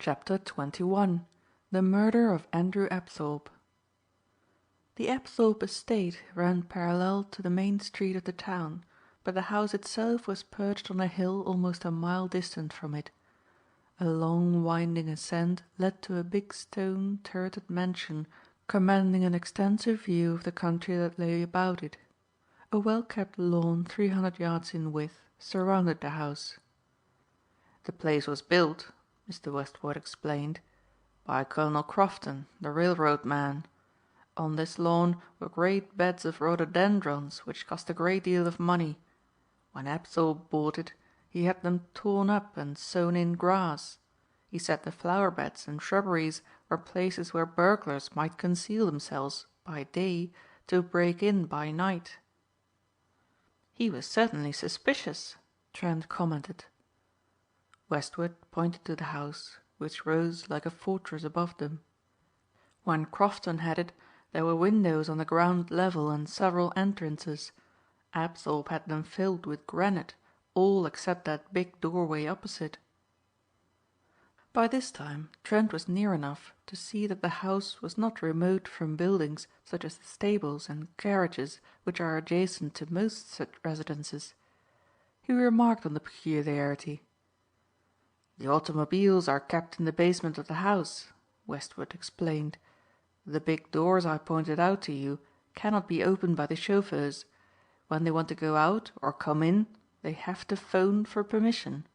Chapter 21. The Murder of Andrew Apthorpe. The Apthorpe estate ran parallel to the main street of the town, but the house itself was perched on a hill almost a mile distant from it. A long winding ascent led to a big stone turreted mansion commanding an extensive view of the country that lay about it. A well-kept lawn 300 yards in width surrounded the house. "The place was built," Mr. Westward explained, "by Colonel Crofton, the railroad man. On this lawn were great beds of rhododendrons which cost a great deal of money. When Apthorpe bought it he had them torn up and sown in grass. He said the flower beds and shrubberies were places where burglars might conceal themselves by day to break in by night." "He was certainly suspicious," Trent commented. Westward pointed to the house, which rose like a fortress above them. "When Crofton had it, there were windows on the ground level and several entrances. Apthorpe had them filled with granite, all except that big doorway opposite." By this time Trent was near enough to see that the house was not remote from buildings such as the stables and garages which are adjacent to most such residences. He remarked on the peculiarity. "The automobiles are kept in the basement of the house," Westward explained. "The big doors I pointed out to you cannot be opened by the chauffeurs. When they want to go out or come in they have to phone for permission.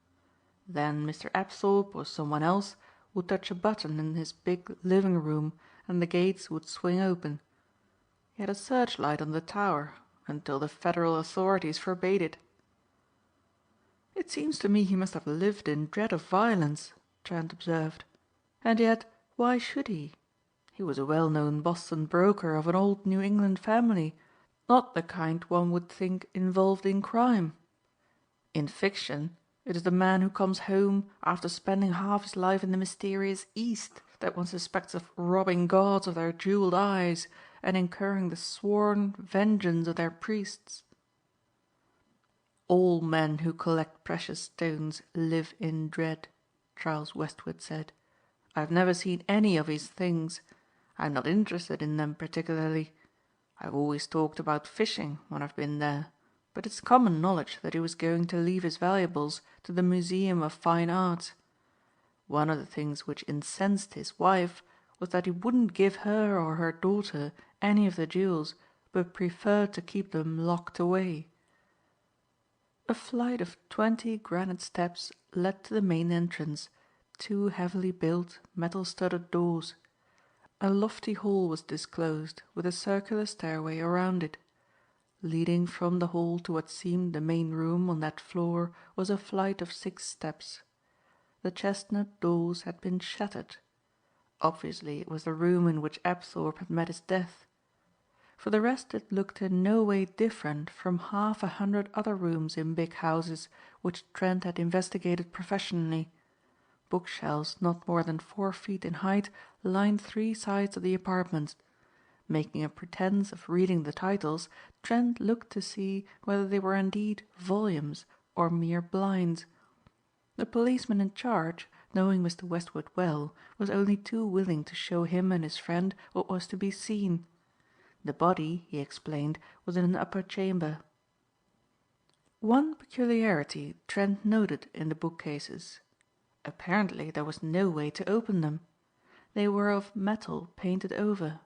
Then Mr. Apthorpe or someone else would touch a button in his big living room and the gates would swing open. He had a searchlight on the tower until the federal authorities forbade it." "It seems to me he must have lived in dread of violence," Trent observed. "And yet why should he? He was a well-known Boston broker of an old New England family, not the kind one would think involved in crime. In fiction it is the man who comes home after spending half his life in the mysterious East that one suspects of robbing gods of their jeweled eyes and incurring the sworn vengeance of their priests." "All men who collect precious stones live in dread," Charles Westward said. "I have never seen any of his things. I am not interested in them particularly. I have always talked about fishing when I have been there, but it's common knowledge that he was going to leave his valuables to the Museum of Fine Arts. One of the things which incensed his wife was that he wouldn't give her or her daughter any of the jewels but preferred to keep them locked away." A flight of 20 granite steps led to the main entrance, two heavily built, metal-studded doors. A lofty hall was disclosed, with a circular stairway around it. Leading from the hall to what seemed the main room on that floor was a flight of 6 steps. The chestnut doors had been shattered. Obviously it was the room in which Apthorpe had met his death. For the rest it looked in no way different from half 100 other rooms in big houses which Trent had investigated professionally. Bookshelves not more than 4 feet in height lined 3 sides of the apartment. Making a pretense of reading the titles, Trent looked to see whether they were indeed volumes or mere blinds. The policeman in charge, knowing Mr. Westward well, was only too willing to show him and his friend what was to be seen. The body, he explained, was in an upper chamber. One peculiarity Trent noted in the bookcases. Apparently there was no way to open them. They were of metal painted over.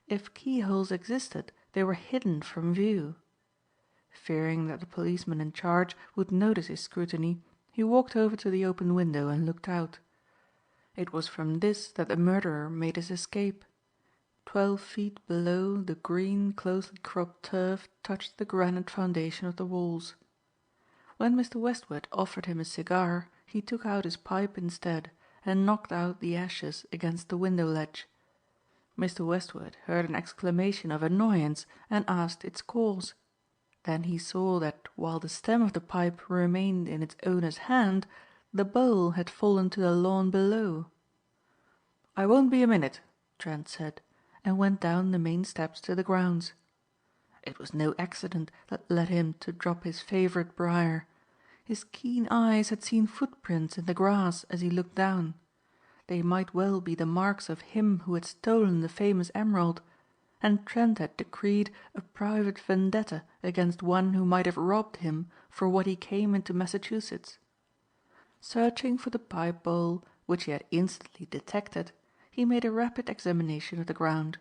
If keyholes existed they were hidden from view. Fearing that the policeman in charge would notice his scrutiny, he walked over to the open window and looked out. It was from this that the murderer made his escape. 12 feet below the green, closely cropped turf touched the granite foundation of the walls. When Mr. Westward offered him a cigar he took out his pipe instead and knocked out the ashes against the window ledge. Mr. Westward heard an exclamation of annoyance and asked its cause. Then he saw that while the stem of the pipe remained in its owner's hand, the bowl had fallen to the lawn below. "I won't be a minute," Trent said, and went down the main steps to the grounds. It was no accident that led him to drop his favorite briar. His keen eyes had seen footprints in the grass as he looked down. they might well be the marks of him who had stolen the famous emerald, and Trent had decreed a private vendetta against one who might have robbed him for what he came into Massachusetts. Searching for the pipe bowl, which he had instantly detected, he made a rapid examination of the ground.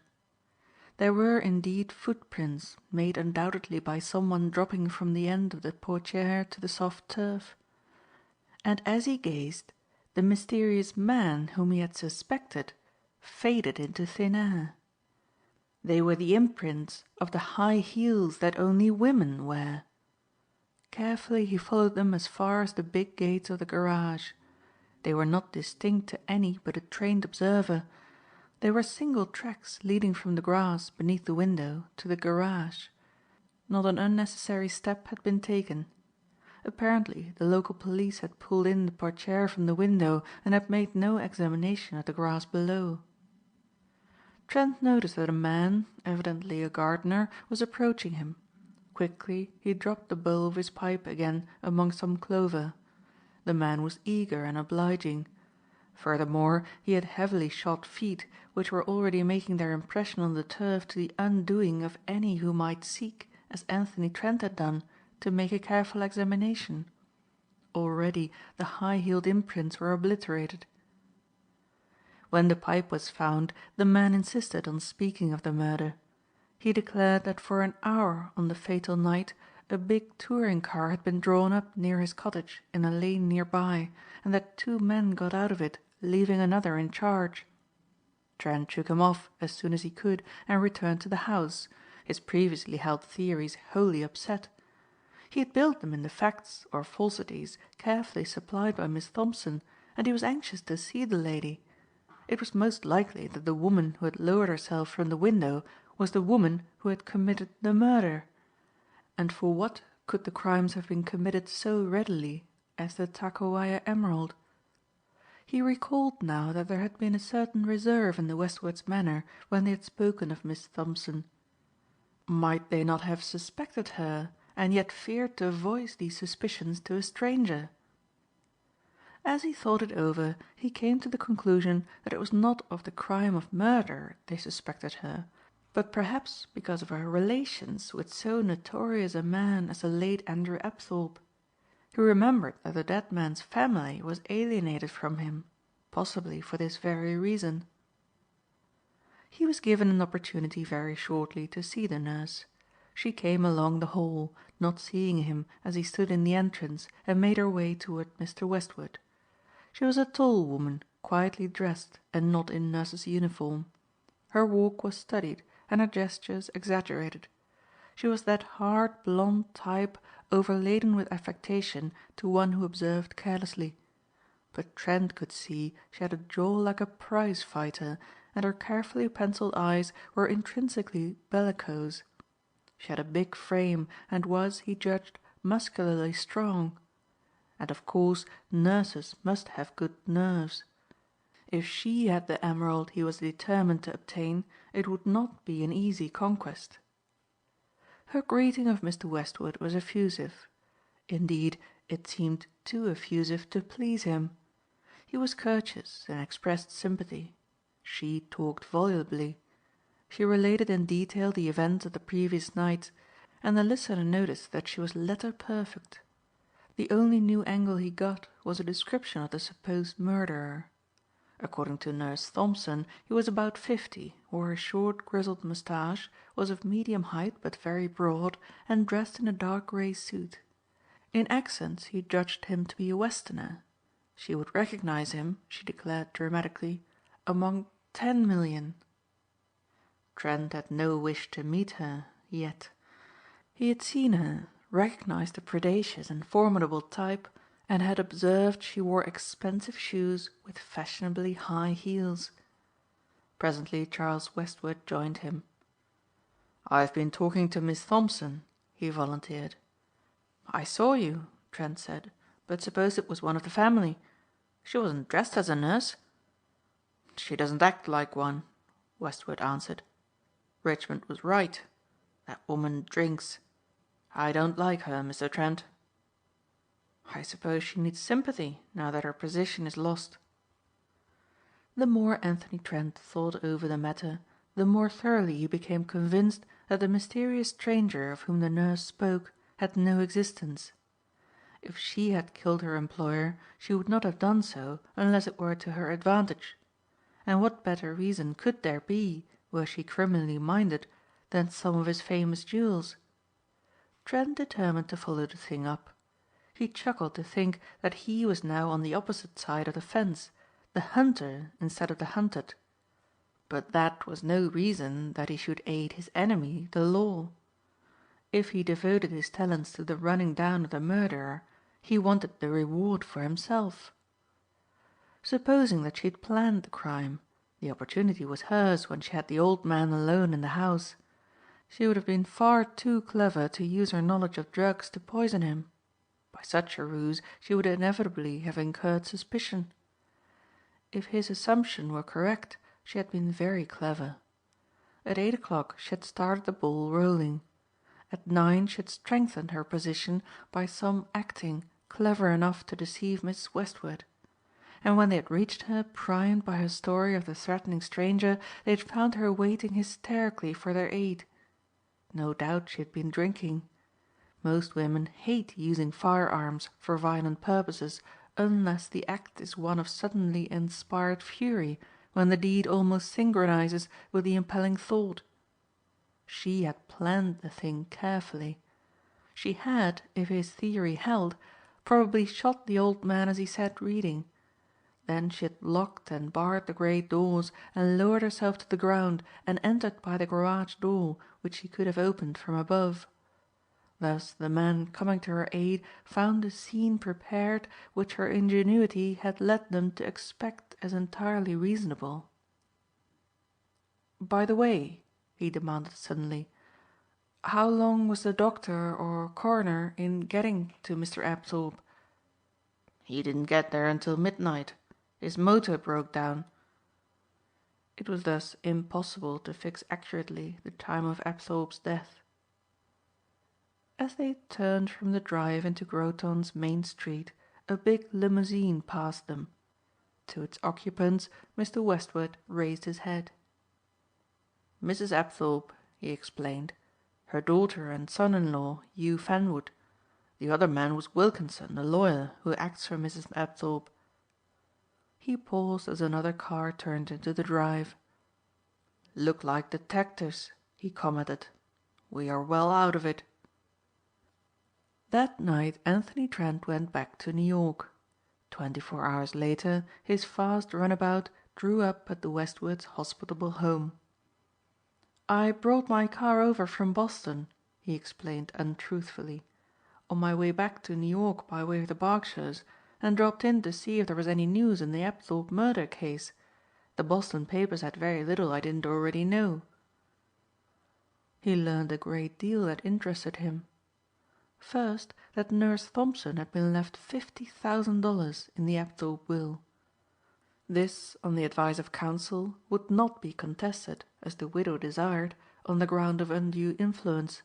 There were indeed footprints, made undoubtedly by someone dropping from the end of the portiere to the soft turf. And as he gazed, the mysterious man whom he had suspected faded into thin air. They were the imprints of the high heels that only women wear. Carefully he followed them as far as the big gates of the garage. They were not distinct to any but a trained observer. They were single tracks leading from the grass beneath the window to the garage. Not an unnecessary step had been taken. Apparently the local police had pulled in the portiere from the window and had made no examination of the grass below. Trent noticed that a man, evidently a gardener, was approaching him. Quickly he dropped the bowl of his pipe again among some clover. The man was eager and obliging. Furthermore, he had heavily shod feet, which were already making their impression on the turf to the undoing of any who might seek, as Anthony Trent had done, to make a careful examination. Already the high-heeled imprints were obliterated. When the pipe was found, the man insisted on speaking of the murder. He declared that for an hour on the fatal night a big touring car had been drawn up near his cottage in a lane nearby, and that 2 men got out of it, leaving another in charge. Trent shook him off as soon as he could and returned to the house, his previously held theories wholly upset. He had built them in the facts or falsities carefully supplied by Miss Thompson, and he was anxious to see the lady. It was most likely that the woman who had lowered herself from the window was the woman who had committed the murder. And for what could the crimes have been committed so readily as the Takowaja emerald? He recalled now that there had been a certain reserve in the Westwards' manner when they had spoken of Miss Thompson. Might they not have suspected her and yet feared to voice these suspicions to a stranger? As he thought it over, he came to the conclusion that it was not of the crime of murder they suspected her, but perhaps because of her relations with so notorious a man as the late Andrew Apthorpe. He remembered that the dead man's family was alienated from him, possibly for this very reason. He was given an opportunity very shortly to see the nurse. She came along the hall, not seeing him as he stood in the entrance, and made her way toward Mr. Westward. She was a tall woman, quietly dressed and not in nurse's uniform. Her walk was studied and her gestures exaggerated. She was that hard blonde type overladen with affectation to one who observed carelessly. But Trent could see she had a jaw like a prize fighter, and her carefully penciled eyes were intrinsically bellicose. She had a big frame and was, he judged, muscularly strong. And of course nurses must have good nerves. If she had the emerald he was determined to obtain, it would not be an easy conquest. Her greeting of Mr. Westward was effusive. Indeed, it seemed too effusive to please him. He was courteous and expressed sympathy. She talked volubly. She related in detail the events of the previous night, and the listener noticed that she was letter perfect. The only new angle he got was a description of the supposed murderer. According to Nurse Thompson, he was about 50, wore a short grizzled moustache, was of medium height but very broad, and dressed in a dark grey suit. In accents he judged him to be a Westerner. She would recognize him, she declared dramatically, among 10 million. Trent had no wish to meet her yet. He had seen her, recognized the predacious and formidable type, and had observed she wore expensive shoes with fashionably high heels. Presently Charles Westward joined him. "I've been talking to Miss Thompson," he volunteered. "I saw you," Trent said, "but supposed it was one of the family. She wasn't dressed as a nurse." "She doesn't act like one," Westward answered. "Richmond was right. That woman drinks. I don't like her, Mr. Trent." "I suppose she needs sympathy now that her position is lost." The more Anthony Trent thought over the matter, the more thoroughly he became convinced that the mysterious stranger of whom the nurse spoke had no existence. If she had killed her employer she would not have done so unless it were to her advantage. And what better reason could there be, were she criminally minded, than some of his famous jewels? Trent determined to follow the thing up. He chuckled to think that he was now on the opposite side of the fence, the hunter instead of the hunted. But that was no reason that he should aid his enemy, the law. If he devoted his talents to the running down of the murderer, he wanted the reward for himself. Supposing that she had planned the crime, the opportunity was hers when she had the old man alone in the house. She would have been far too clever to use her knowledge of drugs to poison him. By such a ruse she would inevitably have incurred suspicion. If his assumption were correct, she had been very clever. At 8 o'clock she had started the ball rolling. At 9 she had strengthened her position by some acting clever enough to deceive Mrs. Westward. And when they had reached her, primed by her story of the threatening stranger, they had found her waiting hysterically for their aid. No doubt she had been drinking. Most women hate using firearms for violent purposes unless the act is one of suddenly inspired fury, when the deed almost synchronizes with the impelling thought. She had planned the thing carefully. She had, if his theory held, probably shot the old man as he sat reading. Then she had locked and barred the great doors and lowered herself to the ground and entered by the garage door, which she could have opened from above. Thus the man coming to her aid found a scene prepared which her ingenuity had led them to expect as entirely reasonable. "By the way," he demanded suddenly, "how long was the doctor or coroner in getting to Mr. Apthorpe?" "He didn't get there until midnight. His motor broke down." It was thus impossible to fix accurately the time of Apthorpe's death. As they turned from the drive into Groton's main street, a big limousine passed them. To its occupants Mr. Westward raised his head. "Mrs. Apthorpe," he explained. "Her daughter and son-in-law, Hugh Fanwood. The other man was Wilkinson, the lawyer, who acts for Mrs. Apthorpe." He paused as another car turned into the drive. "Look like detectives," he commented. "We are well out of it." That night Anthony Trent went back to New York. 24 hours later his fast runabout drew up at the Westwards' hospitable home. "I brought my car over from Boston," he explained untruthfully, "on my way back to New York by way of the Berkshires, and dropped in to see if there was any news in the Apthorpe murder case. The Boston papers had very little I didn't already know." He learned a great deal that interested him. First, that Nurse Thompson had been left $50,000 in the Apthorpe will. This, on the advice of counsel, would not be contested, as the widow desired, on the ground of undue influence.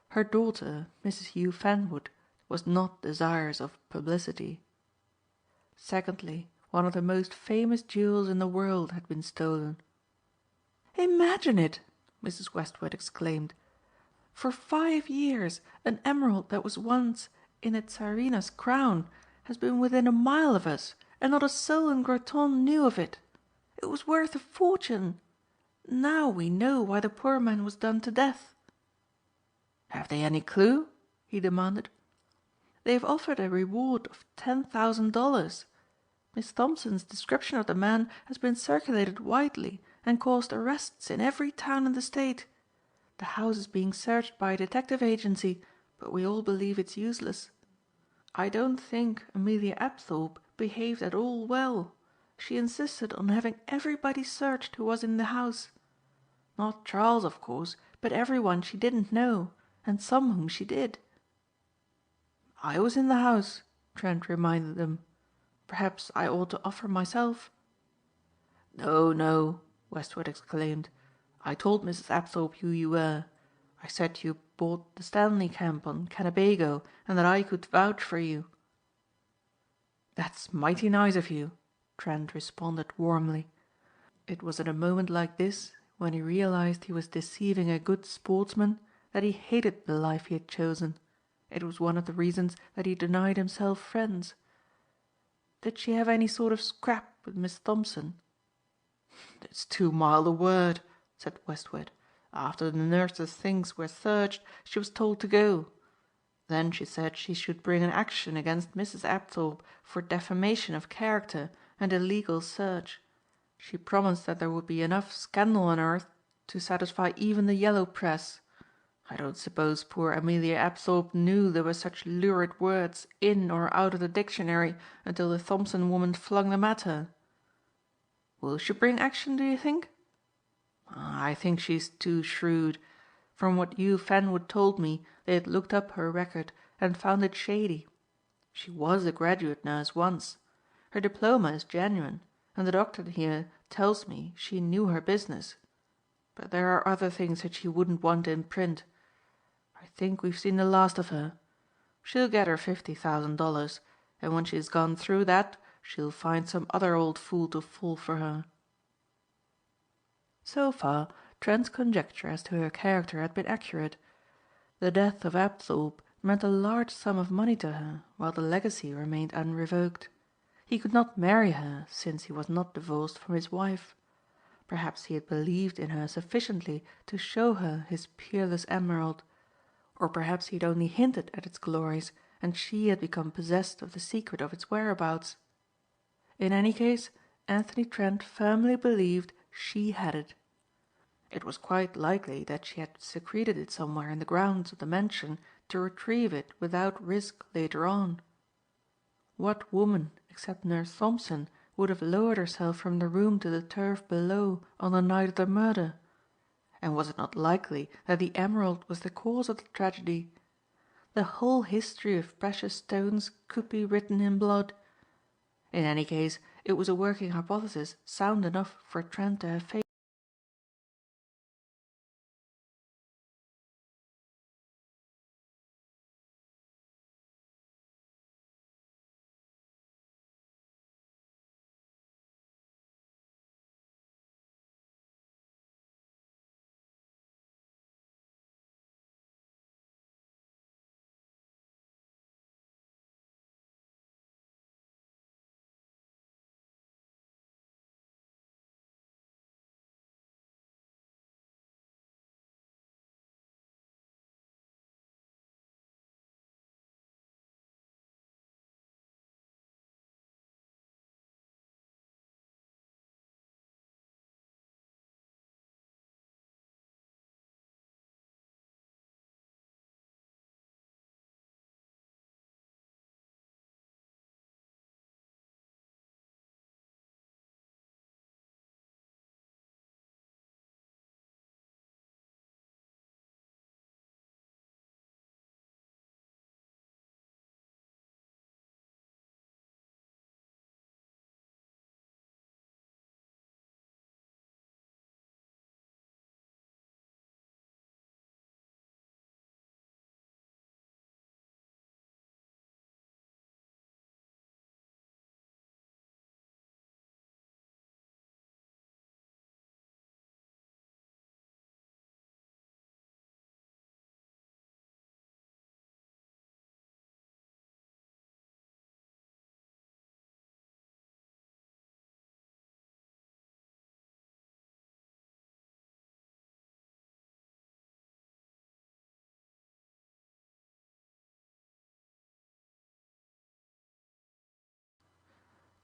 Her daughter, Mrs. Hugh Fanwood, was not desirous of publicity. Secondly, one of the most famous jewels in the world had been stolen. "Imagine it!" Mrs. Westward exclaimed. "For 5 years an emerald that was once in a Tsarina's crown has been within a mile of us and not a soul in Groton knew of it. It was worth a fortune. Now we know why the poor man was done to death." "Have they any clue?" he demanded. "They have offered a reward of $10,000. Miss Thompson's description of the man has been circulated widely and caused arrests in every town in the state. The house is being searched by a detective agency, but we all believe it's useless. I don't think Amelia Apthorpe behaved at all well. She insisted on having everybody searched who was in the house. Not Charles, of course, but everyone she didn't know, and some whom she did." "I was in the house," Trent reminded them. "Perhaps I ought to offer myself." "No, no," Westward exclaimed. "I told Mrs. Apthorpe who you were. I said you bought the Stanley camp on Kennebago and that I could vouch for you." "That's mighty nice of you," Trent responded warmly. It was at a moment like this, when he realized he was deceiving a good sportsman, that he hated the life he had chosen. It was one of the reasons that he denied himself friends. "Did she have any sort of scrap with Miss Thompson?" "It's too mild a word," said Westward. "After the nurse's things were searched she was told to go. Then she said she should bring an action against Mrs. Apthorpe for defamation of character and illegal search. She promised that there would be enough scandal unearthed to satisfy even the yellow press. I don't suppose poor Amelia Apthorpe knew there were such lurid words in or out of the dictionary until the Thompson woman flung them at her. Will she bring action, do you think?" "I think she's too shrewd. From what Hugh Fanwood told me, they had looked up her record and found it shady. She was a graduate nurse once. Her diploma is genuine, and the doctor here tells me she knew her business. But there are other things that she wouldn't want in print. I think we've seen the last of her. She'll get her $50,000, and when she's gone through that she'll find some other old fool to fall for her." So far Trent's conjecture as to her character had been accurate. The death of Apthorpe meant a large sum of money to her, while the legacy remained unrevoked. He could not marry her, since he was not divorced from his wife. Perhaps he had believed in her sufficiently to show her his peerless emerald. Or perhaps he had only hinted at its glories, and she had become possessed of the secret of its whereabouts. In any case, Anthony Trent firmly believed she had it. It was quite likely that she had secreted it somewhere in the grounds of the mansion to retrieve it without risk later on. What woman, except Nurse Thompson, would have lowered herself from the room to the turf below on the night of the murder? And was it not likely that the emerald was the cause of the tragedy? The whole history of precious stones could be written in blood. In any case, it was a working hypothesis sound enough for Trent to have faith.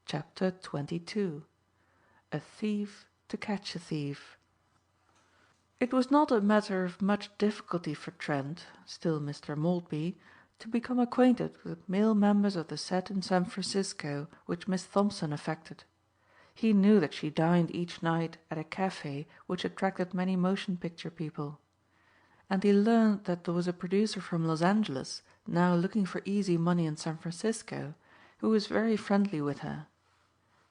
Chapter 22. A Thief to Catch a Thief. It was not a matter of much difficulty for Trent, still Mr. Maltby, to become acquainted with male members of the set in San Francisco which Miss Thompson affected. He knew that she dined each night at a cafe which attracted many motion picture people. And he learned that there was a producer from Los Angeles now looking for easy money in San Francisco who was very friendly with her.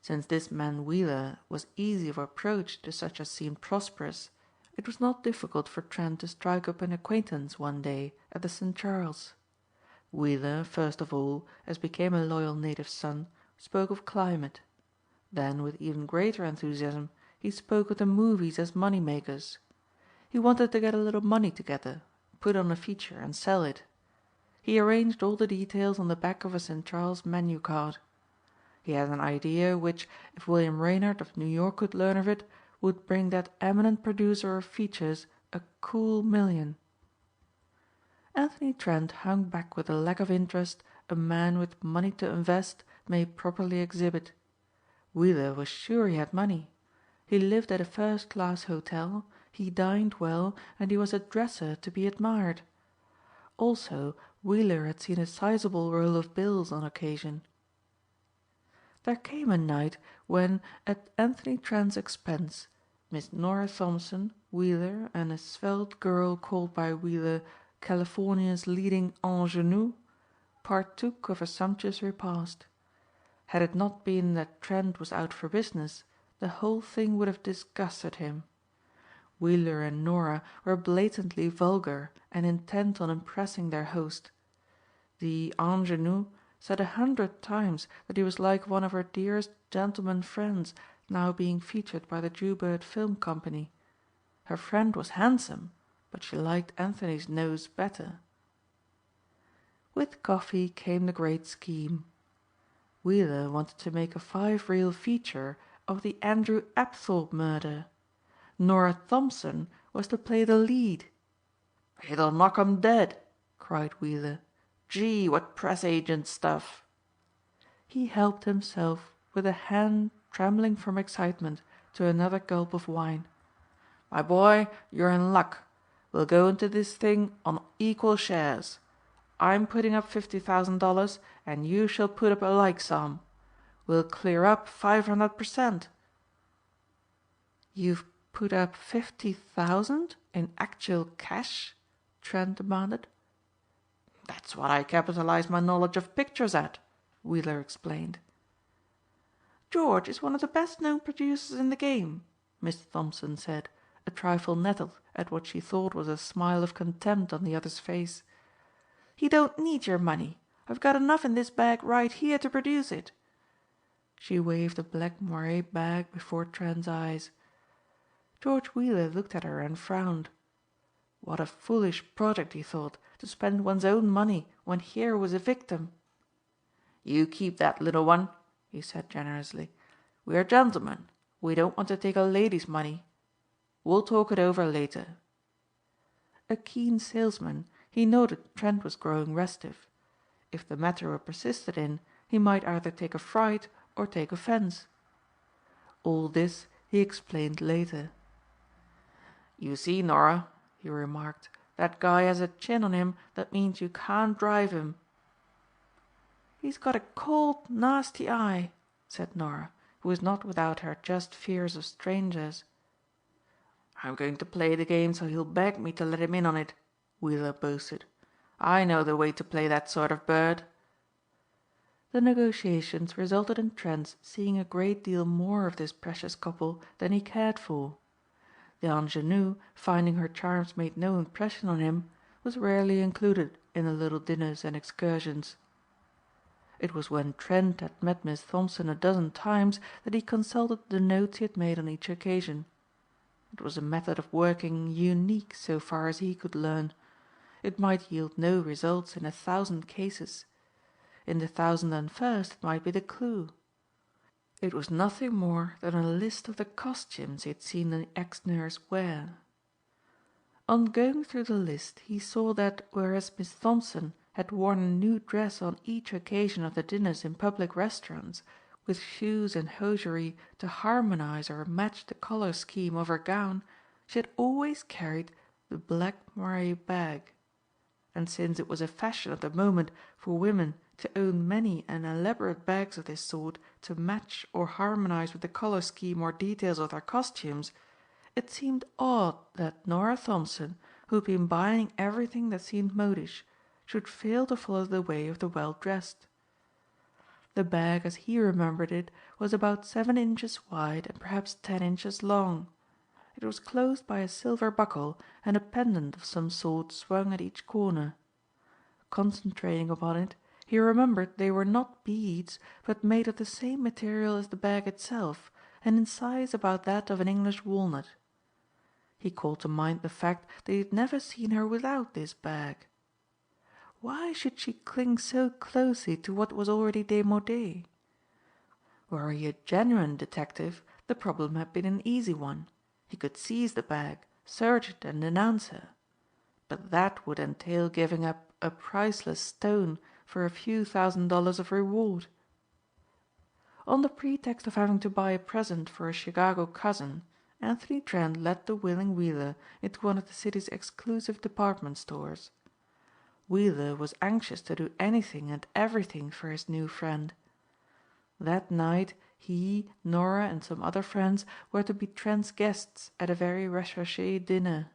Since this man Wheeler was easy of approach to such as seemed prosperous, it was not difficult for Trent to strike up an acquaintance one day at the St. Charles. Wheeler, first of all, as became a loyal native son, spoke of climate. Then with even greater enthusiasm he spoke of the movies as money makers. He wanted to get a little money together, put on a feature and sell it. He arranged all the details on the back of a St. Charles menu card. He had an idea which, if William Reynard of New York could learn of it, would bring that eminent producer of features a cool $1,000,000. Anthony Trent hung back with the lack of interest a man with money to invest may properly exhibit. Wheeler was sure he had money. He lived at a first-class hotel, he dined well, and he was a dresser to be admired. Also, Wheeler had seen a sizable roll of bills on occasion. There came a night when, at Anthony Trent's expense, Miss Nora Thompson, Wheeler, and a svelte girl called by Wheeler California's leading ingenue, partook of a sumptuous repast. Had it not been that Trent was out for business, the whole thing would have disgusted him. Wheeler and Nora were blatantly vulgar and intent on impressing their host. The ingenue said 100 times that he was like one of her dearest gentleman friends now being featured by the Jewbird Film Company. Her friend was handsome, but she liked Anthony's nose better. With coffee came the great scheme. Wheeler wanted to make a 5-reel feature of the Andrew Apthorpe murder. Nora Thompson was to play the lead. "It'll knock 'em dead," cried Wheeler. "Gee, what press agent stuff." He helped himself, with a hand trembling from excitement, to another gulp of wine. "My boy, you're in luck. We'll go into this thing on equal shares. I'm putting up $50,000 and you shall put up a like sum. We'll clear up 500%. "You've put up 50,000 in actual cash?" Trent demanded. "That's what I capitalize my knowledge of pictures at," Wheeler explained. "George is one of the best known producers in the game," Miss Thompson said, a trifle nettled at what she thought was a smile of contempt on the other's face. "He don't need your money. I've got enough in this bag right here to produce it." She waved a black moiré bag before Trent's eyes. George Wheeler looked at her and frowned. What a foolish project, he thought, to spend one's own money when here was a victim. "You keep that, little one," he said generously. "We're gentlemen. We don't want to take a lady's money. We'll talk it over later." A keen salesman, he noted Trent was growing restive. If the matter were persisted in, he might either take a fright or take offense. All this he explained later. "You see, Nora," he remarked, "that guy has a chin on him that means you can't drive him." "He's got a cold, nasty eye," said Nora, who was not without her just fears of strangers. "I'm going to play the game so he'll beg me to let him in on it," Wheeler boasted. "I know the way to play that sort of bird." The negotiations resulted in Trent's seeing a great deal more of this precious couple than he cared for. The ingenue, finding her charms made no impression on him, was rarely included in the little dinners and excursions. It was when Trent had met Miss Thompson a dozen times that he consulted the notes he had made on each occasion. It was a method of working unique so far as he could learn. It might yield no results in 1,000 cases. In the 1,001st it might be the clue. It was nothing more than a list of the costumes he had seen the ex-nurse wear. On going through the list he saw that whereas Miss Thompson had worn a new dress on each occasion of the dinners in public restaurants, with shoes and hosiery to harmonize or match the color scheme of her gown, she had always carried the black moiré bag. And since it was a fashion of the moment for women to own many and elaborate bags of this sort to match or harmonize with the color scheme or details of their costumes, it seemed odd that Nora Thompson, who had been buying everything that seemed modish, should fail to follow the way of the well-dressed. The bag as he remembered it was about 7 inches wide and perhaps 10 inches long. It was closed by a silver buckle and a pendant of some sort swung at each corner. Concentrating upon it, he remembered they were not beads but made of the same material as the bag itself and in size about that of an English walnut. He called to mind the fact that he had never seen her without this bag. Why should she cling so closely to what was already démodé? Were he a genuine detective, the problem had been an easy one. He could seize the bag, search it and denounce her. But that would entail giving up a priceless stone for a few $1,000s of reward. On the pretext of having to buy a present for a Chicago cousin, Anthony Trent led the willing Wheeler into one of the city's exclusive department stores. Wheeler was anxious to do anything and everything for his new friend. That night he, Nora and some other friends were to be Trent's guests at a very recherché dinner.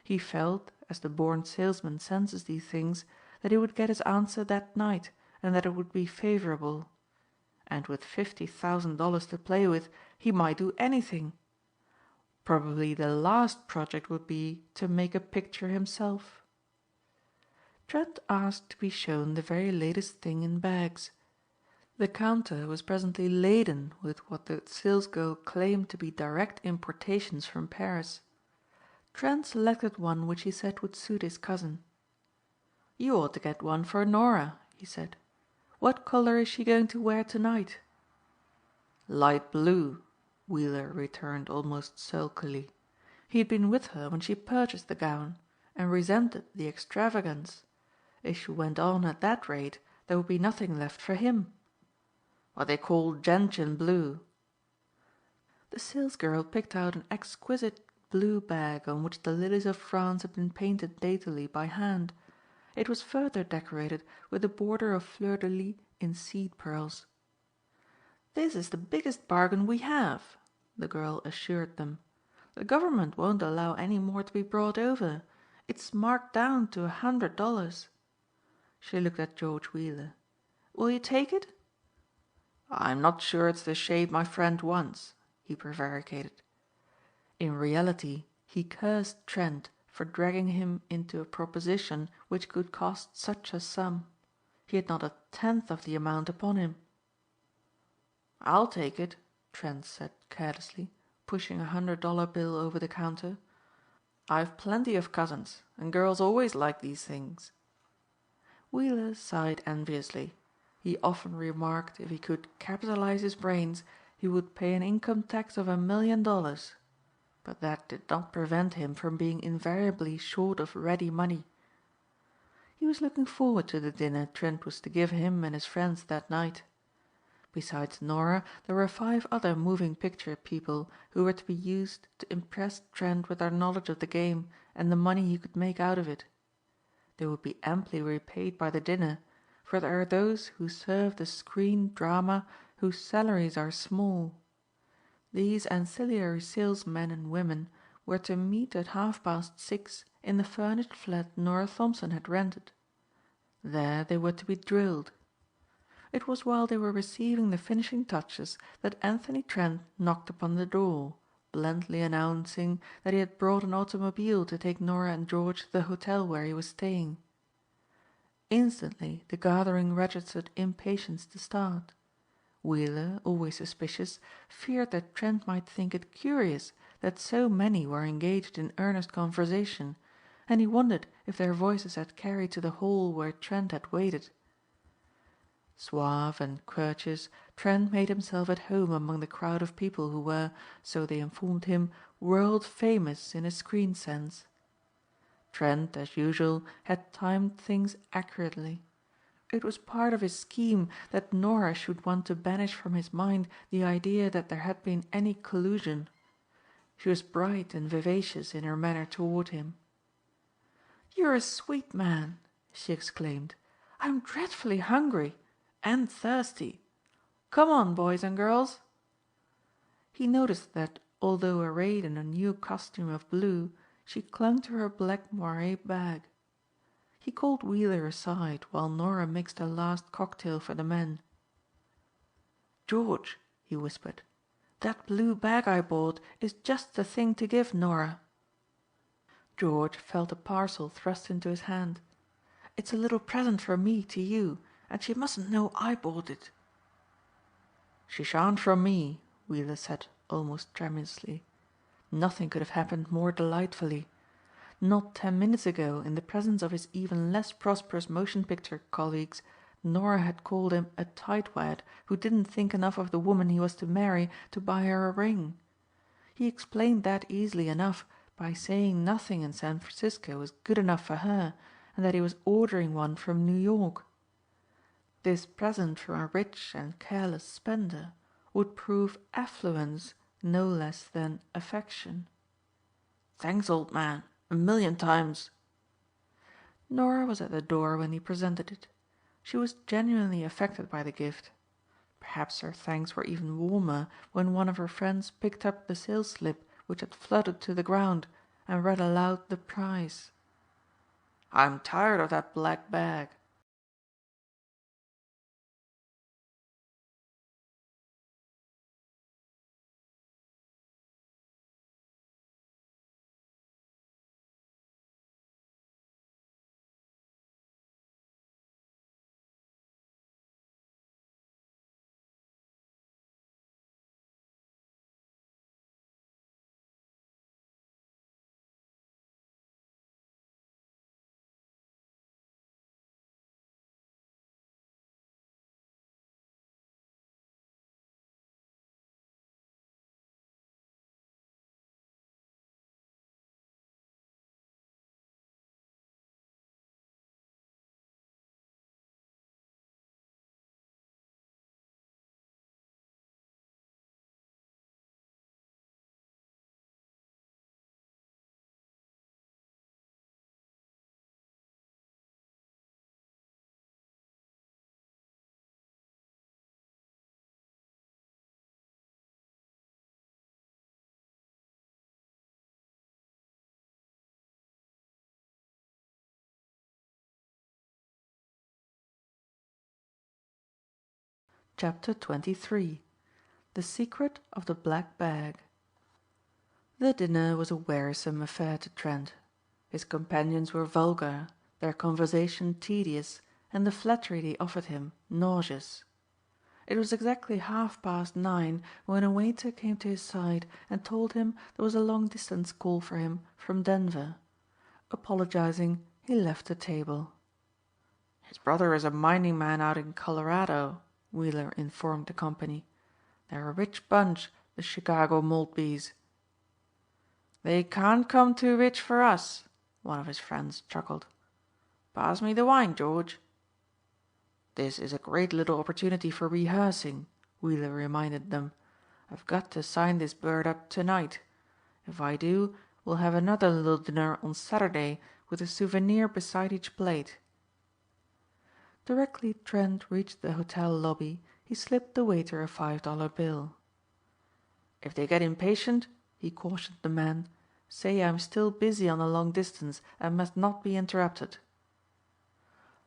He felt, as the born salesman senses these things, that he would get his answer that night and that it would be favorable. And with $50,000 to play with, he might do anything. Probably the last project would be to make a picture himself. Trent asked to be shown the very latest thing in bags. The counter was presently laden with what the salesgirl claimed to be direct importations from Paris. Trent selected one which he said would suit his cousin. "You ought to get one for Nora," he said. "What color is she going to wear tonight?" "Light blue," Wheeler returned almost sulkily. He had been with her when she purchased the gown and resented the extravagance. If she went on at that rate there would be nothing left for him. "What they call gentian blue." The salesgirl picked out an exquisite blue bag on which the lilies of France had been painted daintily by hand. It was further decorated with a border of fleur-de-lis in seed pearls. "This is the biggest bargain we have," the girl assured them. "The government won't allow any more to be brought over. It's marked down to $100. She looked at George Wheeler. "Will you take it?" "I'm not sure it's the shade my friend wants," he prevaricated. In reality he cursed Trent for dragging him into a proposition which could cost such a sum. He had not a tenth of the amount upon him. "I'll take it," Trent said carelessly, pushing $100 bill over the counter. "I've plenty of cousins and girls always like these things." Wheeler sighed enviously. He often remarked if he could capitalize his brains he would pay an income tax of $1 million. But that did not prevent him from being invariably short of ready money. He was looking forward to the dinner Trent was to give him and his friends that night. Besides Nora, there were 5 other moving picture people who were to be used to impress Trent with their knowledge of the game and the money he could make out of it. They would be amply repaid by the dinner, for there are those who serve the screen drama whose salaries are small. These ancillary salesmen and women were to meet at 6:30 in the furnished flat Norah Thompson had rented. There they were to be drilled. It was while they were receiving the finishing touches that Anthony Trent knocked upon the door, blandly announcing that he had brought an automobile to take Norah and George to the hotel where he was staying. Instantly the gathering registered impatience to start. Wheeler, always suspicious, feared that Trent might think it curious that so many were engaged in earnest conversation, and he wondered if their voices had carried to the hall where Trent had waited. Suave and courteous, Trent made himself at home among the crowd of people who were, so they informed him, world famous in a screen sense. Trent, as usual, had timed things accurately. It was part of his scheme that Norah should want to banish from his mind the idea that there had been any collusion. She was bright and vivacious in her manner toward him. "You're a sweet man," she exclaimed. "I'm dreadfully hungry and thirsty. Come on, boys and girls." He noticed that, although arrayed in a new costume of blue, she clung to her black moiré bag. He called Wheeler aside while Norah mixed a last cocktail for the men. "George," he whispered, "that blue bag I bought is just the thing to give Norah." George felt a parcel thrust into his hand. "It's a little present from me to you, and she mustn't know I bought it." "She shan't from me," Wheeler said almost tremulously. Nothing could have happened more delightfully. Not 10 minutes ago, in the presence of his even less prosperous motion picture colleagues, Norah had called him a tightwad who didn't think enough of the woman he was to marry to buy her a ring. He explained that easily enough by saying nothing in San Francisco was good enough for her and that he was ordering one from New York. This present from a rich and careless spender would prove affluence no less than affection. "Thanks, old man, a million times." Norah was at the door when he presented it. She was genuinely affected by the gift. Perhaps her thanks were even warmer when one of her friends picked up the sales slip which had fluttered to the ground and read aloud the price. "I'm tired of that black bag." Chapter 23. The Secret of the Black Bag. The dinner was a wearisome affair to Trent. His companions were vulgar, their conversation tedious, and the flattery they offered him nauseous. It was exactly 9:30 when a waiter came to his side and told him there was a long distance call for him from Denver. Apologizing, he left the table. "His brother is a mining man out in Colorado," Wheeler informed the company. "They're a rich bunch, the Chicago Maltbys." "They can't come too rich for us," one of his friends chuckled. "Pass me the wine, George." "This is a great little opportunity for rehearsing," Wheeler reminded them. "I've got to sign this bird up tonight. If I do, we'll have another little dinner on Saturday with a souvenir beside each plate." Directly Trent reached the hotel lobby he slipped the waiter a $5 bill. "If they get impatient," he cautioned the man, "say I'm still busy on the long distance and must not be interrupted."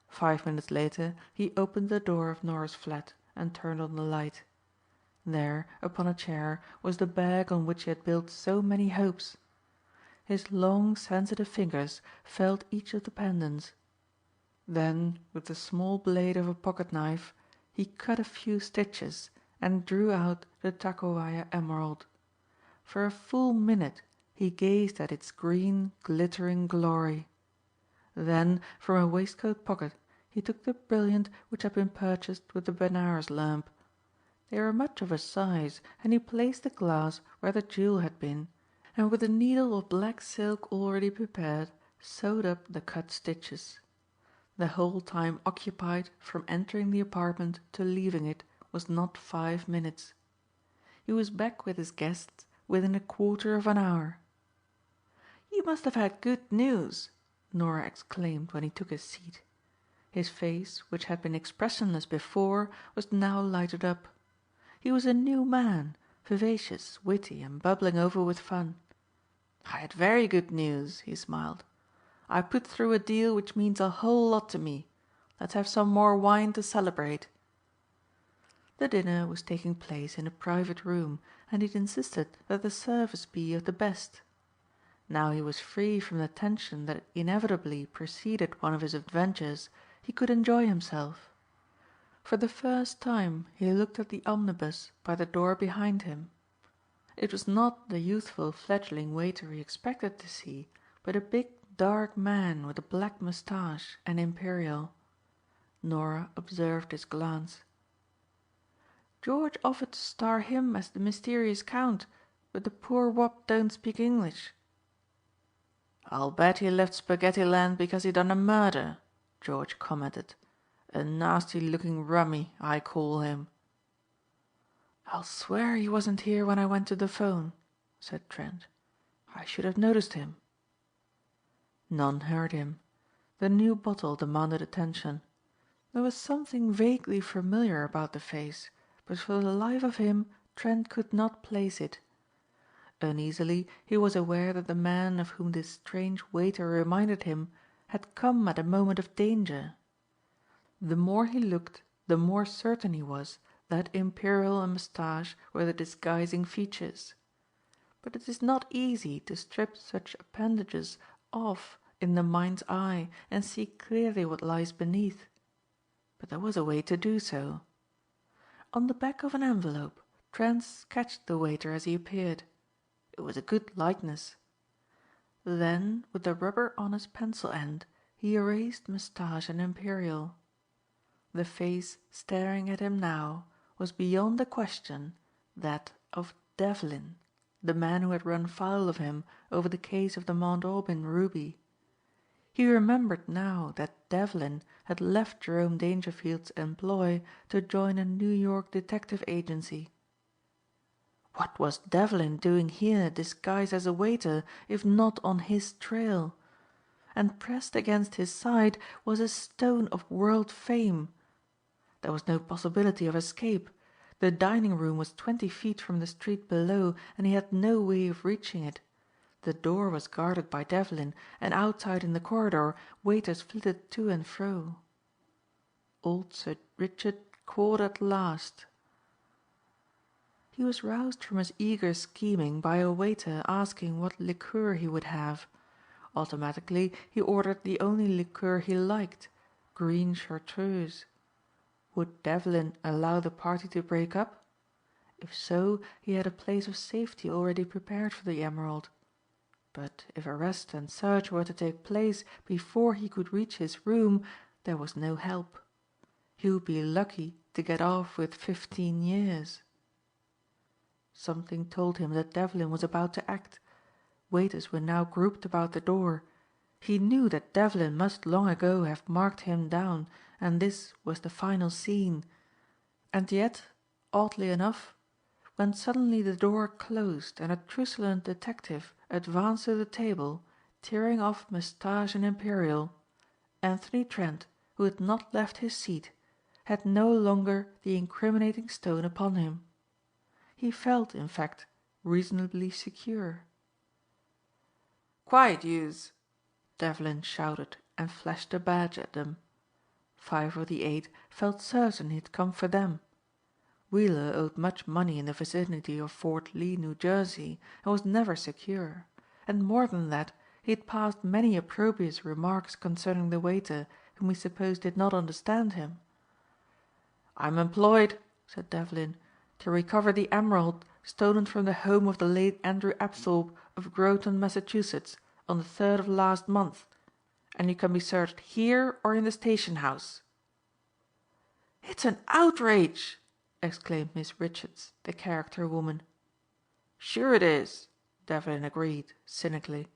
5 minutes later he opened the door of Norah's flat and turned on the light. There, upon a chair, was the bag on which he had built so many hopes. His long sensitive fingers felt each of the pendants. Then, with the small blade of a pocket knife, he cut a few stitches and drew out the Takowaja emerald. For a full minute he gazed at its green, glittering glory. Then, from a waistcoat pocket, he took the brilliant which had been purchased with the Benares lamp. They were much of a size, and he placed the glass where the jewel had been, and with a needle of black silk already prepared, sewed up the cut stitches. The whole time occupied from entering the apartment to leaving it was not 5 minutes. He was back with his guests within a quarter of an hour. "You must have had good news," Norah exclaimed when he took his seat. His face, which had been expressionless before, was now lighted up. He was a new man, vivacious, witty and bubbling over with fun. "I had very good news," he smiled. "I put through a deal which means a whole lot to me. Let's have some more wine to celebrate." The dinner was taking place in a private room and he had insisted that the service be of the best. Now he was free from the tension that inevitably preceded one of his adventures, he could enjoy himself. For the first time he looked at the omnibus by the door behind him. It was not the youthful fledgling waiter he expected to see, but a big dark man with a black moustache and imperial. Nora observed his glance. "George offered to star him as the mysterious Count, but the poor wop don't speak English." "I'll bet he left Spaghetti Land because he done a murder," George commented. "A nasty looking rummy, I call him." "I'll swear he wasn't here when I went to the phone," said Trent. "I should have noticed him." None heard him. The new bottle demanded attention. There was something vaguely familiar about the face, but for the life of him Trent could not place it. Uneasily he was aware that the man of whom this strange waiter reminded him had come at a moment of danger. The more he looked the more certain he was that imperial and moustache were the disguising features. But it is not easy to strip such appendages off in the mind's eye and see clearly what lies beneath. But there was a way to do so. On the back of an envelope Trent sketched the waiter as he appeared. It was a good likeness. Then with the rubber on his pencil end he erased moustache and imperial. The face staring at him now was beyond a question that of Devlin, the man who had run foul of him over the case of the Mount Aubyn ruby. He remembered now that Devlin had left Jerome Dangerfield's employ to join a New York detective agency. What was Devlin doing here disguised as a waiter if not on his trail? And pressed against his side was a stone of world fame. There was no possibility of escape. The dining room was 20 feet from the street below and he had no way of reaching it. The door was guarded by Devlin and outside in the corridor waiters flitted to and fro. Old Sir Richard caught at last. He was roused from his eager scheming by a waiter asking what liqueur he would have. Automatically he ordered the only liqueur he liked, green chartreuse. Would Devlin allow the party to break up? If so, he had a place of safety already prepared for the emerald. But if arrest and search were to take place before he could reach his room, there was no help. He would be lucky to get off with 15 years. Something told him that Devlin was about to act. Waiters were now grouped about the door. He knew that Devlin must long ago have marked him down and this was the final scene. And yet, oddly enough, when suddenly the door closed and a truculent detective advanced to the table, tearing off moustache and imperial, Anthony Trent, who had not left his seat, had no longer the incriminating stone upon him. He felt, in fact, reasonably secure. "Quiet, youse!" Devlin shouted and flashed a badge at them. 5 of the 8 felt certain he had come for them. Wheeler owed much money in the vicinity of Fort Lee, New Jersey, and was never secure. And more than that, he had passed many opprobrious remarks concerning the waiter, whom he supposed did not understand him. "I'm employed," said Devlin, "to recover the emerald stolen from the home of the late Andrew Apthorpe of Groton, Massachusetts, on the 3rd of last month, and you can be searched here or in the station house." "It's an outrage!" exclaimed Miss Richards, the character woman. "Sure it is," Devlin agreed, cynically.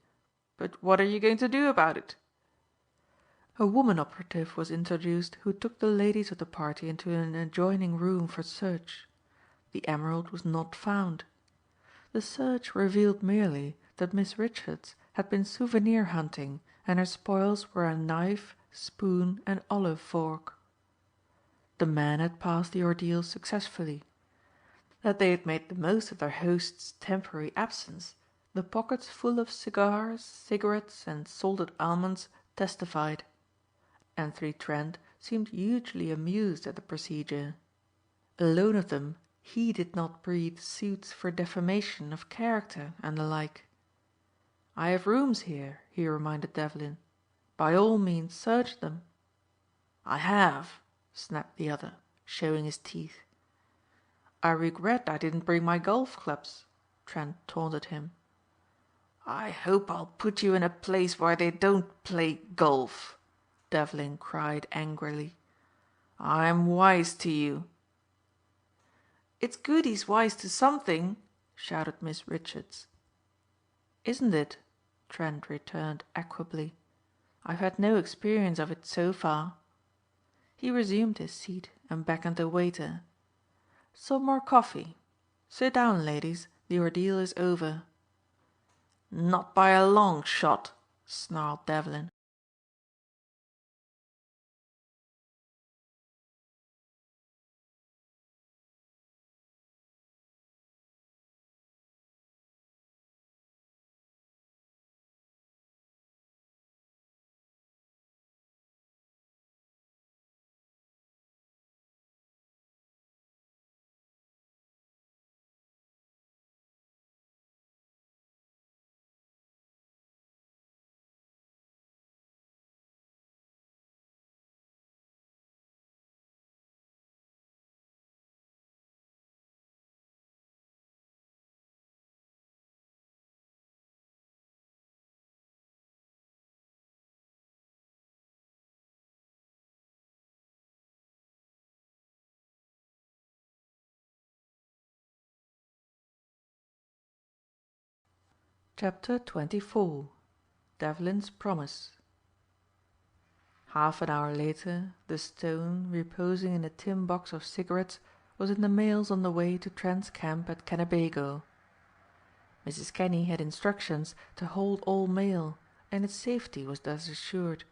"But what are you going to do about it?" A woman operative was introduced who took the ladies of the party into an adjoining room for search. The emerald was not found. The search revealed merely that Miss Richards had been souvenir hunting and her spoils were a knife, spoon and olive fork. The men had passed the ordeal successfully. That they had made the most of their host's temporary absence, the pockets full of cigars, cigarettes and salted almonds testified. Anthony Trent seemed hugely amused at the procedure. Alone of them he did not breathe suits for defamation of character and the like. "I have rooms here," he reminded Devlin. "By all means search them." "I have," snapped the other. showing his teeth. "I regret I didn't bring my golf clubs," Trent taunted him. "I hope I'll put you in a place where they don't play golf," Devlin cried angrily. "I'm wise to you." "It's good he's wise to something," shouted Miss Richards. "Isn't it?" Trent returned equably. "I've had no experience of it so far." He resumed his seat and beckoned a waiter. "Some more coffee. Sit down, ladies, the ordeal is over." "Not by a long shot," snarled Devlin. Chapter 24. Devlin's Promise. Half an hour later the stone, reposing in a tin box of cigarettes, was in the mails on the way to Trent's camp at Kennebago. Mrs. Kenny had instructions to hold all mail, and its safety was thus assured.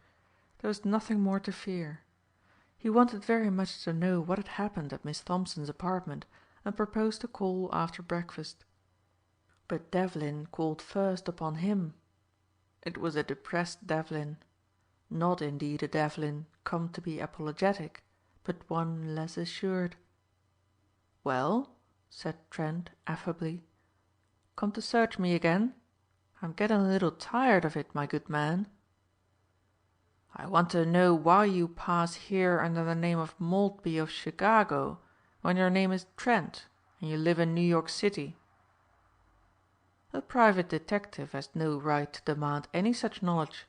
There was nothing more to fear. He wanted very much to know what had happened at Miss Thompson's apartment, and proposed to call after breakfast. But Devlin called first upon him. It was a depressed Devlin. Not indeed a Devlin come to be apologetic, but one less assured. "Well?" said Trent affably. "Come to search me again? I'm getting a little tired of it, my good man." "I want to know why you pass here under the name of Maltby of Chicago when your name is Trent and you live in New York City." "A private detective has no right to demand any such knowledge.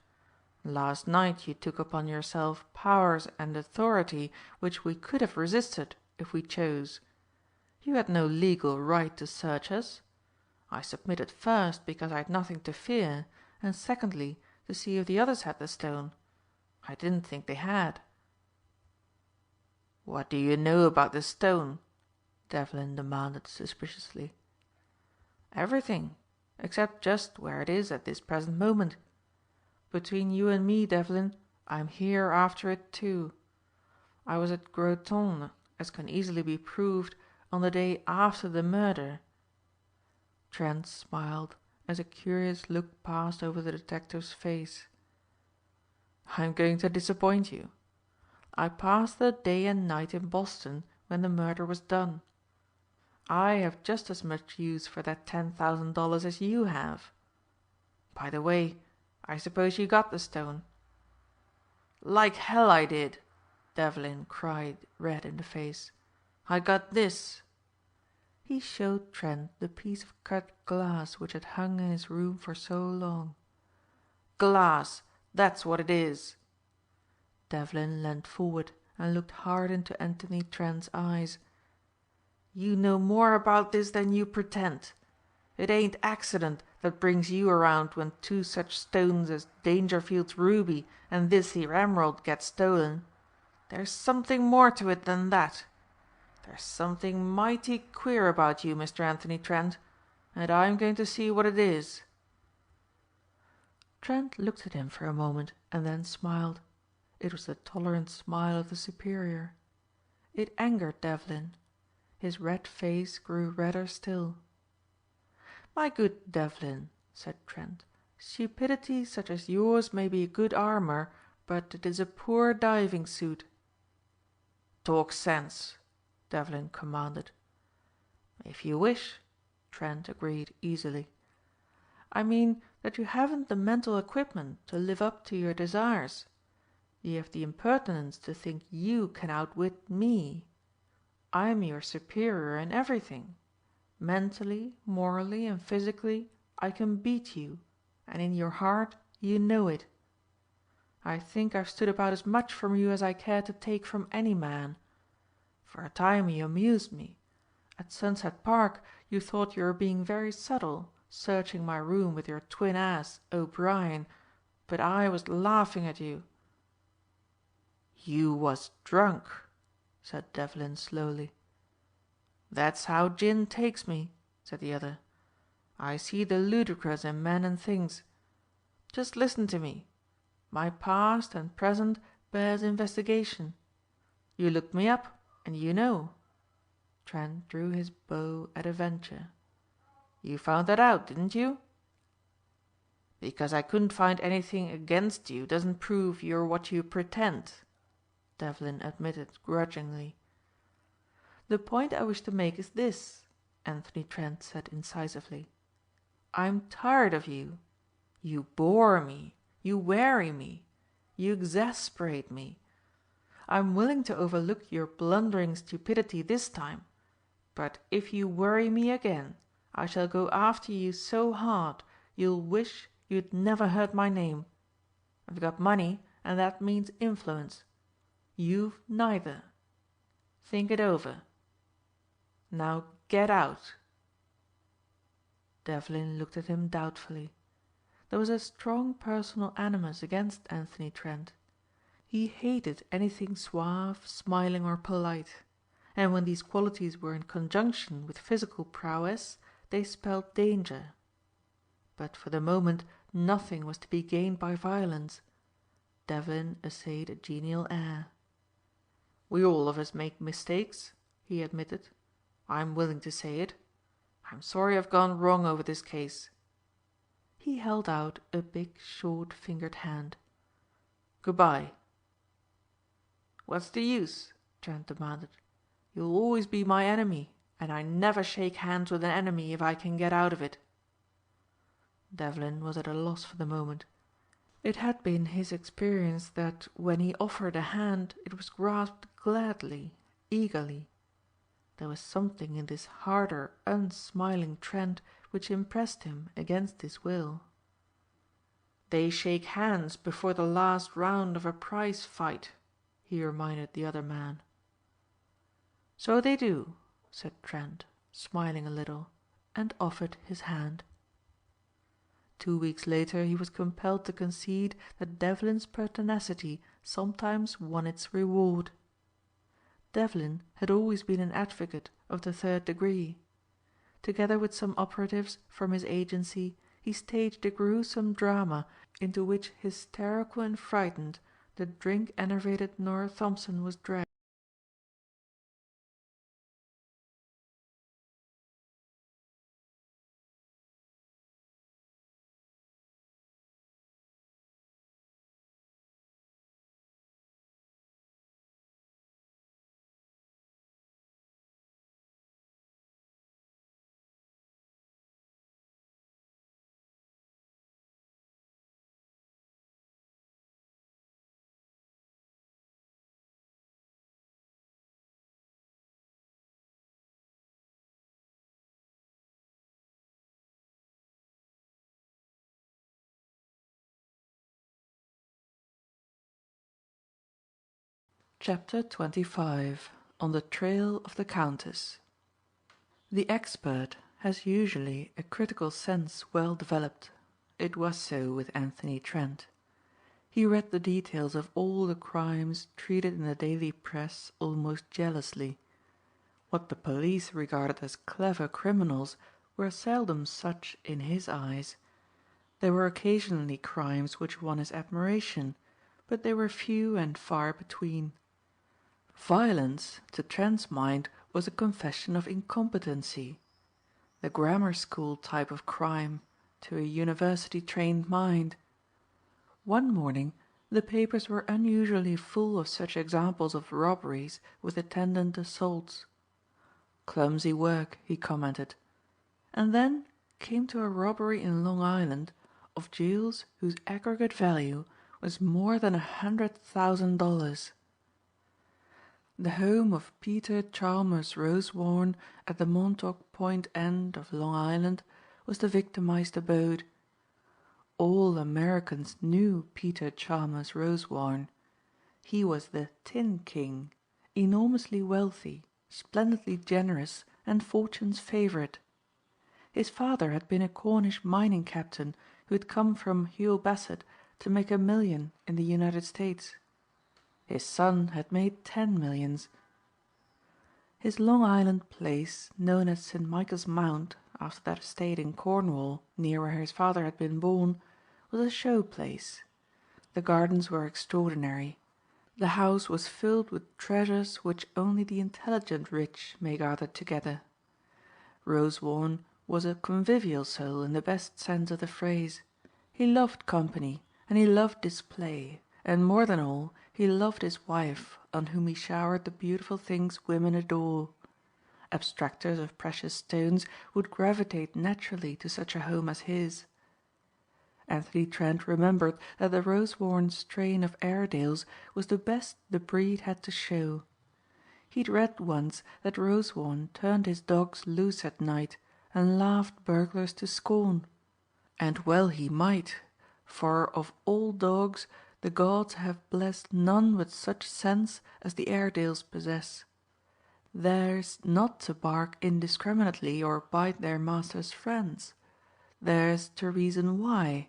Last night you took upon yourself powers and authority which we could have resisted if we chose. You had no legal right to search us. I submitted first because I had nothing to fear, and secondly to see if the others had the stone. I didn't think they had." "What do you know about the stone?" Devlin demanded suspiciously. "Everything, except just where it is at this present moment. Between you and me, Devlin, I'm here after it too. I was at Groton, as can easily be proved, on the day after the murder." Trent smiled as a curious look passed over the detective's face. "I'm going to disappoint you. I passed the day and night in Boston when the murder was done. I have just as much use for that $10,000 as you have. By the way, I suppose you got the stone?" "Like hell I did," Devlin cried, red in the face. "I got this." He showed Trent the piece of cut glass which had hung in his room for so long. "Glass, that's what it is." Devlin leaned forward and looked hard into Anthony Trent's eyes. "You know more about this than you pretend. It ain't accident that brings you around when two such stones as Dangerfield's ruby and this here emerald get stolen. There's something more to it than that. There's something mighty queer about you, Mr. Anthony Trent, and I'm going to see what it is." Trent looked at him for a moment and then smiled. It was the tolerant smile of the superior. It angered Devlin. His red face grew redder still. "My good Devlin," said Trent, "stupidity such as yours may be good armor, but it is a poor diving suit." "Talk sense," Devlin commanded. "If you wish," Trent agreed easily. "I mean that you haven't the mental equipment to live up to your desires. You have the impertinence to think you can outwit me. I'm your superior in everything. Mentally, morally and physically I can beat you, and in your heart you know it. I think I've stood about as much from you as I care to take from any man. For a time you amused me. At Sunset Park you thought you were being very subtle, searching my room with your twin ass, O'Brien, but I was laughing at you." "You was drunk," said Devlin slowly. "That's how gin takes me," said the other. "I see the ludicrous in men and things. Just listen to me. My past and present bears investigation. You looked me up and you know." Trent drew his bow at a venture. "You found that out, didn't you?" "Because I couldn't find anything against you doesn't prove you're what you pretend," Devlin admitted grudgingly. "The point I wish to make is this," Anthony Trent said incisively. "I'm tired of you. You bore me. You weary me. You exasperate me. I'm willing to overlook your blundering stupidity this time, but if you worry me again I shall go after you so hard you'll wish you'd never heard my name. I've got money and that means influence. You've neither. Think it over. Now get out." Devlin looked at him doubtfully. There was a strong personal animus against Anthony Trent. He hated anything suave, smiling or polite, and when these qualities were in conjunction with physical prowess they spelled danger. But for the moment nothing was to be gained by violence. Devlin essayed a genial air. "We all of us make mistakes," he admitted. "I'm willing to say it. I'm sorry I've gone wrong over this case." He held out a big short fingered hand. "Goodbye." "What's the use?" Trent demanded. "You'll always be my enemy, and I never shake hands with an enemy if I can get out of it." Devlin was at a loss for the moment. It had been his experience that when he offered a hand it was grasped gladly, eagerly. There was something in this harder, unsmiling Trent which impressed him against his will. "They shake hands before the last round of a prize fight," he reminded the other man. "So they do," said Trent, smiling a little, and offered his hand. 2 weeks later he was compelled to concede that Devlin's pertinacity sometimes won its reward. Devlin had always been an advocate of the third degree. Together with some operatives from his agency he staged a gruesome drama into which, hysterical and frightened, the drink-enervated Norah Thompson was dragged. Chapter 25. On the Trail of the Countess. The expert has usually a critical sense well developed. It was so with Anthony Trent. He read the details of all the crimes treated in the daily press almost jealously. What the police regarded as clever criminals were seldom such in his eyes. There were occasionally crimes which won his admiration, but they were few and far between. Violence, to Trent's mind, was a confession of incompetency. The grammar school type of crime to a university-trained mind. One morning the papers were unusually full of such examples of robberies with attendant assaults. Clumsy work, he commented. And then came to a robbery in Long Island of jewels whose aggregate value was more than $100,000. The home of Peter Chalmers Rosewarne at the Montauk Point end of Long Island was the victimized abode. All Americans knew Peter Chalmers Rosewarne. He was the Tin King, enormously wealthy, splendidly generous and fortune's favorite. His father had been a Cornish mining captain who had come from Hugh Bassett to make $1 million in the United States. His son had made 10 millions. His Long Island place, known as St. Michael's Mount, after that estate in Cornwall, near where his father had been born, was a show place. The gardens were extraordinary. The house was filled with treasures which only the intelligent rich may gather together. Rosewarne was a convivial soul in the best sense of the phrase. He loved company and he loved display, and more than all he loved his wife, on whom he showered the beautiful things women adore. Abstractors of precious stones would gravitate naturally to such a home as his. Anthony Trent remembered that the Rosewarne strain of Airedales was the best the breed had to show. He'd read once that Rosewarne turned his dogs loose at night and laughed burglars to scorn. And well he might, for of all dogs the gods have blessed none with such sense as the Airedales possess. Theirs not to bark indiscriminately or bite their master's friends. Theirs to reason why,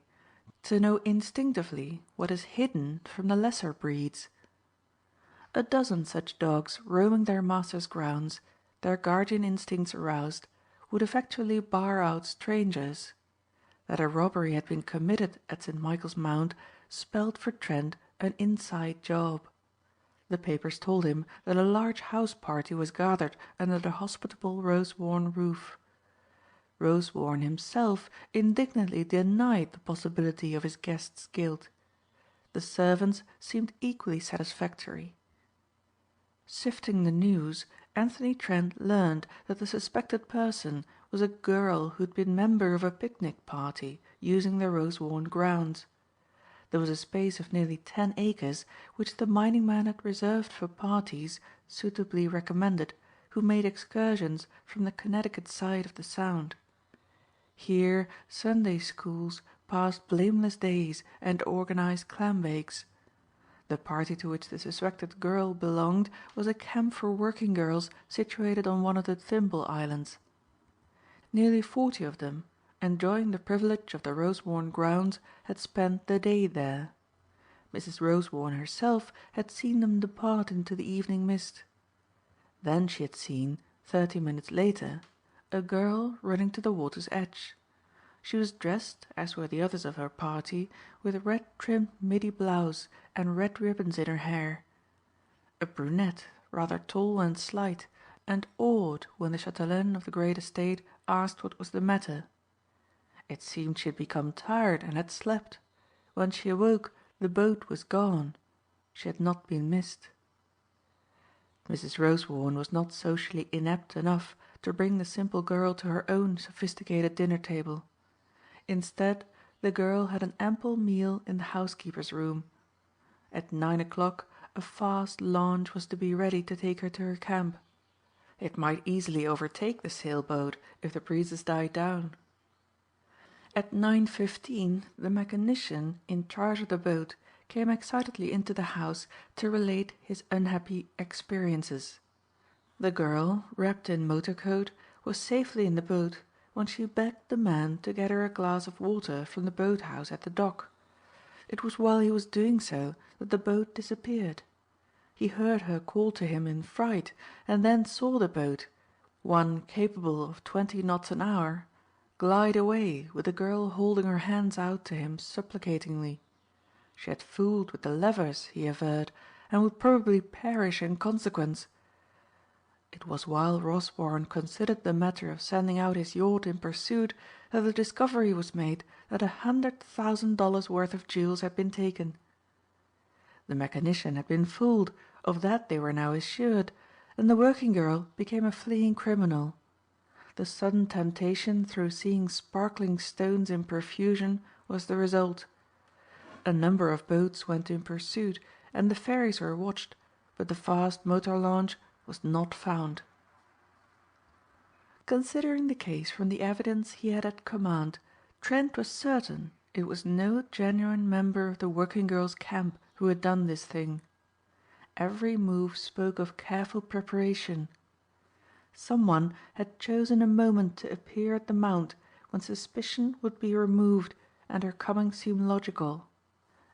to know instinctively what is hidden from the lesser breeds. A dozen such dogs roaming their master's grounds, their guardian instincts aroused, would effectually bar out strangers. That a robbery had been committed at St. Michael's Mount spelled for Trent an inside job. The papers told him that a large house party was gathered under the hospitable Rosewarne roof. Rosewarne himself indignantly denied the possibility of his guest's guilt. The servants seemed equally satisfactory. Sifting the news, Anthony Trent learned that the suspected person was a girl who had been member of a picnic party using the Rosewarne grounds. There was a space of nearly 10 acres which the mining man had reserved for parties, suitably recommended, who made excursions from the Connecticut side of the Sound. Here Sunday schools passed blameless days and organized clambakes. The party to which the suspected girl belonged was a camp for working girls situated on one of the Thimble Islands. Nearly 40 of them, enjoying the privilege of the Rosewarne grounds, had spent the day there. Mrs. Rosewarne herself had seen them depart into the evening mist. Then she had seen, 30 minutes later, a girl running to the water's edge. She was dressed, as were the others of her party, with a red-trimmed midi blouse and red ribbons in her hair. A brunette, rather tall and slight, and awed when the chatelaine of the great estate asked what was the matter. It seemed she had become tired and had slept. When she awoke, the boat was gone. She had not been missed. Mrs. Rosewarne was not socially inept enough to bring the simple girl to her own sophisticated dinner table. Instead, the girl had an ample meal in the housekeeper's room. At 9 o'clock a fast launch was to be ready to take her to her camp. It might easily overtake the sailboat if the breezes died down. At 9:15 the mechanician in charge of the boat came excitedly into the house to relate his unhappy experiences. The girl, wrapped in motor coat, was safely in the boat when she begged the man to get her a glass of water from the boathouse at the dock. It was while he was doing so that the boat disappeared. He heard her call to him in fright and then saw the boat, one capable of 20 knots an hour, glide away with the girl holding her hands out to him supplicatingly. She had fooled with the levers, he averred, and would probably perish in consequence. It was while Rosewarne considered the matter of sending out his yacht in pursuit that the discovery was made that $100,000 worth of jewels had been taken. The mechanician had been fooled, of that they were now assured, and the working girl became a fleeing criminal. The sudden temptation through seeing sparkling stones in profusion was the result. A number of boats went in pursuit, and the ferries were watched, but the fast motor launch was not found. Considering the case from the evidence he had at command, Trent was certain it was no genuine member of the working girls' camp who had done this thing. Every move spoke of careful preparation. Someone had chosen a moment to appear at the Mount when suspicion would be removed and her coming seem logical.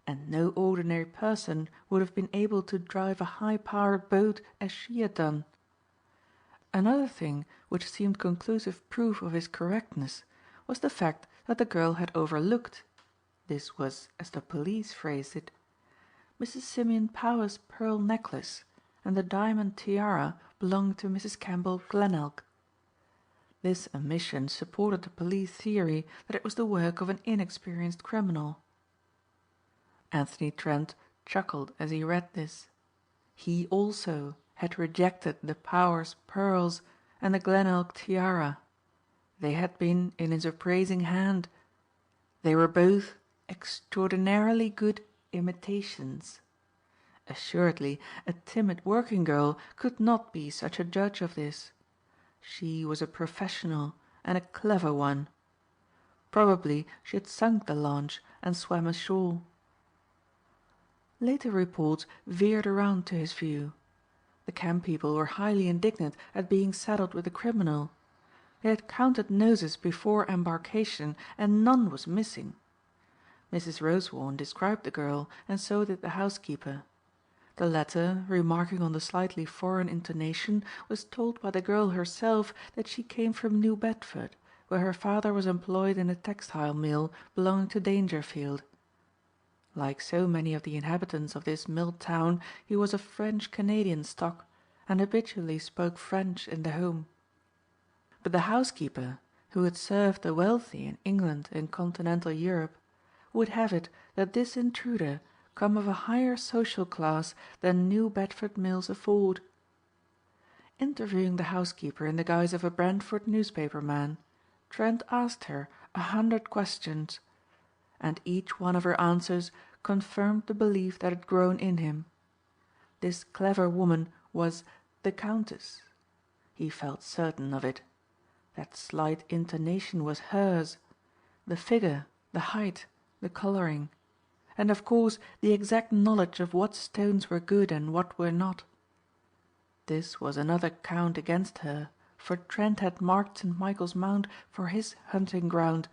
And no ordinary person would have been able to drive a high-powered boat as she had done. Another thing which seemed conclusive proof of his correctness was the fact that the girl had overlooked this was as the police phrased it Mrs. Simeon Power's pearl necklace and the diamond tiara belonging to Mrs. Campbell Glenelg. This omission supported the police theory that it was the work of an inexperienced criminal. Anthony Trent chuckled as he read this. He also had rejected the Powers pearls and the Glenelg tiara. They had been in his appraising hand. They were both extraordinarily good imitations. Assuredly, a timid working girl could not be such a judge of this. She was a professional and a clever one. Probably she had sunk the launch and swam ashore. Later reports veered around to his view. The camp people were highly indignant at being saddled with a criminal. They had counted noses before embarkation and none was missing. Mrs. Rosewarne described the girl and so did the housekeeper. The latter, remarking on the slightly foreign intonation, was told by the girl herself that she came from New Bedford, where her father was employed in a textile mill belonging to Dangerfield. Like so many of the inhabitants of this mill town, he was of French-Canadian stock and habitually spoke French in the home. But the housekeeper, who had served the wealthy in England and continental Europe, would have it that this intruder come of a higher social class than New Bedford mills afford. Interviewing the housekeeper in the guise of a Brentford newspaper man, Trent asked her 100 questions, and each one of her answers confirmed the belief that had grown in him. This clever woman was the Countess. He felt certain of it. That slight intonation was hers. The figure, the height, the colouring. And of course the exact knowledge of what stones were good and what were not. This was another count against her, for Trent had marked St. Michael's Mount for his hunting ground,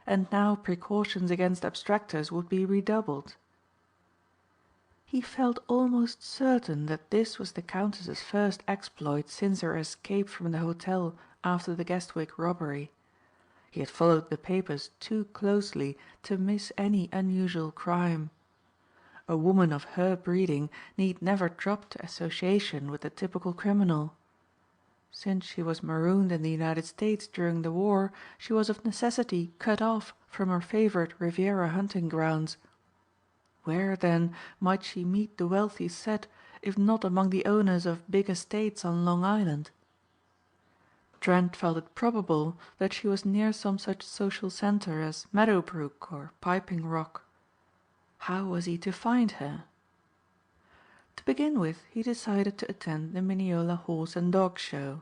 and now precautions against abstractors would be redoubled. He felt almost certain that this was the Countess's first exploit since her escape from the hotel after the Guestwick robbery. He had followed the papers too closely to miss any unusual crime. A woman of her breeding need never drop to association with the typical criminal. Since she was marooned in the United States during the war, she was of necessity cut off from her favorite Riviera hunting grounds. Where, then, might she meet the wealthy set if not among the owners of big estates on Long Island? Trent felt it probable that she was near some such social center as Meadowbrook or Piping Rock. How was he to find her? To begin with, he decided to attend the Mineola Horse and Dog Show.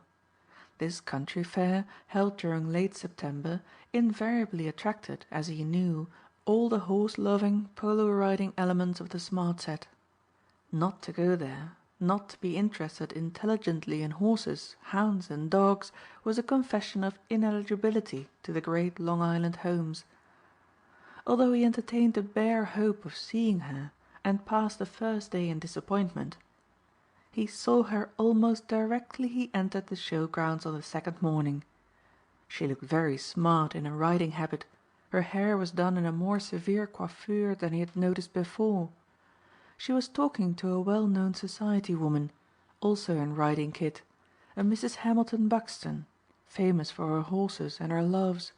This country fair, held during late September, invariably attracted, as he knew, all the horse-loving, polo-riding elements of the smart set. Not to go there, not to be interested intelligently in horses, hounds and dogs was a confession of ineligibility to the great Long Island homes. Although he entertained a bare hope of seeing her and passed the first day in disappointment, he saw her almost directly he entered the show grounds on the second morning. She looked very smart in a riding habit. Her hair was done in a more severe coiffure than he had noticed before. She was talking to a well-known society woman, also in riding kit, a Mrs. Hamilton Buxton, famous for her horses and her loves.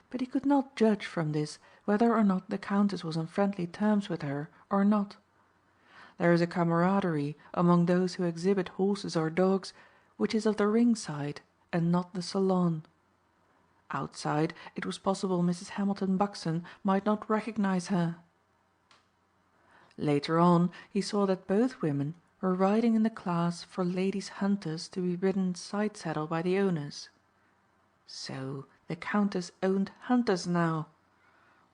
But he could not judge from this whether or not the Countess was on friendly terms with her or not. There is a camaraderie among those who exhibit horses or dogs which is of the ring side and not the salon. Outside it was possible Mrs. Hamilton Buxton might not recognize her. Later on he saw that both women, were riding in the class for ladies' hunters to be ridden side saddle by the owners. So the Countess owned hunters now!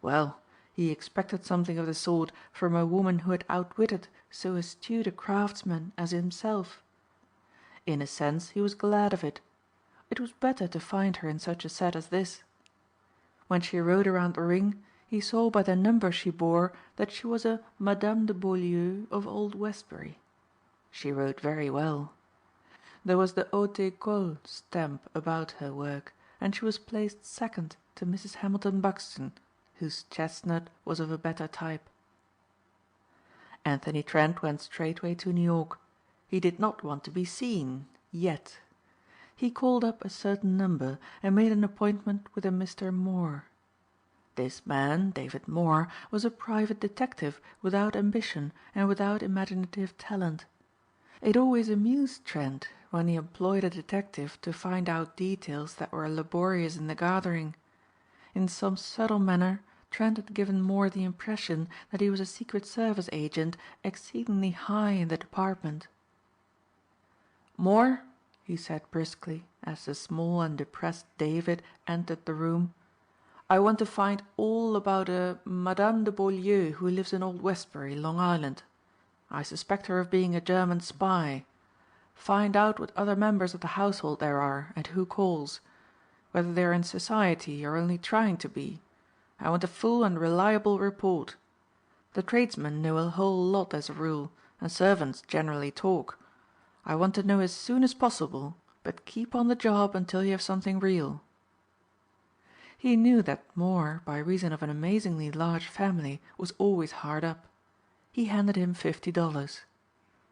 Well, he expected something of the sort from a woman who had outwitted so astute a craftsman as himself. In a sense he was glad of it. It was better to find her in such a set as this. When she rode around the ring he saw by the number she bore that she was a Madame de Beaulieu of Old Westbury. She rode very well. There was the haute école stamp about her work, and she was placed second to Mrs. Hamilton Buxton, whose chestnut was of a better type. Anthony Trent went straightway to New York. He did not want to be seen yet. He called up a certain number and made an appointment with a Mr. Moore. This man, David Moore, was a private detective without ambition and without imaginative talent. It always amused Trent when he employed a detective to find out details that were laborious in the gathering. In some subtle manner Trent had given Moore the impression that he was a Secret Service agent exceedingly high in the department. "Moore," he said briskly, as the small and depressed David entered the room, "I want to find all about a Madame de Beaulieu who lives in Old Westbury, Long Island. I suspect her of being a German spy. Find out what other members of the household there are and who calls. Whether they are in society or only trying to be. I want a full and reliable report. The tradesmen know a whole lot as a rule, and servants generally talk. I want to know as soon as possible, but keep on the job until you have something real." He knew that Moore, by reason of an amazingly large family, was always hard up. He handed him $50.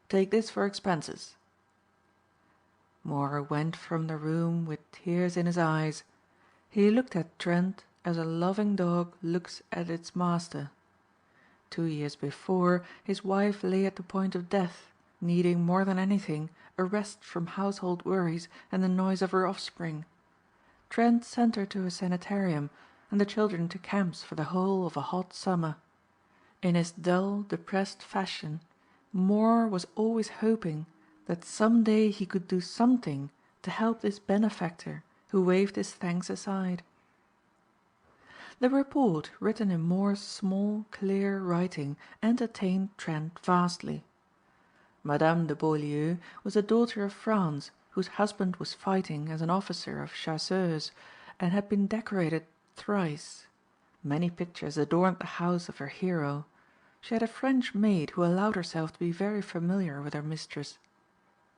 "Take this for expenses." Moore went from the room with tears in his eyes. He looked at Trent as a loving dog looks at its master. 2 years before his wife lay at the point of death, needing more than anything a rest from household worries and the noise of her offspring. Trent sent her to a sanitarium and the children to camps for the whole of a hot summer. In his dull, depressed fashion, Moore was always hoping that some day he could do something to help this benefactor who waved his thanks aside. The report, written in Moore's small, clear writing, entertained Trent vastly. Madame de Beaulieu was a daughter of France whose husband was fighting as an officer of chasseurs and had been decorated thrice. Many pictures adorned the house of her hero. She had a French maid who allowed herself to be very familiar with her mistress.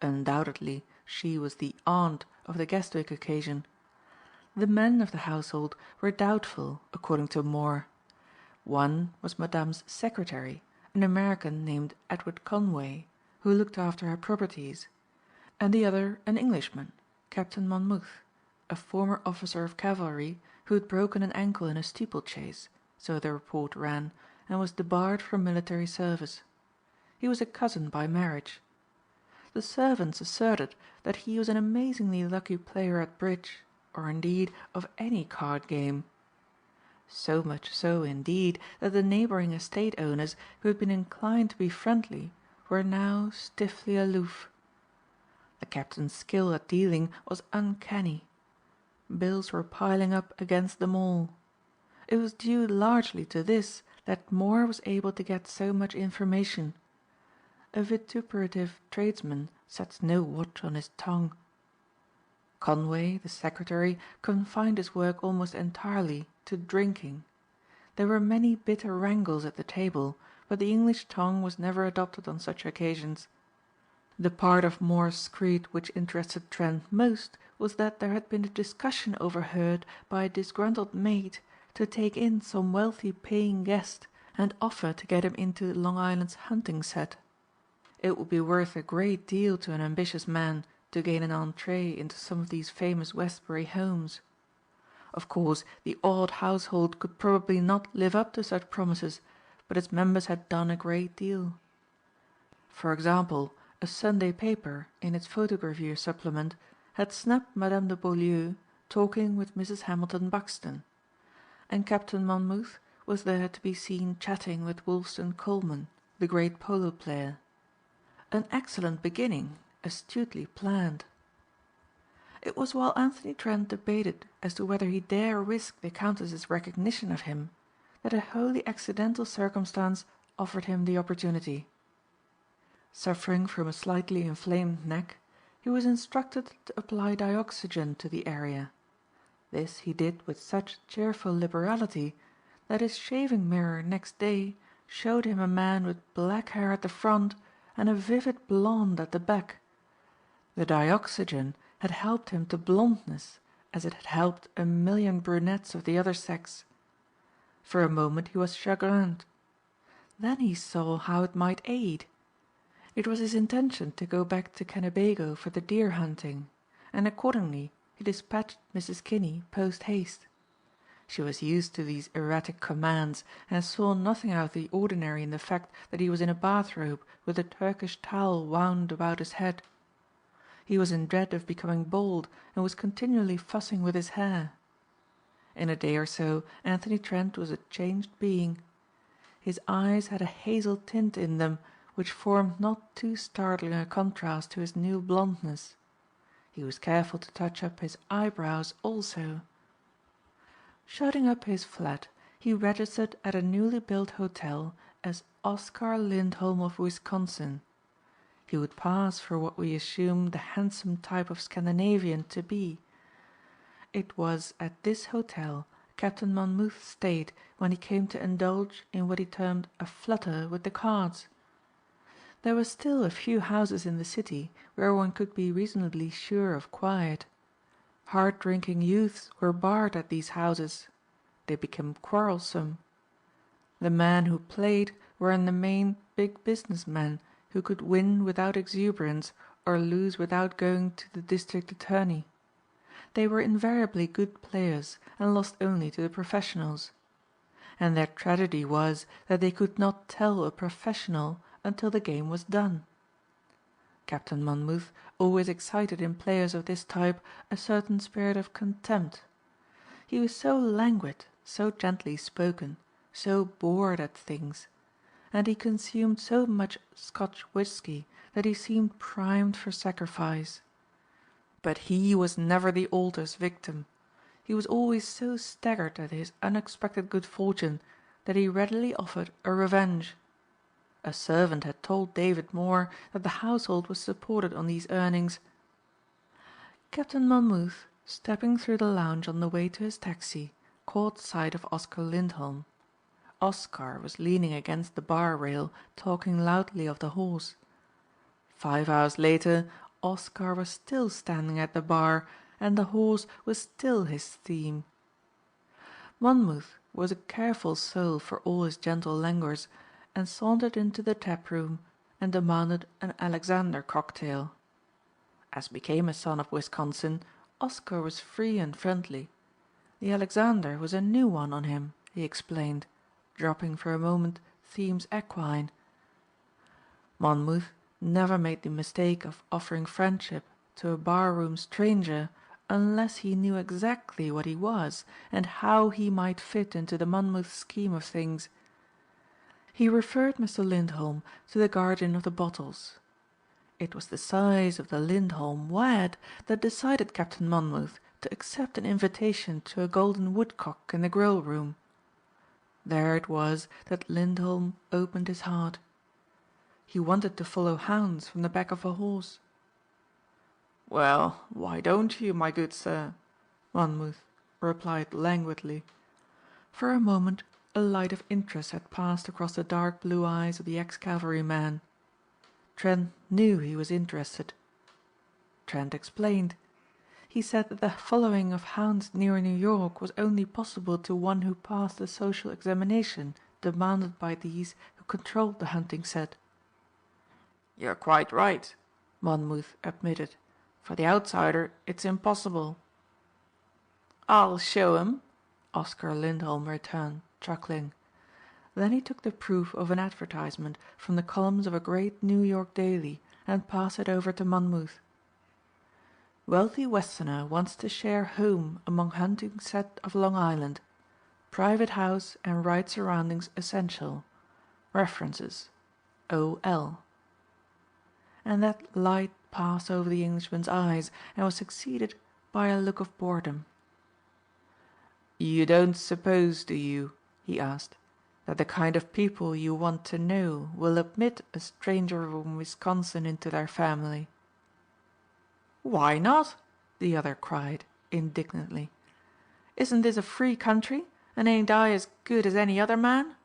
Undoubtedly she was the aunt of the Guestwick occasion. The men of the household were doubtful, according to Moore. One was Madame's secretary, an American named Edward Conway, who looked after her properties, and the other an Englishman, Captain Monmouth, a former officer of cavalry who had broken an ankle in a steeplechase, so the report ran, and was debarred from military service. He was a cousin by marriage. The servants asserted that he was an amazingly lucky player at bridge, or indeed of any card game. So much so indeed that the neighboring estate owners who had been inclined to be friendly were now stiffly aloof. The captain's skill at dealing was uncanny. Bills were piling up against them all. It was due largely to this that Moore was able to get so much information. A vituperative tradesman sets no watch on his tongue. Conway, the secretary, confined his work almost entirely to drinking. There were many bitter wrangles at the table, but the English tongue was never adopted on such occasions. The part of Moore's screed which interested Trent most was that there had been a discussion overheard by a disgruntled maid to take in some wealthy paying guest and offer to get him into Long Island's hunting set. It would be worth a great deal to an ambitious man to gain an entree into some of these famous Westbury homes. Of course the odd household could probably not live up to such promises, but its members had done a great deal. For example, a Sunday paper, in its photogravure supplement, had snapped Madame de Beaulieu talking with Mrs. Hamilton Buxton, and Captain Monmouth was there to be seen chatting with Wolfston Coleman, the great polo player. An excellent beginning, astutely planned. It was while Anthony Trent debated as to whether he dare risk the Countess's recognition of him that a wholly accidental circumstance offered him the opportunity. Suffering from a slightly inflamed neck, he was instructed to apply dioxygen to the area. This he did with such cheerful liberality that his shaving mirror next day showed him a man with black hair at the front and a vivid blonde at the back. The dioxygen had helped him to blondness as it had helped a million brunettes of the other sex. For a moment he was chagrined. Then he saw how it might aid. It was his intention to go back to Kennebago for the deer hunting, and accordingly he dispatched Mrs. Kinney post haste. She was used to these erratic commands and saw nothing out of the ordinary in the fact that he was in a bathrobe with a Turkish towel wound about his head. He was in dread of becoming bald and was continually fussing with his hair. In a day or so Anthony Trent was a changed being. His eyes had a hazel tint in them which formed not too startling a contrast to his new blondness. He was careful to touch up his eyebrows also. Shutting up his flat, he registered at a newly built hotel as Oscar Lindholm of Wisconsin. He would pass for what we assume the handsome type of Scandinavian to be. It was at this hotel Captain Monmouth stayed when he came to indulge in what he termed a flutter with the cards. There were still a few houses in the city where one could be reasonably sure of quiet. Hard-drinking youths were barred at these houses. They became quarrelsome. The men who played were in the main big business men who could win without exuberance or lose without going to the district attorney. They were invariably good players and lost only to the professionals. And their tragedy was that they could not tell a professional until the game was done. Captain Monmouth always excited in players of this type a certain spirit of contempt. He was so languid, so gently spoken, so bored at things, and he consumed so much Scotch whisky that he seemed primed for sacrifice. But he was never the altar's victim. He was always so staggered at his unexpected good fortune that he readily offered a revenge. A servant had told David Moore that the household was supported on these earnings. Captain Monmouth, stepping through the lounge on the way to his taxi, caught sight of Oscar Lindholm. Oscar was leaning against the bar rail talking loudly of the horse. 5 hours later Oscar was still standing at the bar and the horse was still his theme. Monmouth was a careful soul for all his gentle languors and sauntered into the tap room and demanded an Alexander cocktail. As became a son of Wisconsin, Oscar was free and friendly. The Alexander was a new one on him, he explained, dropping for a moment themes equine. Monmouth never made the mistake of offering friendship to a barroom stranger unless he knew exactly what he was and how he might fit into the Monmouth scheme of things. He referred Mr. Lindholm to the guardian of the bottles. It was the size of the Lindholm wad that decided Captain Monmouth to accept an invitation to a golden woodcock in the grill room. There it was that Lindholm opened his heart. He wanted to follow hounds from the back of a horse. "Well, why don't you, my good sir?" Monmouth replied languidly. For a moment a light of interest had passed across the dark blue eyes of the ex-cavalryman. Trent knew he was interested. Trent explained. He said that the following of hounds near New York was only possible to one who passed the social examination demanded by these who controlled the hunting set. "You're quite right," Monmouth admitted. "For the outsider it's impossible." "I'll show 'em," Oscar Lindholm returned, chuckling. Then he took the proof of an advertisement from the columns of a great New York daily and passed it over to Monmouth. "Wealthy Westerner wants to share home among hunting set of Long Island. Private house and right surroundings essential. References. O.L." and that light passed over the Englishman's eyes and was succeeded by a look of boredom. "You don't suppose, do you," he asked, "that the kind of people you want to know will admit a stranger from Wisconsin into their family?" "Why not?" the other cried, indignantly. "Isn't this a free country, and ain't I as good as any other man?"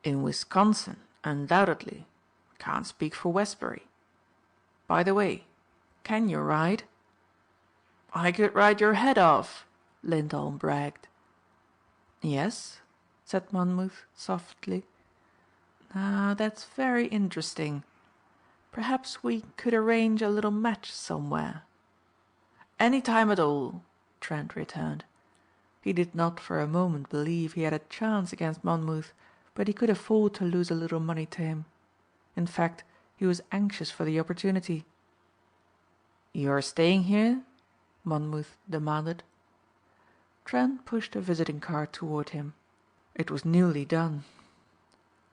"In Wisconsin, undoubtedly. Can't speak for Westbury. By the way, can you ride?" "I could ride your head off," Lindholm bragged. "Yes?" said Monmouth softly. "Now that's very interesting. Perhaps we could arrange a little match somewhere." "Any time at all," Trent returned. He did not for a moment believe he had a chance against Monmouth, but he could afford to lose a little money to him. In fact, he was anxious for the opportunity. "You're staying here?" Monmouth demanded. Trent pushed a visiting card toward him. It was newly done.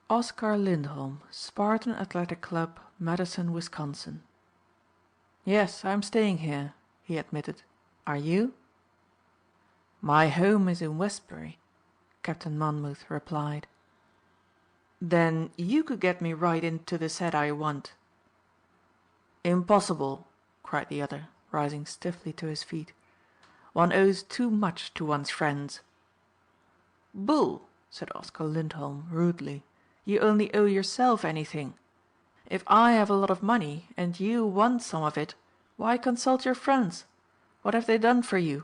Oscar Lindholm, Spartan Athletic Club, Madison, Wisconsin. "Yes, I'm staying here," he admitted. "Are you?" "My home is in Westbury," Captain Monmouth replied. "Then you could get me right into the set I want." "Impossible," cried the other, rising stiffly to his feet. "One owes too much to one's friends." "Bull," said Oscar Lindholm rudely. "You only owe yourself anything. If I have a lot of money and you want some of it, why consult your friends? What have they done for you?"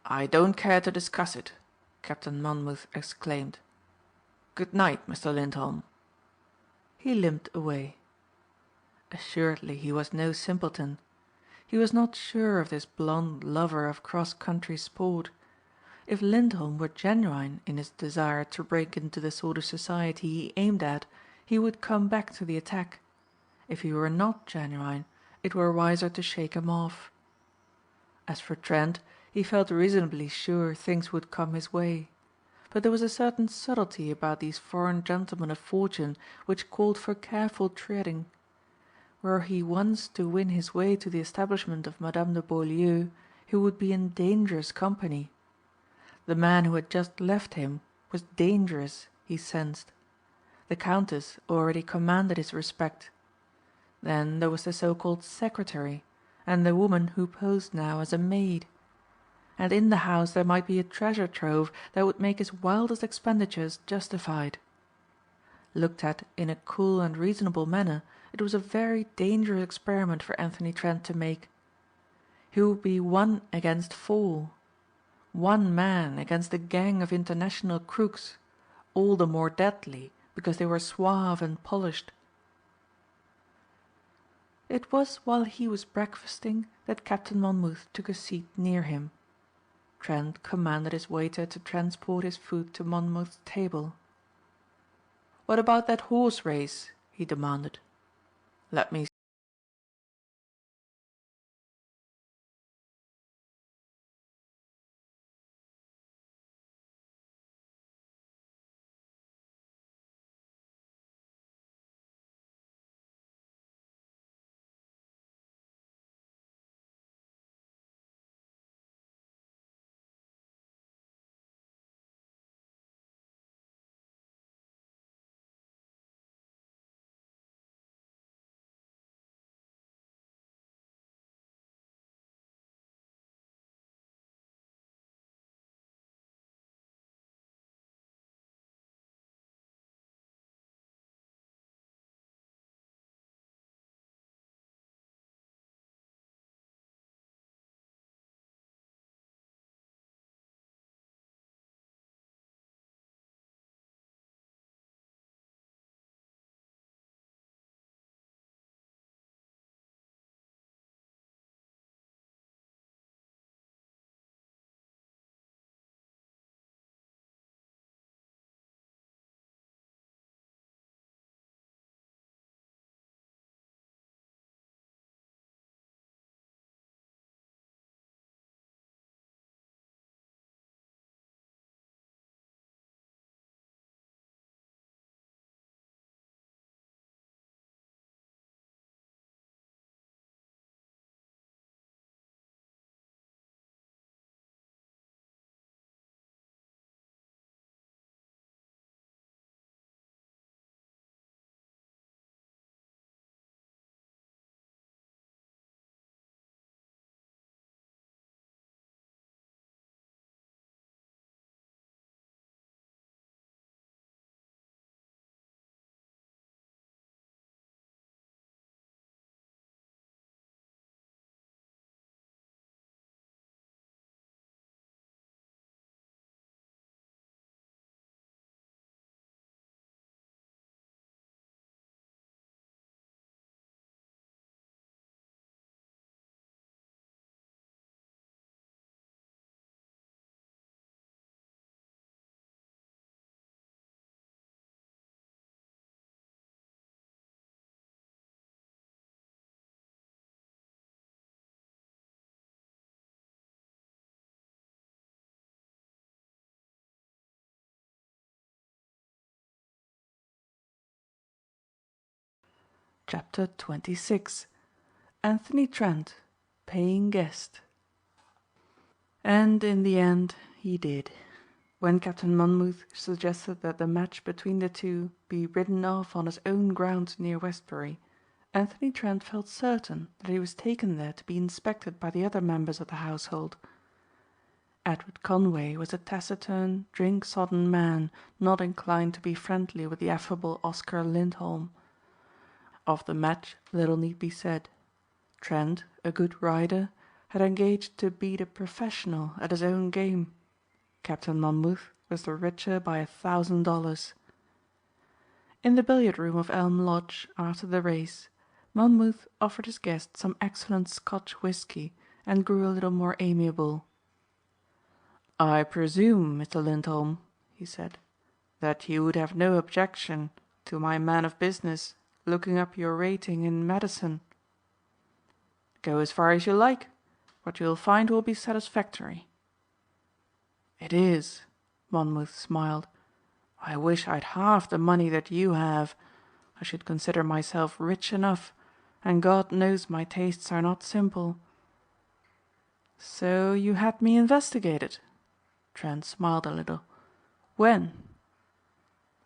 "I don't care to discuss it," Captain Monmouth exclaimed. "Good night, Mr. Lindholm." He limped away. Assuredly he was no simpleton. He was not sure of this blonde lover of cross-country sport. If Lindholm were genuine in his desire to break into the sort of society he aimed at, he would come back to the attack. If he were not genuine, it were wiser to shake him off. As for Trent, he felt reasonably sure things would come his way. But there was a certain subtlety about these foreign gentlemen of fortune which called for careful treading. Were he once to win his way to the establishment of Madame de Beaulieu, he would be in dangerous company. The man who had just left him was dangerous, he sensed. The Countess already commanded his respect. Then there was the so-called secretary and the woman who posed now as a maid. And in the house there might be a treasure trove that would make his wildest expenditures justified. Looked at in a cool and reasonable manner, it was a very dangerous experiment for Anthony Trent to make. He would be one against four. One man against a gang of international crooks, all the more deadly because they were suave and polished. It was while he was breakfasting that Captain Monmouth took a seat near him. Trent commanded his waiter to transport his food to Monmouth's table. "What about that horse race?" he demanded. "Let me Chapter 26. Anthony Trent, Paying Guest. And in the end he did. When Captain Monmouth suggested that the match between the two be ridden off on his own grounds near Westbury, Anthony Trent felt certain that he was taken there to be inspected by the other members of the household. Edward Conway was a taciturn, drink-sodden man, not inclined to be friendly with the affable Oscar Lindholm. Of the match little need be said. Trent, a good rider, had engaged to beat a professional at his own game. Captain Monmouth was the richer by $1,000. In the billiard room of Elm Lodge after the race, Monmouth offered his guest some excellent Scotch whisky and grew a little more amiable. "I presume, Mr. Lindholm," he said, "that you would have no objection to my man of business looking up your rating in Madison." "Go as far as you like. What you'll find will be satisfactory." "It is," Monmouth smiled. "I wish I'd half the money that you have. I should consider myself rich enough, and God knows my tastes are not simple." "So you had me investigated?" Trent smiled a little. "When?"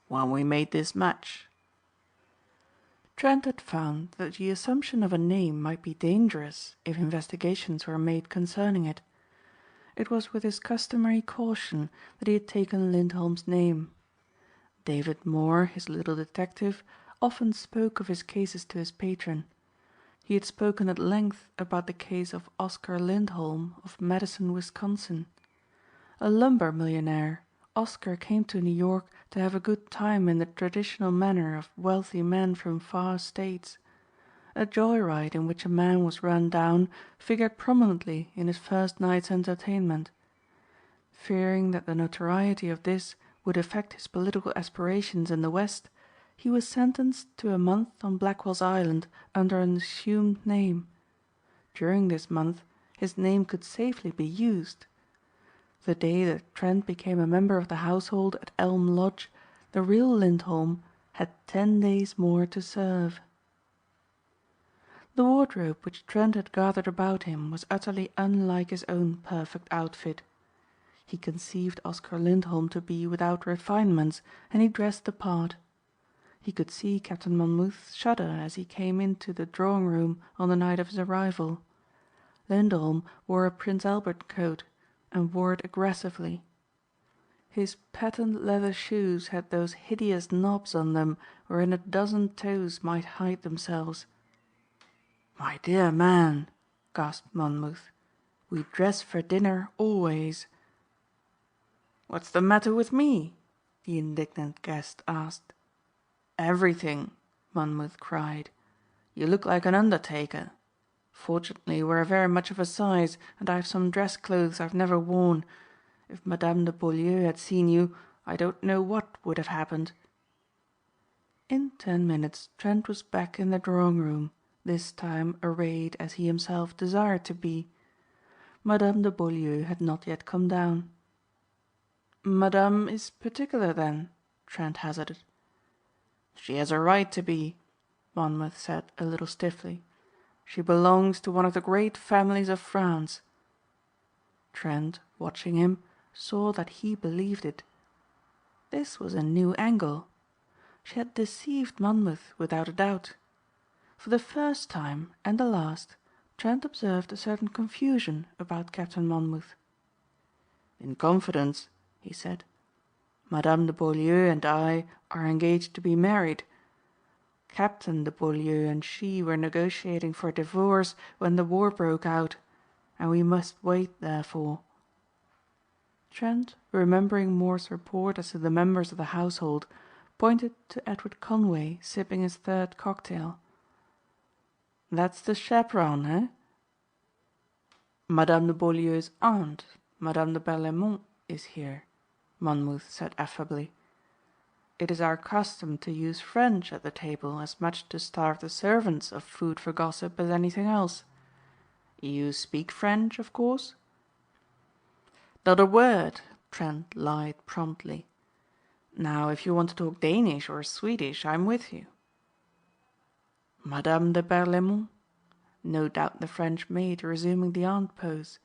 "When we made this match." Trent had found that the assumption of a name might be dangerous if investigations were made concerning it. It was with his customary caution that he had taken Lindholm's name. David Moore, his little detective, often spoke of his cases to his patron. He had spoken at length about the case of Oscar Lindholm of Madison, Wisconsin. A lumber millionaire, Oscar came to New York to have a good time in the traditional manner of wealthy men from far states. A joyride in which a man was run down figured prominently in his first night's entertainment. Fearing that the notoriety of this would affect his political aspirations in the West, he was sentenced to a month on Blackwell's Island under an assumed name. During this month his name could safely be used. The day that Trent became a member of the household at Elm Lodge, the real Lindholm had 10 days more to serve. The wardrobe which Trent had gathered about him was utterly unlike his own perfect outfit. He conceived Oscar Lindholm to be without refinements, and he dressed the part. He could see Captain Monmouth shudder as he came into the drawing room on the night of his arrival. Lindholm wore a Prince Albert coat and wore it aggressively. His patent leather shoes had those hideous knobs on them wherein a dozen toes might hide themselves. "My dear man," gasped Monmouth, "we dress for dinner always." "What's the matter with me?" the indignant guest asked. "Everything," Monmouth cried. "You look like an undertaker. Fortunately we're very much of a size and I have some dress clothes I've never worn. If Madame de Beaulieu had seen you I don't know what would have happened." In 10 minutes Trent was back in the drawing room, this time arrayed as he himself desired to be. Madame de Beaulieu had not yet come down. "Madame is particular then?" Trent hazarded. "She has a right to be," Monmouth said a little stiffly. "She belongs to one of the great families of France." Trent, watching him, saw that he believed it. This was a new angle. She had deceived Monmouth without a doubt. For the first time and the last Trent observed a certain confusion about Captain Monmouth. "In confidence," he said, "Madame de Beaulieu and I are engaged to be married. Captain de Beaulieu and she were negotiating for a divorce when the war broke out, and we must wait therefore." Trent, remembering Moore's report as to the members of the household, pointed to Edward Conway sipping his third cocktail. "That's the chaperone, eh?" "Madame de Beaulieu's aunt, Madame de Berlaymont, is here," Monmouth said affably. "It is our custom to use French at the table as much to starve the servants of food for gossip as anything else. You speak French, of course?" "Not a word," Trent lied promptly. "Now if you want to talk Danish or Swedish I'm with you." Madame de Berlaymont? No doubt the French maid resuming the aunt pose.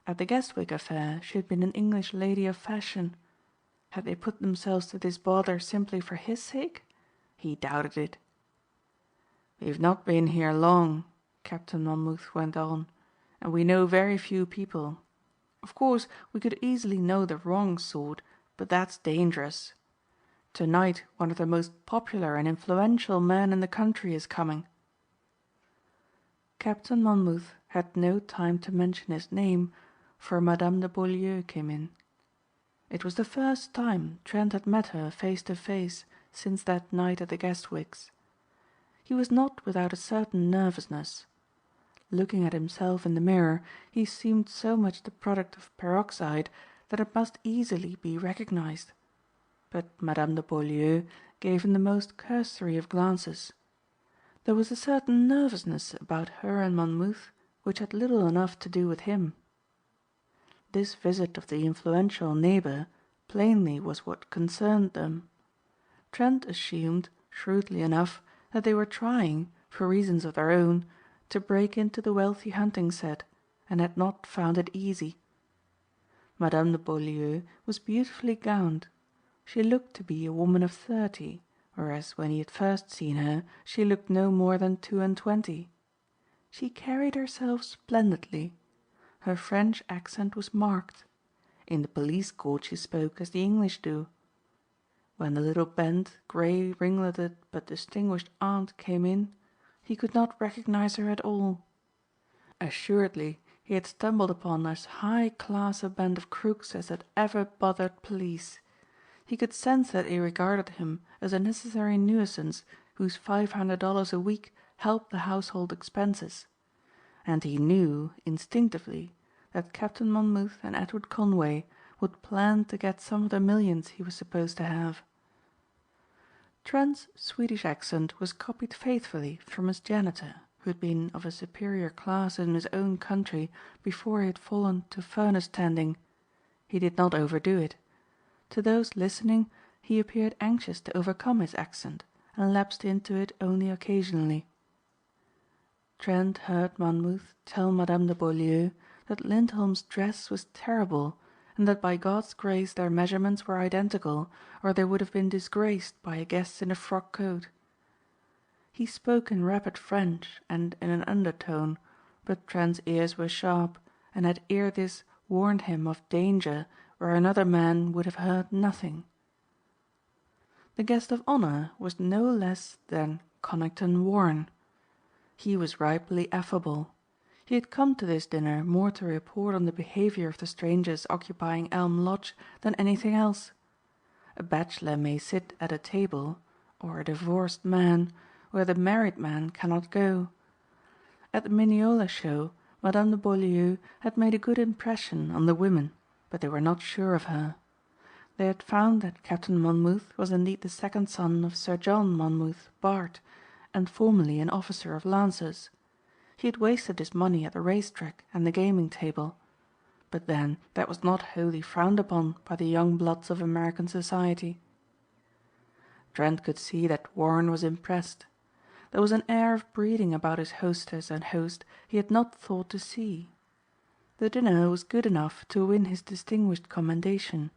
At the Guestwick affair she had been an English lady of fashion. Had they put themselves to this bother simply for his sake? He doubted it. "We've not been here long," Captain Monmouth went on, "and we know very few people. Of course we could easily know the wrong sort, but that's dangerous. Tonight one of the most popular and influential men in the country is coming." Captain Monmouth had no time to mention his name, for Madame de Beaulieu came in. It was the first time Trent had met her face to face since that night at the Guestwicks. He was not without a certain nervousness. Looking at himself in the mirror he seemed so much the product of peroxide that it must easily be recognized. But Madame de Beaulieu gave him the most cursory of glances. There was a certain nervousness about her and Monmouth which had little enough to do with him. This visit of the influential neighbor plainly was what concerned them. Trent assumed, shrewdly enough, that they were trying, for reasons of their own, to break into the wealthy hunting set, and had not found it easy. Madame de Beaulieu was beautifully gowned. She looked to be a woman of 30, whereas when he had first seen her she looked no more than 22. She carried herself splendidly. Her French accent was marked. In the police court she spoke as the English do. When the little bent, grey ringleted but distinguished aunt came in, he could not recognize her at all. Assuredly he had stumbled upon as high class a band of crooks as had ever bothered police. He could sense that they regarded him as a necessary nuisance whose $500 a week helped the household expenses. And he knew, instinctively, that Captain Monmouth and Edward Conway would plan to get some of the millions he was supposed to have. Trent's Swedish accent was copied faithfully from his janitor, who had been of a superior class in his own country before he had fallen to furnace tending. He did not overdo it. To those listening he appeared anxious to overcome his accent and lapsed into it only occasionally. Trent heard Monmouth tell Madame de Beaulieu that Lindholm's dress was terrible and that by God's grace their measurements were identical or they would have been disgraced by a guest in a frock coat. He spoke in rapid French and in an undertone, but Trent's ears were sharp and had ere this warned him of danger where another man would have heard nothing. The guest of honor was no less than Conington Warren. He was ripely affable. He had come to this dinner more to report on the behavior of the strangers occupying Elm Lodge than anything else. A bachelor may sit at a table, or a divorced man, where the married man cannot go. At the Mineola show Madame de Beaulieu had made a good impression on the women, but they were not sure of her. They had found that Captain Monmouth was indeed the second son of Sir John Monmouth, Bart, and formerly an officer of Lancers. He had wasted his money at the racetrack and the gaming table. But then that was not wholly frowned upon by the young bloods of American society. Trent could see that Warren was impressed. There was an air of breeding about his hostess and host he had not thought to see. The dinner was good enough to win his distinguished commendation.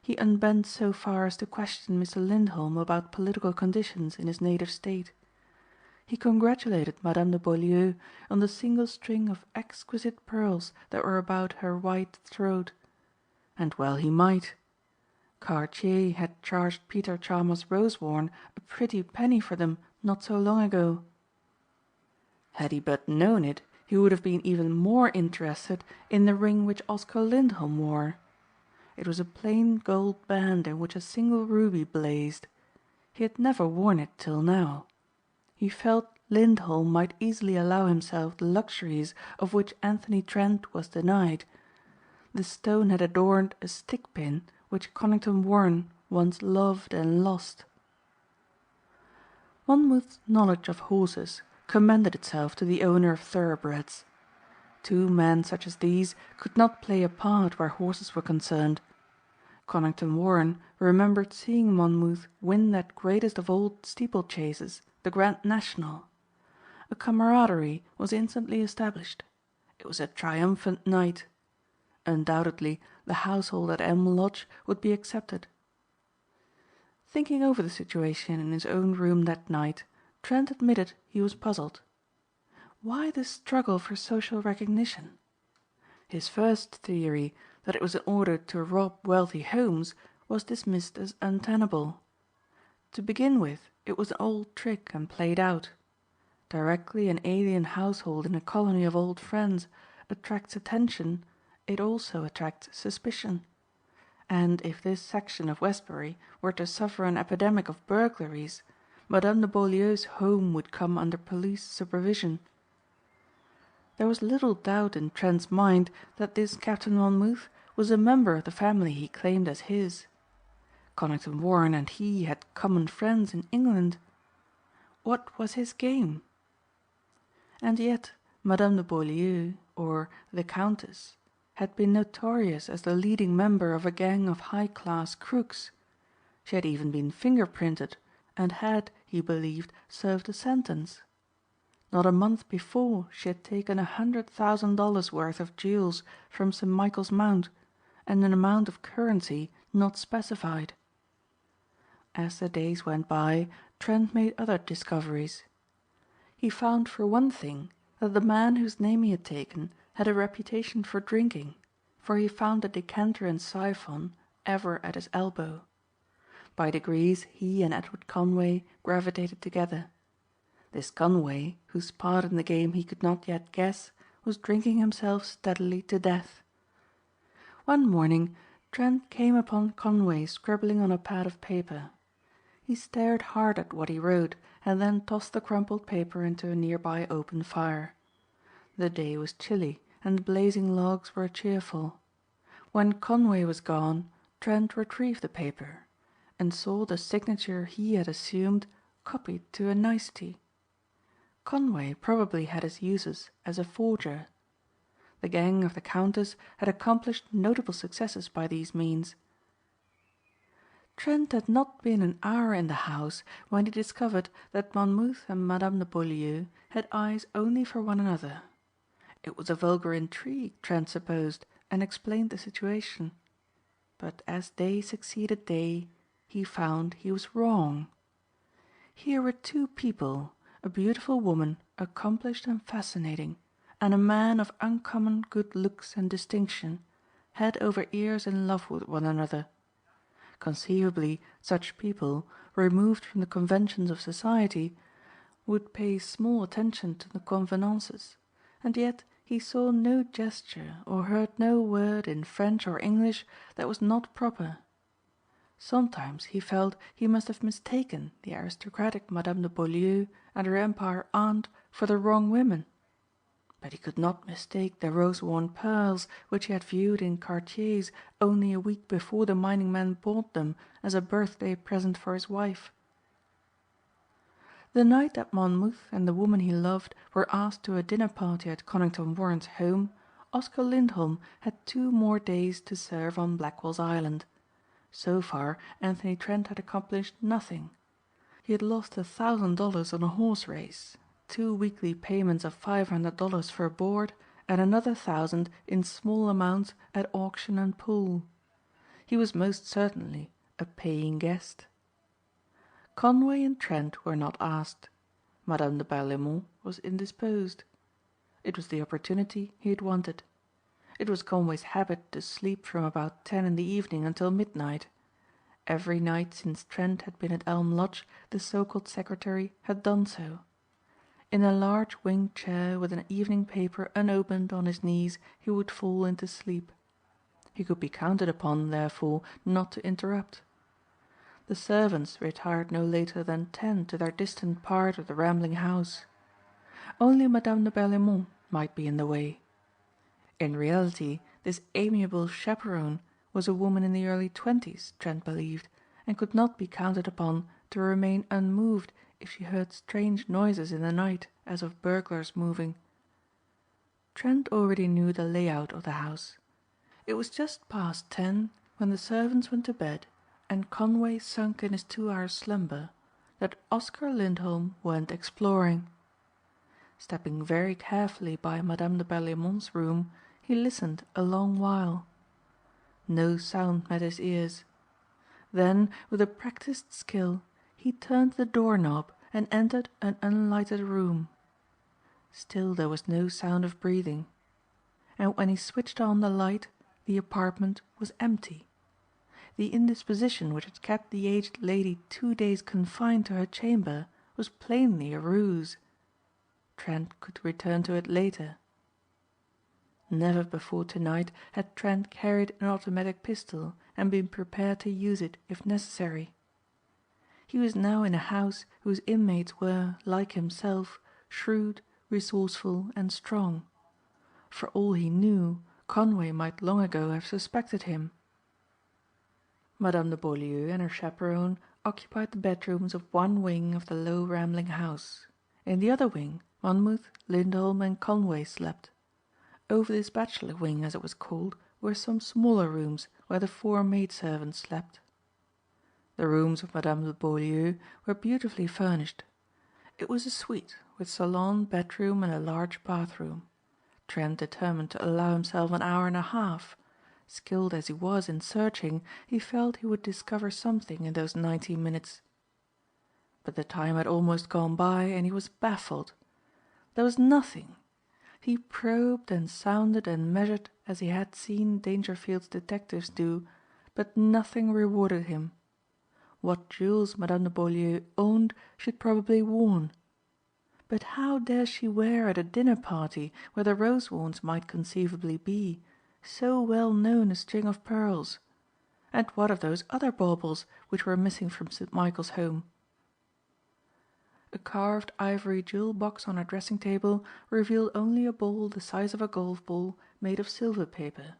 He unbent so far as to question Mr. Lindholm about political conditions in his native state. He congratulated Madame de Beaulieu on the single string of exquisite pearls that were about her white throat. And well he might. Cartier had charged Peter Chalmers Rosewarne a pretty penny for them not so long ago. Had he but known it, he would have been even more interested in the ring which Oscar Lindholm wore. It was a plain gold band in which a single ruby blazed. He had never worn it till now. He felt Lindholm might easily allow himself the luxuries of which Anthony Trent was denied. The stone had adorned a stick pin which Conington Warren once loved and lost. Monmouth's knowledge of horses commended itself to the owner of thoroughbreds. Two men such as these could not play a part where horses were concerned. Conington Warren remembered seeing Monmouth win that greatest of all steeplechases, the Grand National. A camaraderie was instantly established. It was a triumphant night. Undoubtedly the household at Elm Lodge would be accepted. Thinking over the situation in his own room that night, Trent admitted he was puzzled. Why this struggle for social recognition? His first theory, that it was in order to rob wealthy homes, was dismissed as untenable. To begin with, it was an old trick and played out. Directly an alien household in a colony of old friends attracts attention, it also attracts suspicion. And if this section of Westbury were to suffer an epidemic of burglaries, Madame de Beaulieu's home would come under police supervision. There was little doubt in Trent's mind that this Captain Monmouth was a member of the family he claimed as his. Conington Warren and he had common friends in England. What was his game? And yet Madame de Beaulieu, or the Countess, had been notorious as the leading member of a gang of high-class crooks. She had even been finger-printed and had, he believed, served a sentence. Not a month before she had taken $100,000 worth of jewels from St. Michael's Mount and an amount of currency not specified. As the days went by, Trent made other discoveries. He found for one thing that the man whose name he had taken had a reputation for drinking, for he found a decanter and siphon ever at his elbow. By degrees he and Edward Conway gravitated together. This Conway, whose part in the game he could not yet guess, was drinking himself steadily to death. One morning Trent came upon Conway scribbling on a pad of paper. He stared hard at what he wrote and then tossed the crumpled paper into a nearby open fire. The day was chilly and the blazing logs were cheerful. When Conway was gone, Trent retrieved the paper and saw the signature he had assumed copied to a nicety. Conway probably had his uses as a forger. The gang of the Countess had accomplished notable successes by these means. Trent had not been an hour in the house when he discovered that Monmouth and Madame de Beaulieu had eyes only for one another. It was a vulgar intrigue, Trent supposed, and explained the situation. But as day succeeded day, he found he was wrong. Here were two people, a beautiful woman, accomplished and fascinating, and a man of uncommon good looks and distinction, head over ears in love with one another. Conceivably, such people, removed from the conventions of society, would pay small attention to the convenances, and yet he saw no gesture or heard no word in French or English that was not proper. Sometimes he felt he must have mistaken the aristocratic Madame de Beaulieu and her Empire aunt for the wrong women. But he could not mistake the rose-worn pearls which he had viewed in Cartier's only a week before the mining man bought them as a birthday present for his wife. The night that Monmouth and the woman he loved were asked to a dinner party at Conington Warren's home, Oscar Lindholm had 2 more days to serve on Blackwell's Island. So far Anthony Trent had accomplished nothing. He had lost $1,000 on a horse race, 2 weekly payments of $500 for board, and another 1,000 in small amounts at auction and pool. He was most certainly a paying guest. Conway and Trent were not asked. Madame de Berlaymont was indisposed. It was the opportunity he had wanted. It was Conway's habit to sleep from about 10 in the evening until midnight. Every night since Trent had been at Elm Lodge the so-called secretary had done so. In a large winged chair with an evening paper unopened on his knees he would fall into sleep. He could be counted upon, therefore, not to interrupt. The servants retired no later than 10 to their distant part of the rambling house. Only Madame de Berlaymont might be in the way. In reality this amiable chaperone was a woman in the early 20s, Trent believed, and could not be counted upon to remain unmoved if she heard strange noises in the night as of burglars moving. Trent already knew the layout of the house. It was just past 10 when the servants went to bed and Conway sunk in his 2-hour slumber, that Oscar Lindholm went exploring. Stepping very carefully by Madame de Berlaymont's room, he listened a long while. No sound met his ears. Then, with a practiced skill, he turned the doorknob and entered an unlighted room. Still there was no sound of breathing. And when he switched on the light, the apartment was empty. The indisposition which had kept the aged lady 2 days confined to her chamber was plainly a ruse. Trent could return to it later. Never before tonight had Trent carried an automatic pistol and been prepared to use it if necessary. He was now in a house whose inmates were, like himself, shrewd, resourceful and strong. For all he knew, Conway might long ago have suspected him. Madame de Beaulieu and her chaperone occupied the bedrooms of one wing of the low rambling house. In the other wing, Monmouth, Lindholm and Conway slept. Over this bachelor wing, as it was called, were some smaller rooms where the 4 maidservants slept. The rooms of Madame de Beaulieu were beautifully furnished. It was a suite with salon, bedroom and a large bathroom. Trent determined to allow himself an hour and a half. Skilled as he was in searching, he felt he would discover something in those 90 minutes. But the time had almost gone by and he was baffled. There was nothing. He probed and sounded and measured as he had seen Dangerfield's detectives do, but nothing rewarded him. What jewels Madame de Beaulieu owned she'd probably worn. But how dare she wear at a dinner party where the Rosewarnes might conceivably be, so well known a string of pearls? And what of those other baubles which were missing from St. Michael's home? A carved ivory jewel box on her dressing table revealed only a ball the size of a golf ball made of silver paper.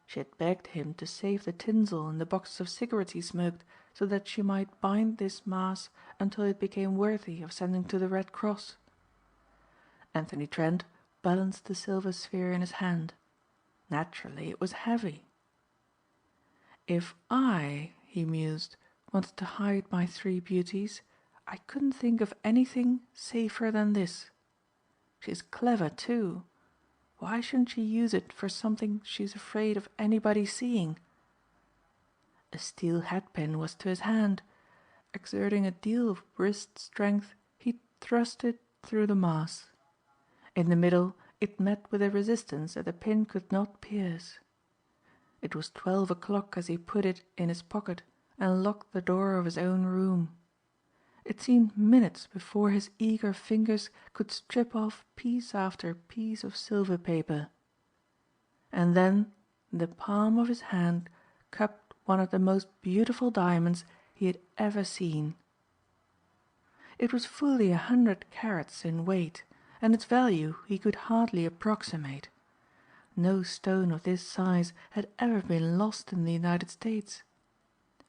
She had begged him to save the tinsel and the boxes of cigarettes he smoked so that she might bind this mass until it became worthy of sending to the Red Cross. Anthony Trent balanced the silver sphere in his hand. Naturally it was heavy. If I, he mused, wanted to hide my 3 beauties, I couldn't think of anything safer than this. She's clever too. Why shouldn't she use it for something she's afraid of anybody seeing? A steel hatpin was to his hand. Exerting a deal of wrist strength, he thrust it through the mass. In the middle it met with a resistance that the pin could not pierce. It was 12 o'clock as he put it in his pocket and locked the door of his own room. It seemed minutes before his eager fingers could strip off piece after piece of silver paper. And then the palm of his hand cupped one of the most beautiful diamonds he had ever seen. It was fully 100 carats in weight, and its value he could hardly approximate. No stone of this size had ever been lost in the United States.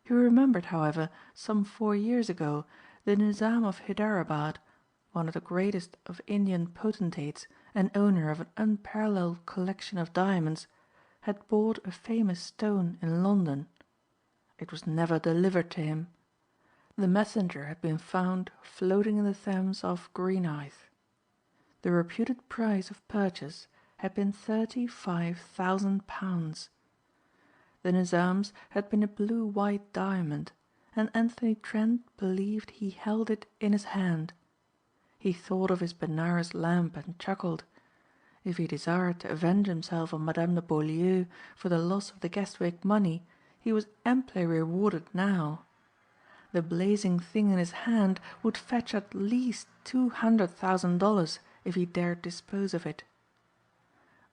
He remembered, however, some 4 years ago, the Nizam of Hyderabad, one of the greatest of Indian potentates and owner of an unparalleled collection of diamonds, had bought a famous stone in London. It was never delivered to him. The messenger had been found floating in the Thames off Greenhithe. The reputed price of purchase had been £35,000. The Nizam's had been a blue-white diamond, and Anthony Trent believed he held it in his hand. He thought of his Benares lamp and chuckled. If he desired to avenge himself on Madame de Beaulieu for the loss of the Guestwick money, he was amply rewarded now. The blazing thing in his hand would fetch at least $200,000 if he dared dispose of it.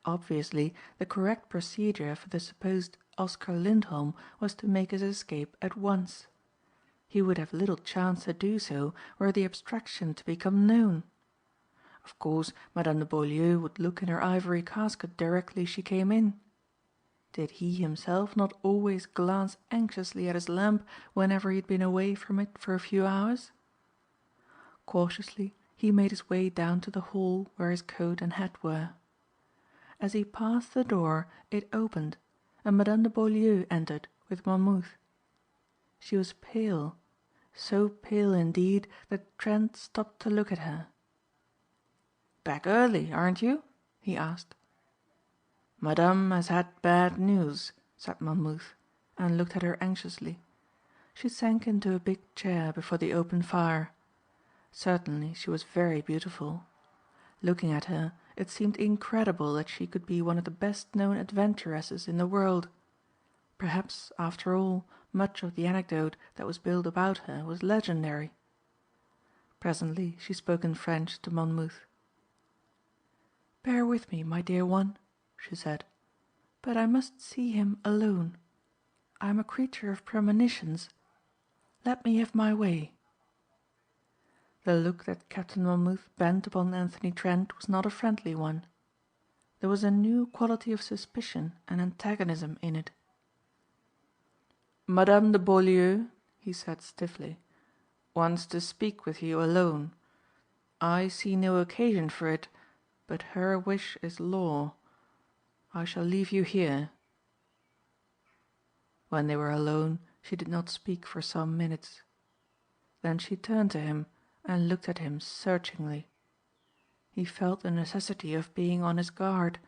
Obviously, the correct procedure for the supposed Oscar Lindholm was to make his escape at once. He would have little chance to do so were the abstraction to become known. Of course, Madame de Beaulieu would look in her ivory casket directly she came in. Did he himself not always glance anxiously at his lamp whenever he had been away from it for a few hours? Cautiously he made his way down to the hall where his coat and hat were. As he passed the door it opened and Madame de Beaulieu entered with Monmouth. She was pale, so pale indeed that Trent stopped to look at her. "Back early, aren't you?" he asked. "Madame has had bad news," said Monmouth, and looked at her anxiously. She sank into a big chair before the open fire. Certainly she was very beautiful. Looking at her, it seemed incredible that she could be one of the best known adventuresses in the world. Perhaps, after all, much of the anecdote that was built about her was legendary. Presently she spoke in French to Monmouth. "Bear with me, my dear one," she said, "but I must see him alone. I am a creature of premonitions. Let me have my way." The look that Captain Monmouth bent upon Anthony Trent was not a friendly one. There was a new quality of suspicion and antagonism in it. "Madame de Beaulieu," he said stiffly, "wants to speak with you alone. I see no occasion for it, but her wish is law. I shall leave you here." When they were alone she did not speak for some minutes. Then she turned to him and looked at him searchingly. He felt the necessity of being on his guard.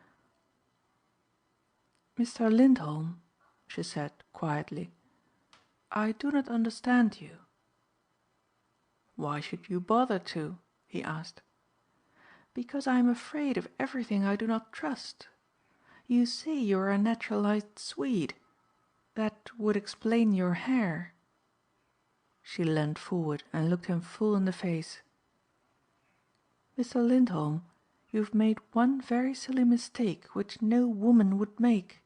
"Mr. Lindholm," she said quietly, "I do not understand you." "Why should you bother to?" he asked. "Because I am afraid of everything I do not trust. You say you are a naturalized Swede. That would explain your hair." She leaned forward and looked him full in the face. "Mr. Lindholm, you have made one very silly mistake which no woman would make."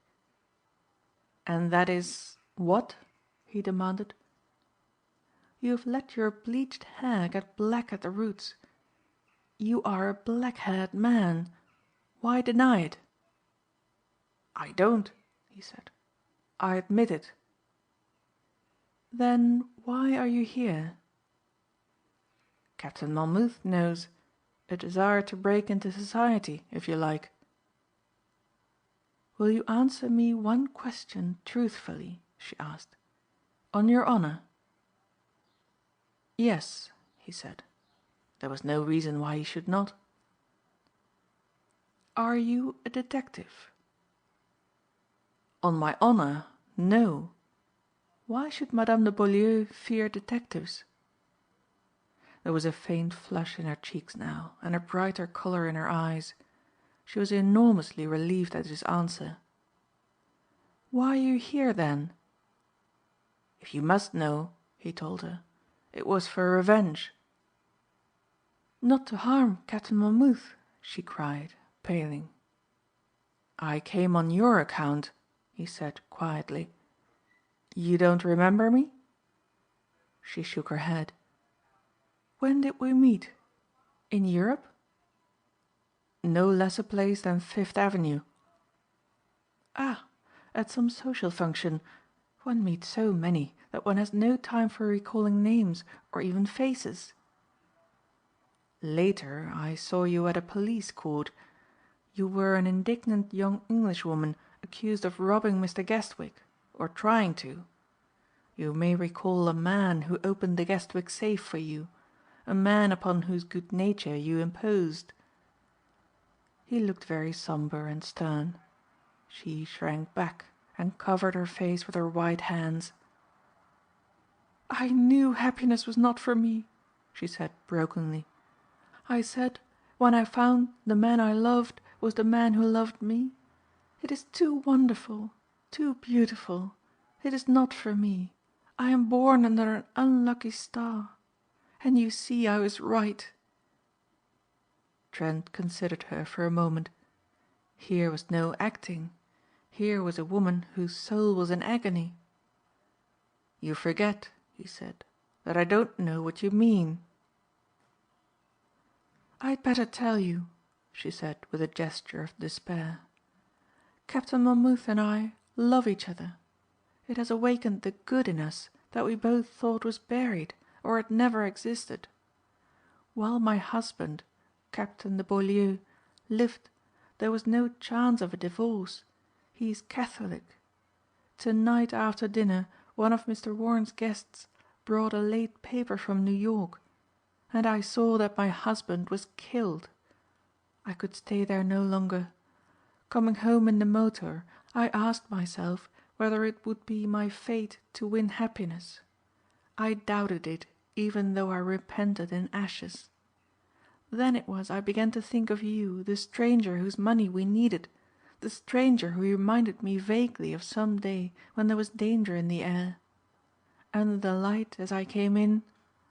"And that is what?" he demanded. "You have let your bleached hair get black at the roots. You are a black-haired man. Why deny it?" "I don't," he said. "I admit it." "Then why are you here?" "Captain Monmouth knows. A desire to break into society, if you like." "Will you answer me one question truthfully?" she asked. "On your honor?" "Yes," he said. There was no reason why he should not. "Are you a detective?" "On my honor, no. Why should Madame de Beaulieu fear detectives?" There was a faint flush in her cheeks now and a brighter color in her eyes. She was enormously relieved at his answer. "Why are you here then?" "If you must know," he told her, "it was for revenge." "Not to harm Captain Monmouth?" she cried, paling. "I came on your account," he said quietly. "You don't remember me?" She shook her head. "When did we meet? In Europe?" "No less a place than Fifth Avenue." "Ah, at some social function. One meets so many that one has no time for recalling names or even faces." "Later I saw you at a police court. You were an indignant young Englishwoman accused of robbing Mr. Guestwick, or trying to. You may recall a man who opened the Guestwick safe for you, a man upon whose good nature you imposed." He looked very somber and stern. She shrank back and covered her face with her white hands. "I knew happiness was not for me," she said brokenly. "I said, when I found the man I loved was the man who loved me, 'It is too wonderful, too beautiful. It is not for me. I am born under an unlucky star.' And you see I was right." Trent considered her for a moment. Here was no acting. Here was a woman whose soul was in agony. "You forget," he said, "that I don't know what you mean." "I'd better tell you," she said with a gesture of despair. "Captain Monmouth and I love each other. It has awakened the good in us that we both thought was buried or had never existed. While my husband, Captain de Beaulieu, lived there was no chance of a divorce. He is Catholic. Tonight after dinner one of Mr. Warren's guests brought a late paper from New York, and I saw that my husband was killed. I could stay there no longer. Coming home in the motor, I asked myself whether it would be my fate to win happiness. I doubted it, even though I repented in ashes. Then it was I began to think of you, the stranger whose money we needed, the stranger who reminded me vaguely of some day when there was danger in the air. Under the light, as I came in,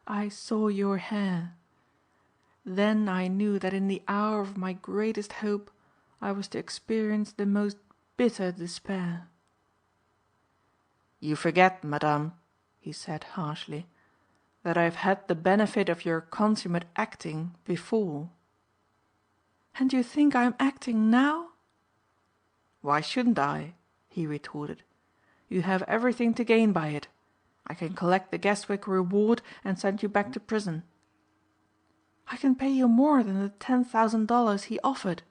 I saw your hair. Then I knew that in the hour of my greatest hope I was to experience the most bitter despair." "You forget, madame," he said harshly, "that I have had the benefit of your consummate acting before." "And you think I am acting now?" "Why shouldn't I?" he retorted. "You have everything to gain by it. I can collect the Guestwick reward and send you back to prison." "I can pay you more than the $10,000 he offered,"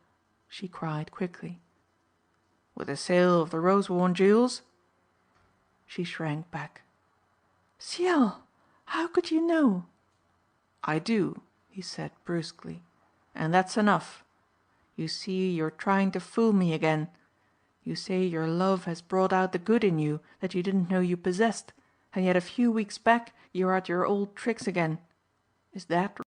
she cried quickly. "With the sale of the Rosewarne jewels?" She shrank back. "Ciel! How could you know?" "I do," he said brusquely, "and that's enough. You see you're trying to fool me again. You say your love has brought out the good in you that you didn't know you possessed, and yet a few weeks back you are at your old tricks again. Is that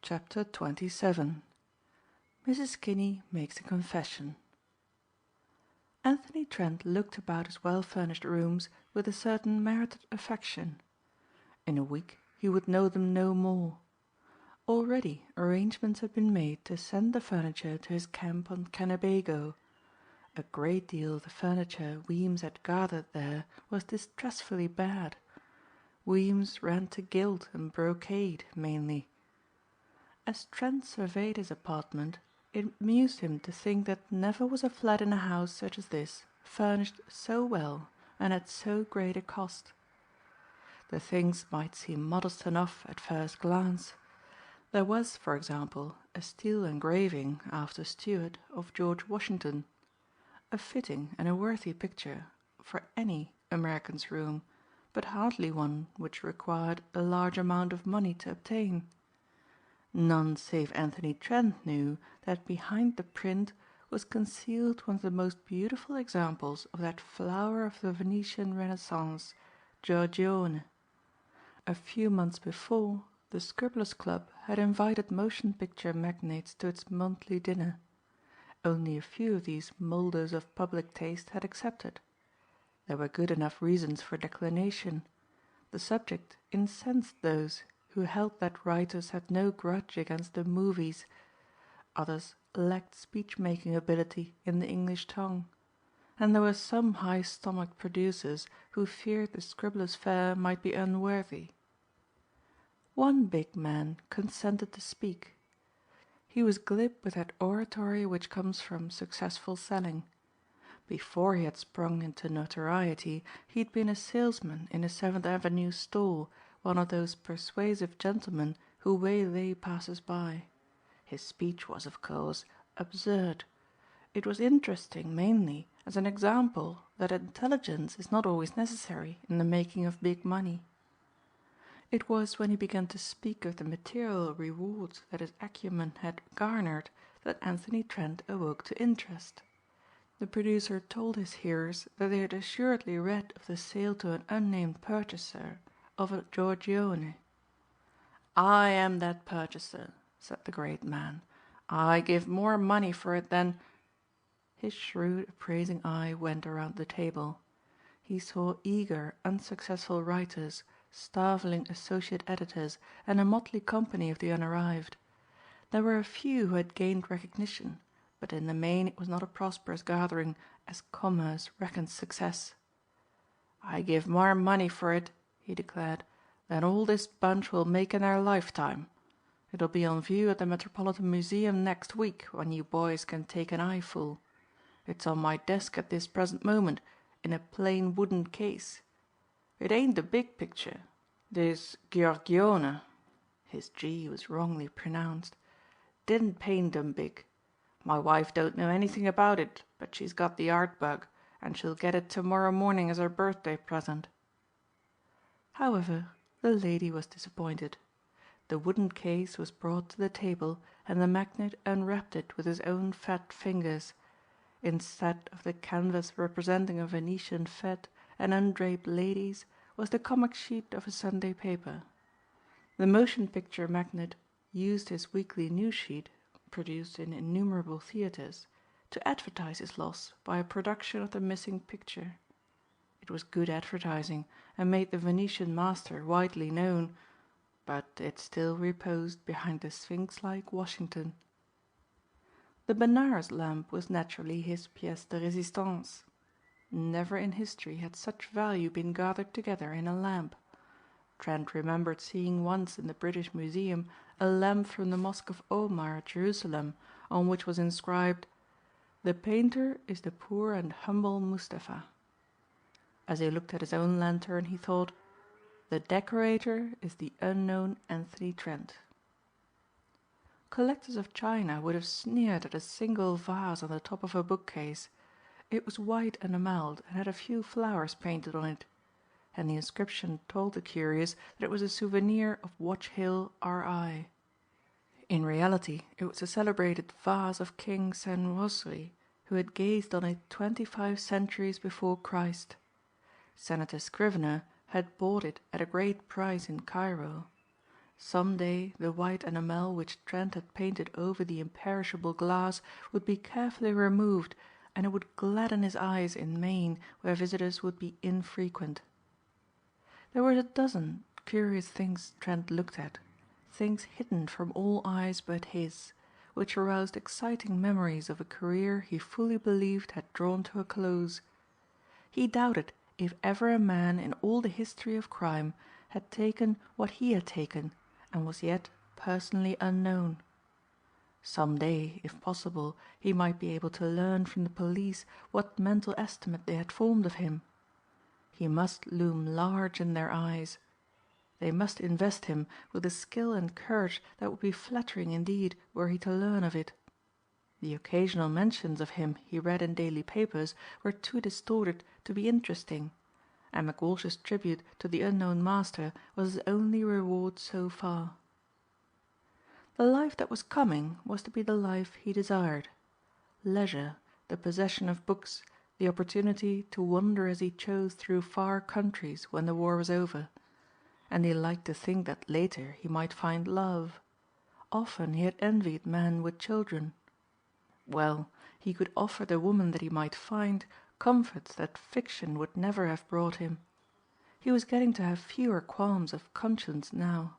Chapter 27. Mrs. Kinney makes a confession. Anthony Trent looked about his well-furnished rooms with a certain merited affection. In a week he would know them no more. Already arrangements had been made to send the furniture to his camp on Kennebago. A great deal of the furniture Weems had gathered there was distressfully bad. Weems ran to gilt and brocade mainly. As Trent surveyed his apartment, it amused him to think that never was a flat in a house such as this furnished so well and at so great a cost. The things might seem modest enough at first glance. There was, for example, a steel engraving, after Stuart, of George Washington, a fitting and a worthy picture for any American's room, but hardly one which required a large amount of money to obtain. None save Anthony Trent knew that behind the print was concealed one of the most beautiful examples of that flower of the Venetian Renaissance, Giorgione. A few months before, the Scribblers' Club had invited motion picture magnates to its monthly dinner. Only a few of these moulders of public taste had accepted. There were good enough reasons for declination. The subject incensed those who held that writers had no grudge against the movies. Others lacked speech-making ability in the English tongue. And there were some high-stomached producers who feared the Scribblers' fare might be unworthy. One big man consented to speak. He was glib with that oratory which comes from successful selling. Before he had sprung into notoriety he had been a salesman in a Seventh Avenue store, one of those persuasive gentlemen who waylay passers-by. His speech was, of course, absurd. It was interesting mainly as an example that intelligence is not always necessary in the making of big money. It was when he began to speak of the material rewards that his acumen had garnered that Anthony Trent awoke to interest. The producer told his hearers that they had assuredly read of the sale to an unnamed purchaser of a Giorgione. "I am that purchaser," said the great man. "I give more money for it than—" His shrewd appraising eye went around the table. He saw eager unsuccessful writers, starveling associate editors and a motley company of the unarrived. There were a few who had gained recognition, but in the main it was not a prosperous gathering as commerce reckons success. "I give more money for it," he declared, "than all this bunch will make in their lifetime. It'll be on view at the Metropolitan Museum next week when you boys can take an eyeful. It's on my desk at this present moment in a plain wooden case. It ain't a big picture. This Giorgione," his G was wrongly pronounced, "didn't paint 'em big. My wife don't know anything about it, but she's got the art bug, and she'll get it tomorrow morning as her birthday present." However, the lady was disappointed. The wooden case was brought to the table and the magnate unwrapped it with his own fat fingers. Instead of the canvas representing a Venetian fete and undraped ladies was the comic sheet of a Sunday paper. The motion picture magnate used his weekly news sheet, produced in innumerable theatres, to advertise his loss by a production of the missing picture. It was good advertising and made the Venetian master widely known, but it still reposed behind the sphinx-like Washington. The Benares lamp was naturally his pièce de résistance. Never in history had such value been gathered together in a lamp. Trent remembered seeing once in the British Museum a lamp from the Mosque of Omar at Jerusalem on which was inscribed, "The painter is the poor and humble Mustafa." As he looked at his own lantern he thought, "The decorator is the unknown Anthony Trent." Collectors of china would have sneered at a single vase on the top of a bookcase. It was white enamelled and had a few flowers painted on it, and the inscription told the curious that it was a souvenir of Watch Hill R.I. In reality it was a celebrated vase of King Senwosri, who had gazed on it 25 centuries before Christ. Senator Scrivener had bought it at a great price in Cairo. Some day the white enamel which Trent had painted over the imperishable glass would be carefully removed and it would gladden his eyes in Maine where visitors would be infrequent. There were a dozen curious things Trent looked at, things hidden from all eyes but his, which aroused exciting memories of a career he fully believed had drawn to a close. He doubted if ever a man in all the history of crime had taken what he had taken and was yet personally unknown. Some day, if possible, he might be able to learn from the police what mental estimate they had formed of him. He must loom large in their eyes. They must invest him with a skill and courage that would be flattering indeed were he to learn of it. The occasional mentions of him he read in daily papers were too distorted to be interesting, and McWalsh's tribute to the unknown master was his only reward so far. The life that was coming was to be the life he desired. Leisure, the possession of books, the opportunity to wander as he chose through far countries when the war was over. And he liked to think that later he might find love. Often he had envied men with children. Well, he could offer the woman that he might find comforts that fiction would never have brought him. He was getting to have fewer qualms of conscience now.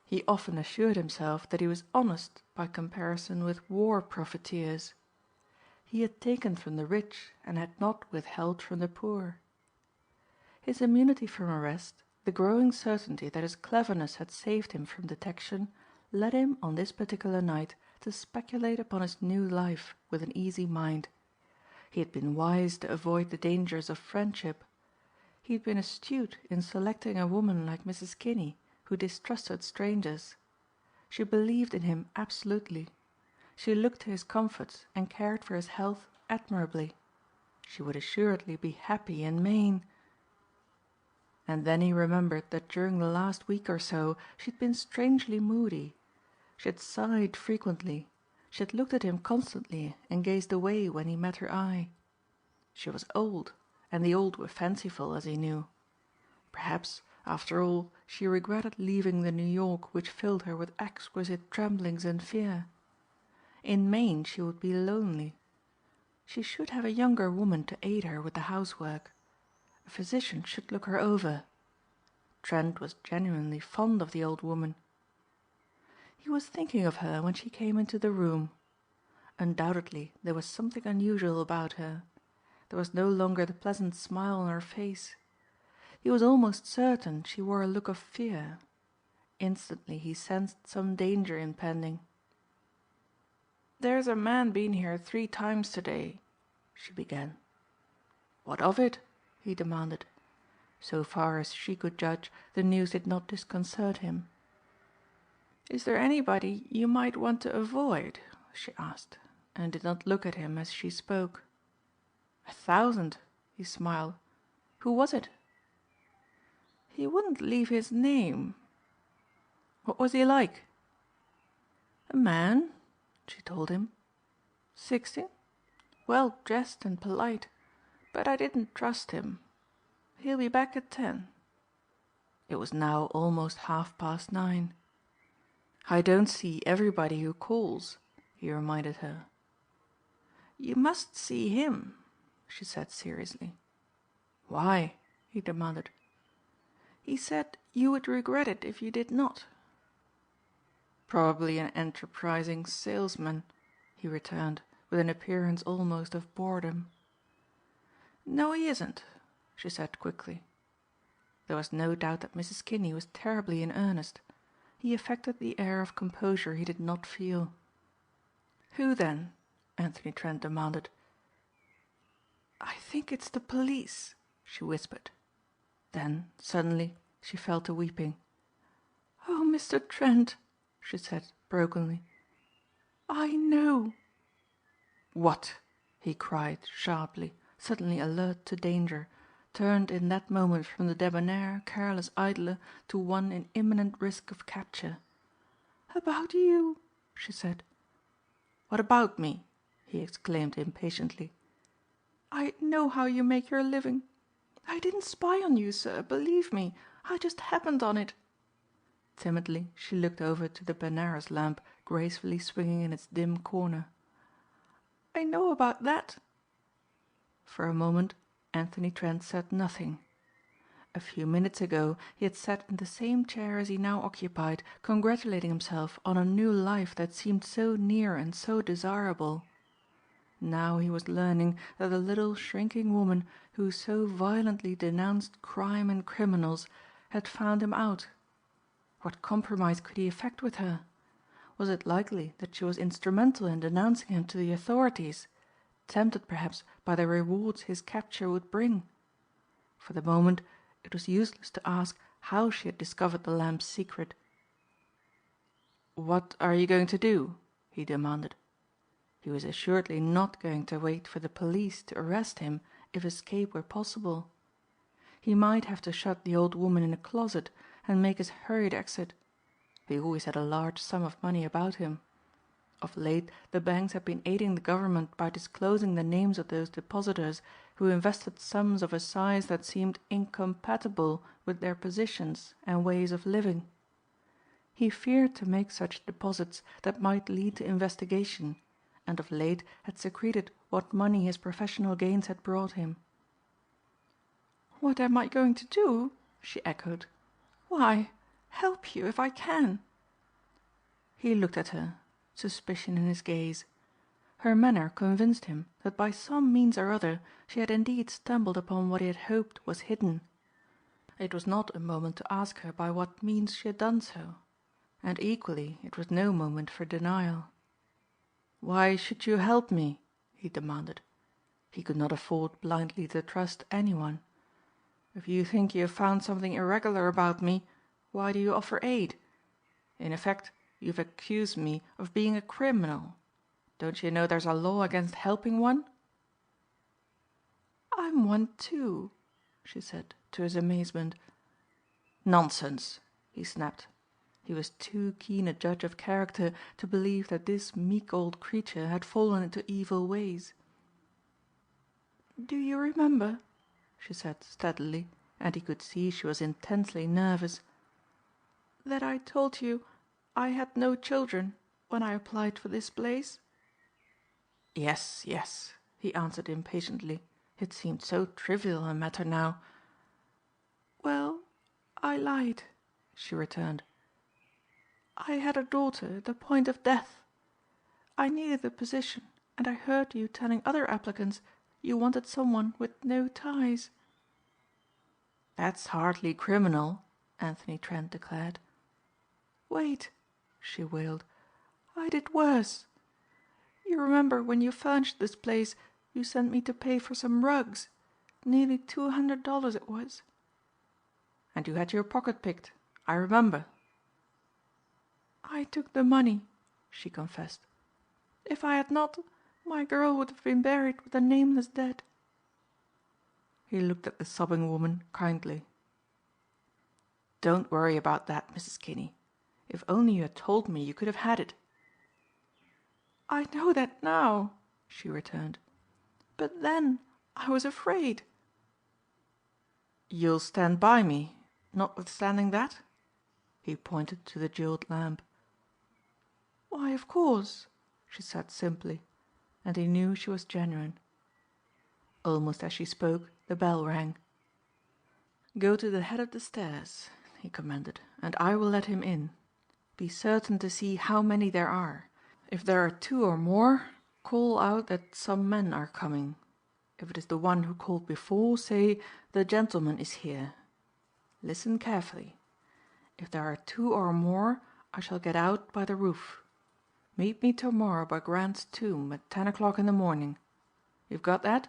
He often assured himself that he was honest by comparison with war profiteers. He had taken from the rich and had not withheld from the poor. His immunity from arrest, the growing certainty that his cleverness had saved him from detection, led him on this particular night to speculate upon his new life with an easy mind. He had been wise to avoid the dangers of friendship. He had been astute in selecting a woman like Mrs. Kinney, who distrusted strangers. She believed in him absolutely. She looked to his comforts and cared for his health admirably. She would assuredly be happy in Maine. And then he remembered that during the last week or so she had been strangely moody. She had sighed frequently. She had looked at him constantly and gazed away when he met her eye. She was old, and the old were fanciful, as he knew. Perhaps, after all, she regretted leaving the New York which filled her with exquisite tremblings and fear. In Maine she would be lonely. She should have a younger woman to aid her with the housework. A physician should look her over. Trent was genuinely fond of the old woman. He was thinking of her when she came into the room. Undoubtedly there was something unusual about her. There was no longer the pleasant smile on her face. He was almost certain she wore a look of fear. Instantly he sensed some danger impending. "There's a man been here 3 times today," she began. "What of it?" he demanded. So far as she could judge, the news did not disconcert him. "Is there anybody you might want to avoid?" she asked, and did not look at him as she spoke. "1,000," he smiled. "Who was it?" "He wouldn't leave his name." "What was he like?" "A man," she told him. 60. Well dressed and polite, but I didn't trust him. He'll be back at 10. It was now almost 9:30. "I don't see everybody who calls," he reminded her. "You must see him," she said seriously. "Why?" he demanded. "He said you would regret it if you did not." "Probably an enterprising salesman," he returned, with an appearance almost of boredom. "No, he isn't," she said quickly. There was no doubt that Mrs. Kinney was terribly in earnest. He affected the air of composure he did not feel. "Who then?" Anthony Trent demanded. "I think it's the police," she whispered. Then, suddenly, she fell to weeping. "Oh, Mr. Trent," she said brokenly, "I know." "What?" he cried sharply, suddenly alert to danger, turned in that moment from the debonair, careless idler to one in imminent risk of capture. "About you," she said. "What about me?" he exclaimed impatiently. "I know how you make your living. I didn't spy on you, sir, believe me. I just happened on it." Timidly she looked over to the Benares lamp gracefully swinging in its dim corner. "I know about that." For a moment Anthony Trent said nothing. A few minutes ago he had sat in the same chair as he now occupied, congratulating himself on a new life that seemed so near and so desirable. Now he was learning that the little shrinking woman who so violently denounced crime and criminals had found him out. What compromise could he effect with her? Was it likely that she was instrumental in denouncing him to the authorities, tempted perhaps by the rewards his capture would bring? For the moment it was useless to ask how she had discovered the lamp's secret. "What are you going to do?" he demanded. He was assuredly not going to wait for the police to arrest him if escape were possible. He might have to shut the old woman in a closet and make his hurried exit. He always had a large sum of money about him. Of late the banks had been aiding the government by disclosing the names of those depositors who invested sums of a size that seemed incompatible with their positions and ways of living. He feared to make such deposits that might lead to investigation, and of late had secreted what money his professional gains had brought him. "What am I going to do?" she echoed. "Why, help you if I can." He looked at her, suspicion in his gaze. Her manner convinced him that by some means or other she had indeed stumbled upon what he had hoped was hidden. It was not a moment to ask her by what means she had done so, and equally it was no moment for denial. "Why should you help me?" he demanded. He could not afford blindly to trust anyone. "If you think you have found something irregular about me, why do you offer aid? In effect, you've accused me of being a criminal. Don't you know there's a law against helping one?" "I'm one too," she said, to his amazement. "Nonsense," he snapped. He was too keen a judge of character to believe that this meek old creature had fallen into evil ways. "Do you remember," she said steadily, and he could see she was intensely nervous, "that I told you I had no children when I applied for this place?" "Yes, yes," he answered impatiently. It seemed so trivial a matter now. "Well, I lied," she returned. "I had a daughter at the point of death. I needed a position and I heard you telling other applicants you wanted someone with no ties." "That's hardly criminal," Anthony Trent declared. "Wait," she wailed. "I did worse. You remember when you furnished this place you sent me to pay for some rugs? Nearly $200 it was." "And you had your pocket picked. I remember." "I took the money," she confessed. "If I had not, my girl would have been buried with a nameless dead." He looked at the sobbing woman kindly. "Don't worry about that, Mrs. Kinney. If only you had told me you could have had it." "I know that now," she returned. "But then I was afraid." "You'll stand by me, notwithstanding that?" He pointed to the jeweled lamp. "Why, of course," she said simply, and he knew she was genuine. Almost as she spoke the bell rang. "Go to the head of the stairs," he commanded, "and I will let him in. Be certain to see how many there are. If there are 2 or more, call out that some men are coming. If it is the one who called before, say, 'The gentleman is here.' Listen carefully. If there are 2 or more, I shall get out by the roof. Meet me tomorrow by Grant's tomb at 10 o'clock in the morning. You've got that?"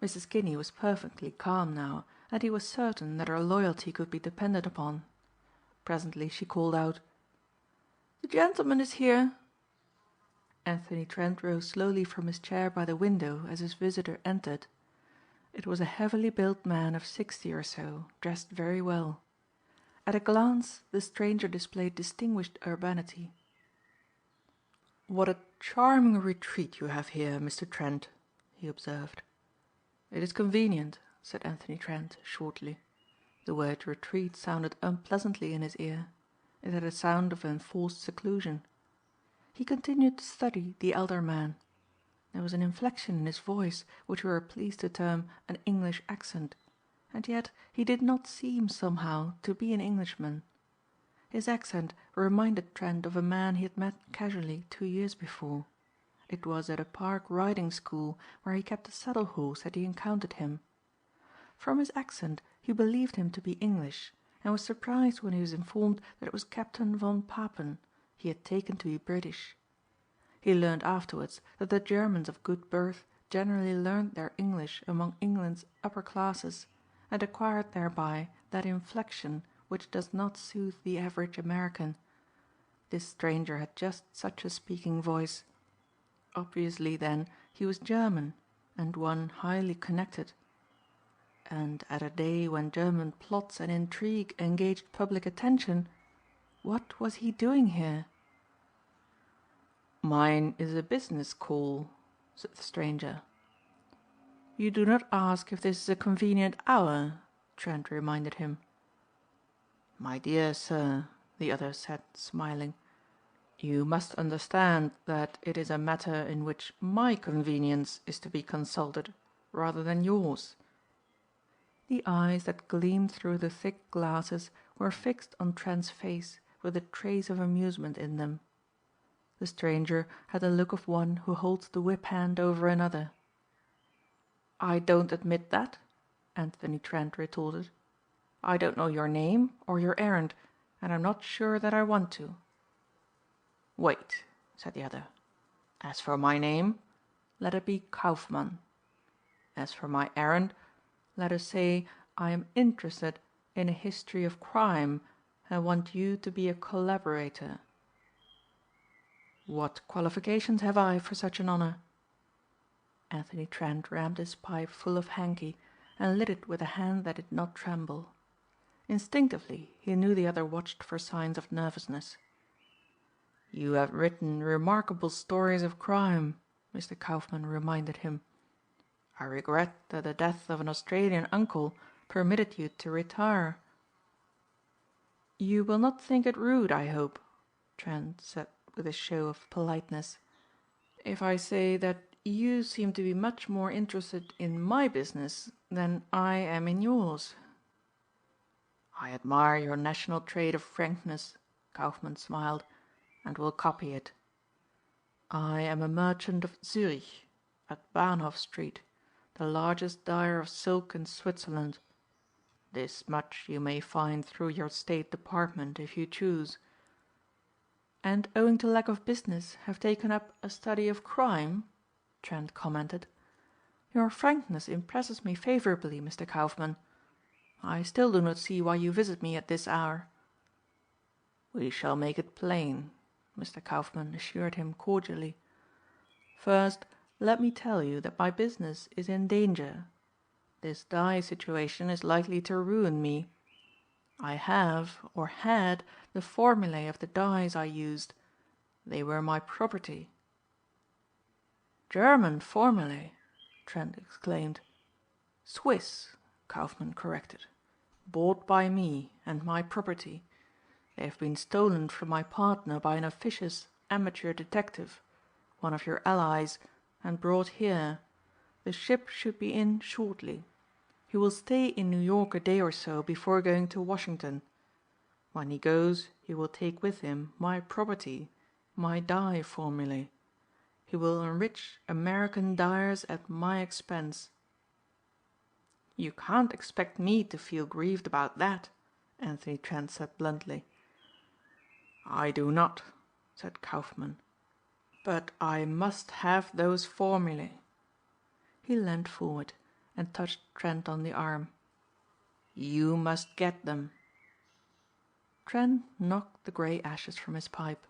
Mrs. Kinney was perfectly calm now, and he was certain that her loyalty could be depended upon. Presently she called out, "The gentleman is here." Anthony Trent rose slowly from his chair by the window as his visitor entered. It was a heavily built man of 60 or so, dressed very well. At a glance the stranger displayed distinguished urbanity. "What a charming retreat you have here, Mr. Trent," he observed. "It is convenient," said Anthony Trent shortly. The word retreat sounded unpleasantly in his ear. It had a sound of enforced seclusion. He continued to study the elder man. There was an inflection in his voice which we were pleased to term an English accent, and yet he did not seem, somehow, to be an Englishman. His accent reminded Trent of a man he had met casually 2 years before. It was at a park riding school where he kept a saddle horse that he encountered him. From his accent he believed him to be English, and was surprised when he was informed that it was Captain von Papen he had taken to be British. He learned afterwards that the Germans of good birth generally learned their English among England's upper classes and acquired thereby that inflection which does not soothe the average American. This stranger had just such a speaking voice. Obviously, then, he was German, and one highly connected. And at a day when German plots and intrigue engaged public attention, what was he doing here? "Mine is a business call," said the stranger. "You do not ask if this is a convenient hour," Trent reminded him. "My dear sir," the other said, smiling, "you must understand that it is a matter in which my convenience is to be consulted rather than yours." The eyes that gleamed through the thick glasses were fixed on Trent's face with a trace of amusement in them. The stranger had the look of one who holds the whip hand over another. "I don't admit that," Anthony Trent retorted. "I don't know your name or your errand, and I'm not sure that I want to." "Wait," said the other. "As for my name, let it be Kaufmann. As for my errand, let us say I am interested in a history of crime and want you to be a collaborator. What qualifications have I for such an honor?" Anthony Trent rammed his pipe full of hanky and lit it with a hand that did not tremble. Instinctively he knew the other watched for signs of nervousness. "You have written remarkable stories of crime," Mr. Kaufmann reminded him. "I regret that the death of an Australian uncle permitted you to retire." "You will not think it rude, I hope," Trent said with a show of politeness, "if I say that you seem to be much more interested in my business than I am in yours." "I admire your national trait of frankness," Kaufmann smiled, "and will copy it. I am a merchant of Zurich, at Bahnhof Street, the largest dyer of silk in Switzerland. This much you may find through your State Department if you choose." "And owing to lack of business have taken up a study of crime?" Trent commented. "Your frankness impresses me favorably, Mr. Kaufmann. I still do not see why you visit me at this hour." "We shall make it plain," Mr. Kaufmann assured him cordially. "First let me tell you that my business is in danger. This dye situation is likely to ruin me. I have, or had, the formulae of the dyes I used. They were my property." "German formulae!" Trent exclaimed. "Swiss," Kaufmann corrected. "Bought by me and my property. They have been stolen from my partner by an officious amateur detective, one of your allies, and brought here. The ship should be in shortly. He will stay in New York a day or so before going to Washington. When he goes he will take with him my property, my dye formulae. He will enrich American dyers at my expense." "You can't expect me to feel grieved about that," Anthony Trent said bluntly. "I do not," said Kaufmann. "But I must have those formulae." He leaned forward and touched Trent on the arm. "You must get them." Trent knocked the grey ashes from his pipe.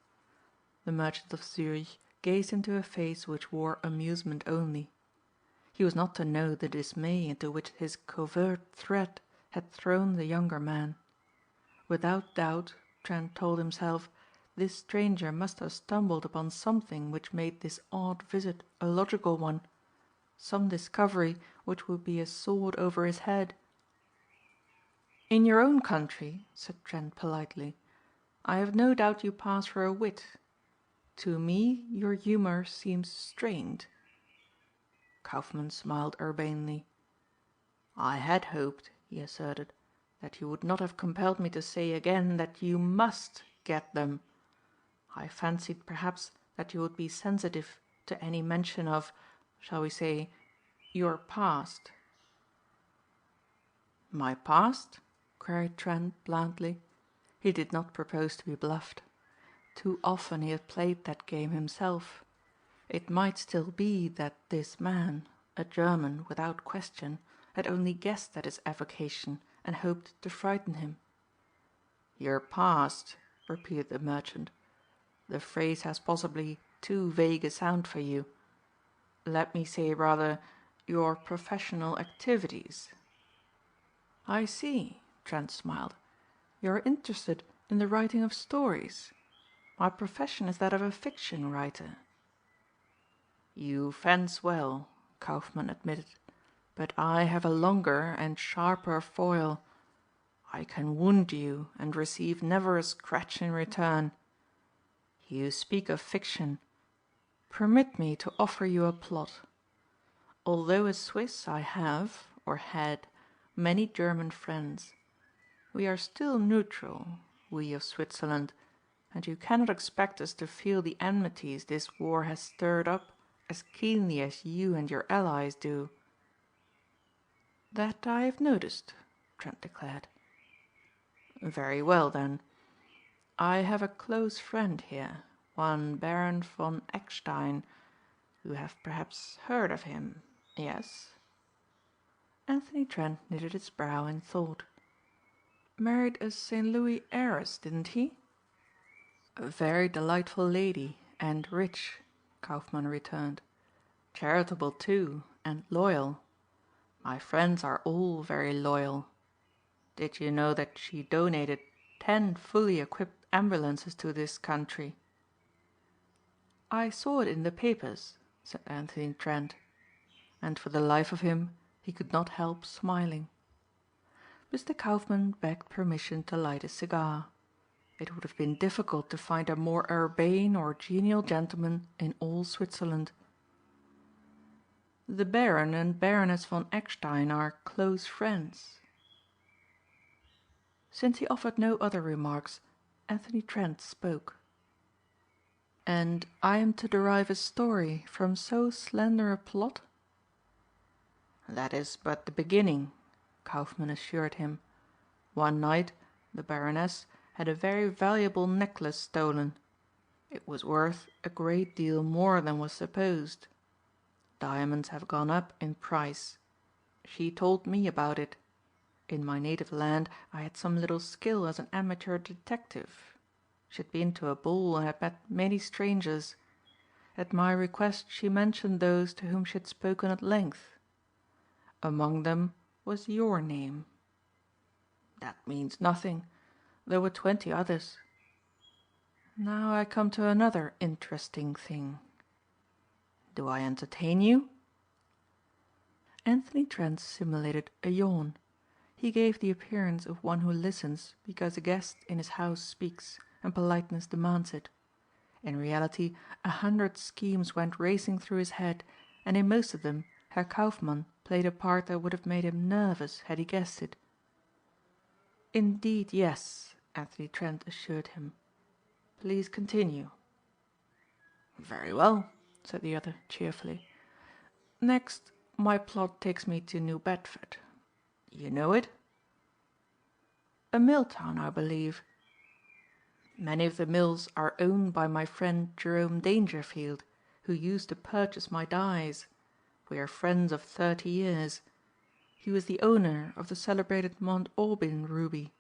The merchant of Zurich gazed into a face which wore amusement only. He was not to know the dismay into which his covert threat had thrown the younger man. Without doubt, Trent told himself, this stranger must have stumbled upon something which made this odd visit a logical one. Some discovery which would be a sword over his head. "In your own country," said Trent politely, "I have no doubt you pass for a wit. To me your humor seems strained." Kaufmann smiled urbanely. "I had hoped," he asserted, "that you would not have compelled me to say again that you must get them. I fancied perhaps that you would be sensitive to any mention of, shall we say, your past." "My past?" queried Trent blandly. He did not propose to be bluffed. Too often he had played that game himself. It might still be that this man, a German without question, had only guessed at his avocation and hoped to frighten him. "Your past," repeated the merchant. "The phrase has possibly too vague a sound for you. Let me say rather your professional activities." "I see," Trent smiled. "You are interested in the writing of stories. My profession is that of a fiction writer." "You fence well," Kaufmann admitted, "but I have a longer and sharper foil. I can wound you and receive never a scratch in return. You speak of fiction. Permit me to offer you a plot. Although a Swiss, I have, or had, many German friends. We are still neutral, we of Switzerland, and you cannot expect us to feel the enmities this war has stirred up as keenly as you and your allies do." "That I have noticed," Trent declared. "Very well then. I have a close friend here, one Baron von Eckstein. You have perhaps heard of him, yes?" Anthony Trent knitted his brow in thought. "Married a St. Louis heiress, didn't he?" "A very delightful lady and rich," Kaufmann returned. "Charitable too and loyal. My friends are all very loyal. Did you know that she donated 10 fully equipped ambulances to this country?" "I saw it in the papers," said Anthony Trent. And for the life of him he could not help smiling. Mr. Kaufmann begged permission to light a cigar. It would have been difficult to find a more urbane or genial gentleman in all Switzerland. "The Baron and Baroness von Eckstein are close friends." Since he offered no other remarks, Anthony Trent spoke. "And I am to derive a story from so slender a plot?" "That is but the beginning," Kaufmann assured him. "One night the Baroness had a very valuable necklace stolen. It was worth a great deal more than was supposed. Diamonds have gone up in price. She told me about it. In my native land I had some little skill as an amateur detective. She had been to a ball and had met many strangers. At my request she mentioned those to whom she had spoken at length. Among them was your name. That means nothing. There were 20 others. Now I come to another interesting thing. Do I entertain you?" Anthony Trent simulated a yawn. He gave the appearance of one who listens because a guest in his house speaks and politeness demands it. In reality 100 schemes went racing through his head and in most of them Herr Kaufmann played a part that would have made him nervous had he guessed it. "Indeed, yes," Anthony Trent assured him. "Please continue." "Very well," said the other cheerfully. "Next my plot takes me to New Bedford. You know it?" "A mill town, I believe." "Many of the mills are owned by my friend Jerome Dangerfield, who used to purchase my dyes. We are friends of 30 years. He was the owner of the celebrated Mount Aubyn ruby.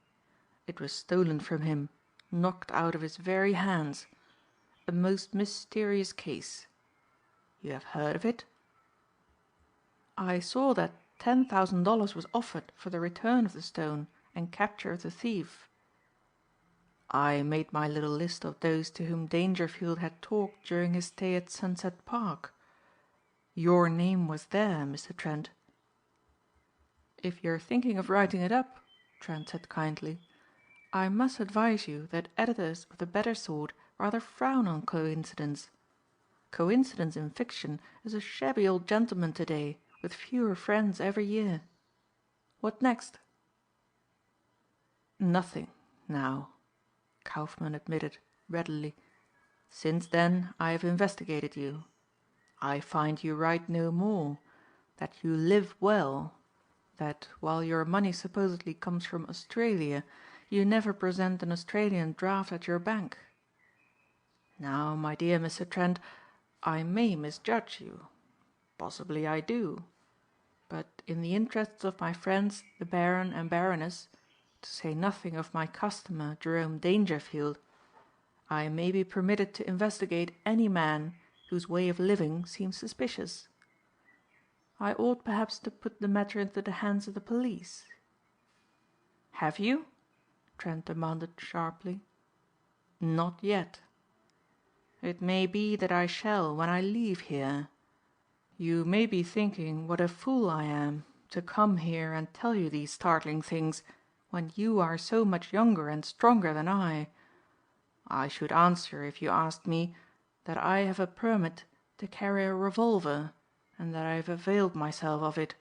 It was stolen from him, knocked out of his very hands. A most mysterious case. You have heard of it?" "I saw that $10,000 was offered for the return of the stone and capture of the thief." "I made my little list of those to whom Dangerfield had talked during his stay at Sunset Park. Your name was there, Mr. Trent." "If you're thinking of writing it up," Trent said kindly, "I must advise you that editors of the better sort rather frown on coincidence. Coincidence in fiction is a shabby old gentleman today with fewer friends every year. What next?" "Nothing now," Kaufmann admitted readily. "Since then I have investigated you. I find you write no more, that you live well, that while your money supposedly comes from Australia, you never present an Australian draft at your bank. Now, my dear Mr. Trent, I may misjudge you. Possibly I do. But in the interests of my friends the Baron and Baroness, to say nothing of my customer Jerome Dangerfield, I may be permitted to investigate any man whose way of living seems suspicious. I ought perhaps to put the matter into the hands of the police." "Have you?" Trent demanded sharply. "Not yet. It may be that I shall when I leave here. You may be thinking what a fool I am to come here and tell you these startling things when you are so much younger and stronger than I. I should answer if you asked me that I have a permit to carry a revolver and that I have availed myself of it."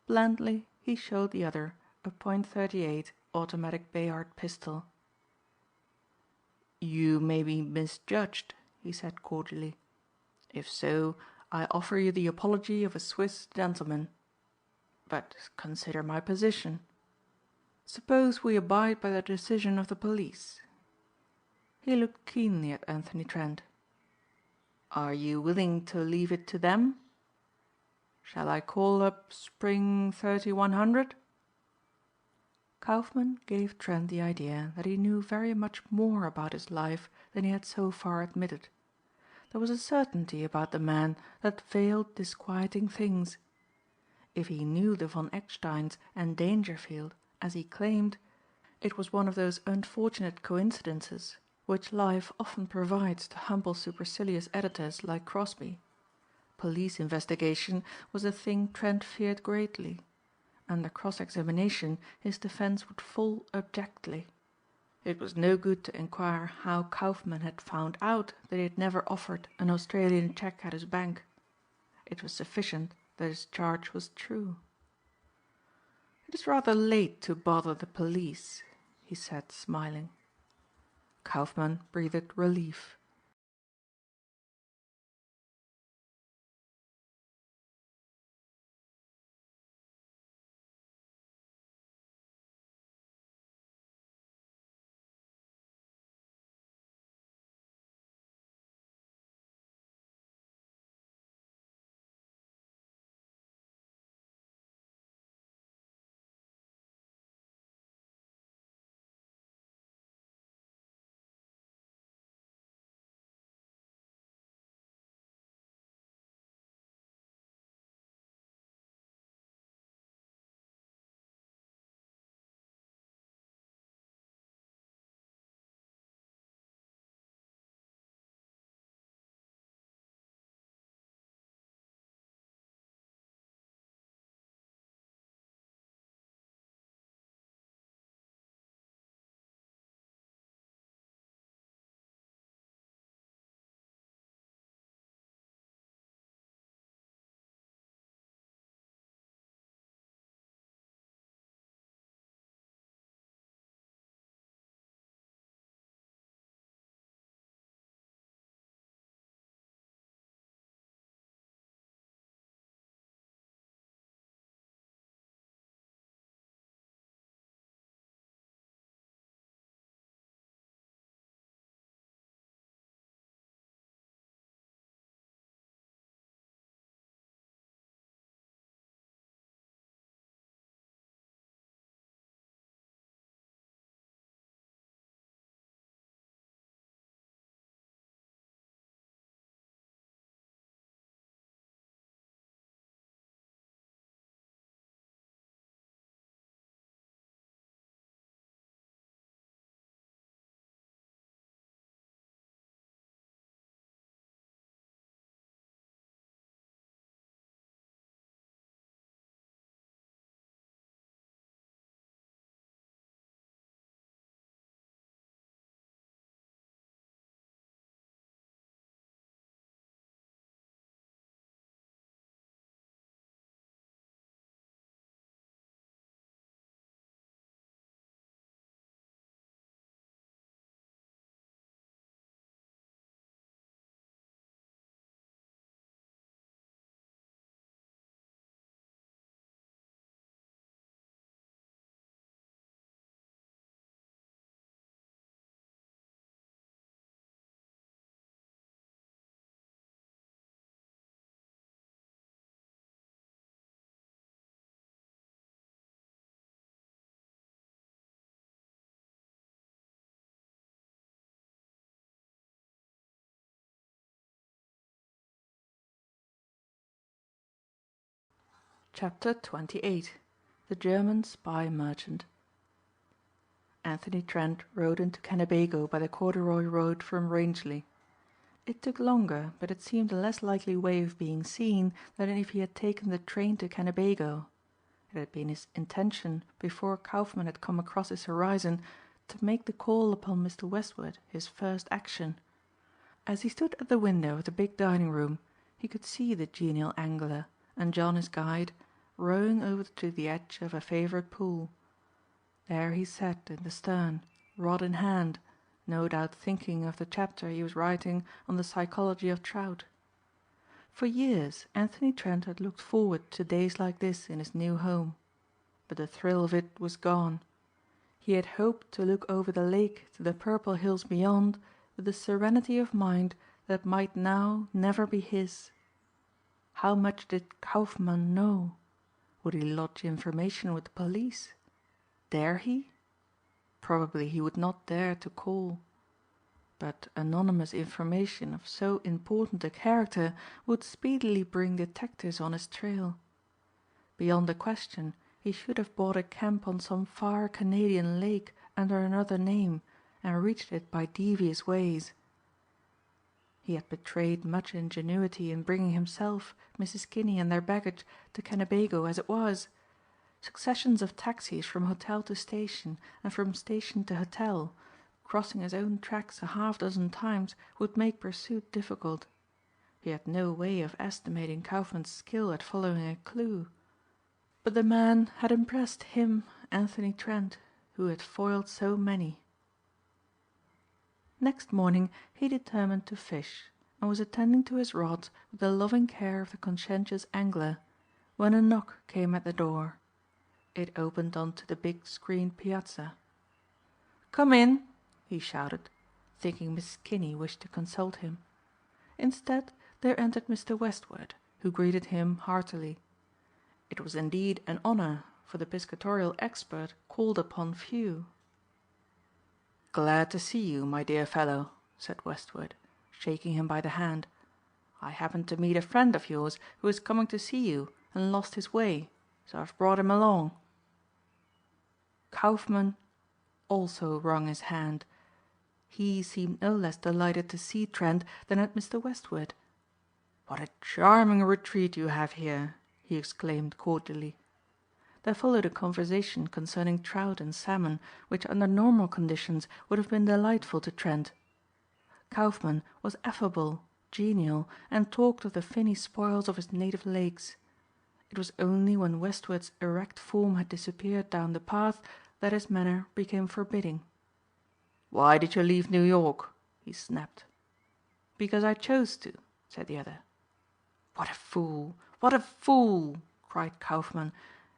Blandly he showed the other a .38 automatic Bayard pistol. "You may be misjudged," he said cordially. "If so, I offer you the apology of a Swiss gentleman. But consider my position. Suppose we abide by the decision of the police." He looked keenly at Anthony Trent. "Are you willing to leave it to them? Shall I call up Spring 3100? Kaufmann gave Trent the idea that he knew very much more about his life than he had so far admitted. There was a certainty about the man that veiled disquieting things. If he knew the Von Ecksteins and Dangerfield, as he claimed, it was one of those unfortunate coincidences which life often provides to humble supercilious editors like Crosbie. Police investigation was a thing Trent feared greatly. Under cross-examination his defense would fall abjectly. It was no good to inquire how Kaufmann had found out that he had never offered an Australian cheque at his bank. It was sufficient that his charge was true. "It is rather late to bother the police," he said smiling. Kaufmann breathed relief. Chapter 28. The German Spy Merchant. Anthony Trent rode into Kennebago by the corduroy road from Rangeley. It took longer, but it seemed a less likely way of being seen than if he had taken the train to Kennebago. It had been his intention, before Kaufmann had come across his horizon, to make the call upon Mr. Westward his first action. As he stood at the window of the big dining room, he could see the genial angler, and John his guide, rowing over to the edge of a favourite pool. There he sat in the stern, rod in hand, no doubt thinking of the chapter he was writing on the psychology of trout. For years Anthony Trent had looked forward to days like this in his new home. But the thrill of it was gone. He had hoped to look over the lake to the purple hills beyond with a serenity of mind that might now never be his. How much did Kaufmann know? Would he lodge information with the police? Dare he? Probably he would not dare to call. But anonymous information of so important a character would speedily bring detectives on his trail. Beyond a question, he should have bought a camp on some far Canadian lake under another name and reached it by devious ways. He had betrayed much ingenuity in bringing himself, Mrs. Kinney and their baggage to Kennebago as it was. Successions of taxis from hotel to station and from station to hotel, crossing his own tracks a half-dozen times, would make pursuit difficult. He had no way of estimating Kaufmann's skill at following a clue. But the man had impressed him, Anthony Trent, who had foiled so many. Next morning he determined to fish, and was attending to his rods with the loving care of the conscientious angler, when a knock came at the door. It opened onto the big screened piazza. "Come in," he shouted, thinking Mrs. Kinney wished to consult him. Instead there entered Mr. Westward, who greeted him heartily. It was indeed an honor, for the piscatorial expert called upon few. "Glad to see you, my dear fellow," said Westward, shaking him by the hand. "I happened to meet a friend of yours who is coming to see you and lost his way, so I've brought him along." Kaufmann also wrung his hand. He seemed no less delighted to see Trent than had Mr. Westward. "What a charming retreat you have here," he exclaimed cordially. There followed a conversation concerning trout and salmon which under normal conditions would have been delightful to Trent. Kaufmann was affable, genial, and talked of the finny spoils of his native lakes. It was only when Westward's erect form had disappeared down the path that his manner became forbidding. "Why did you leave New York?" he snapped. "Because I chose to," said the other. "What a fool! What a fool!" cried Kaufmann.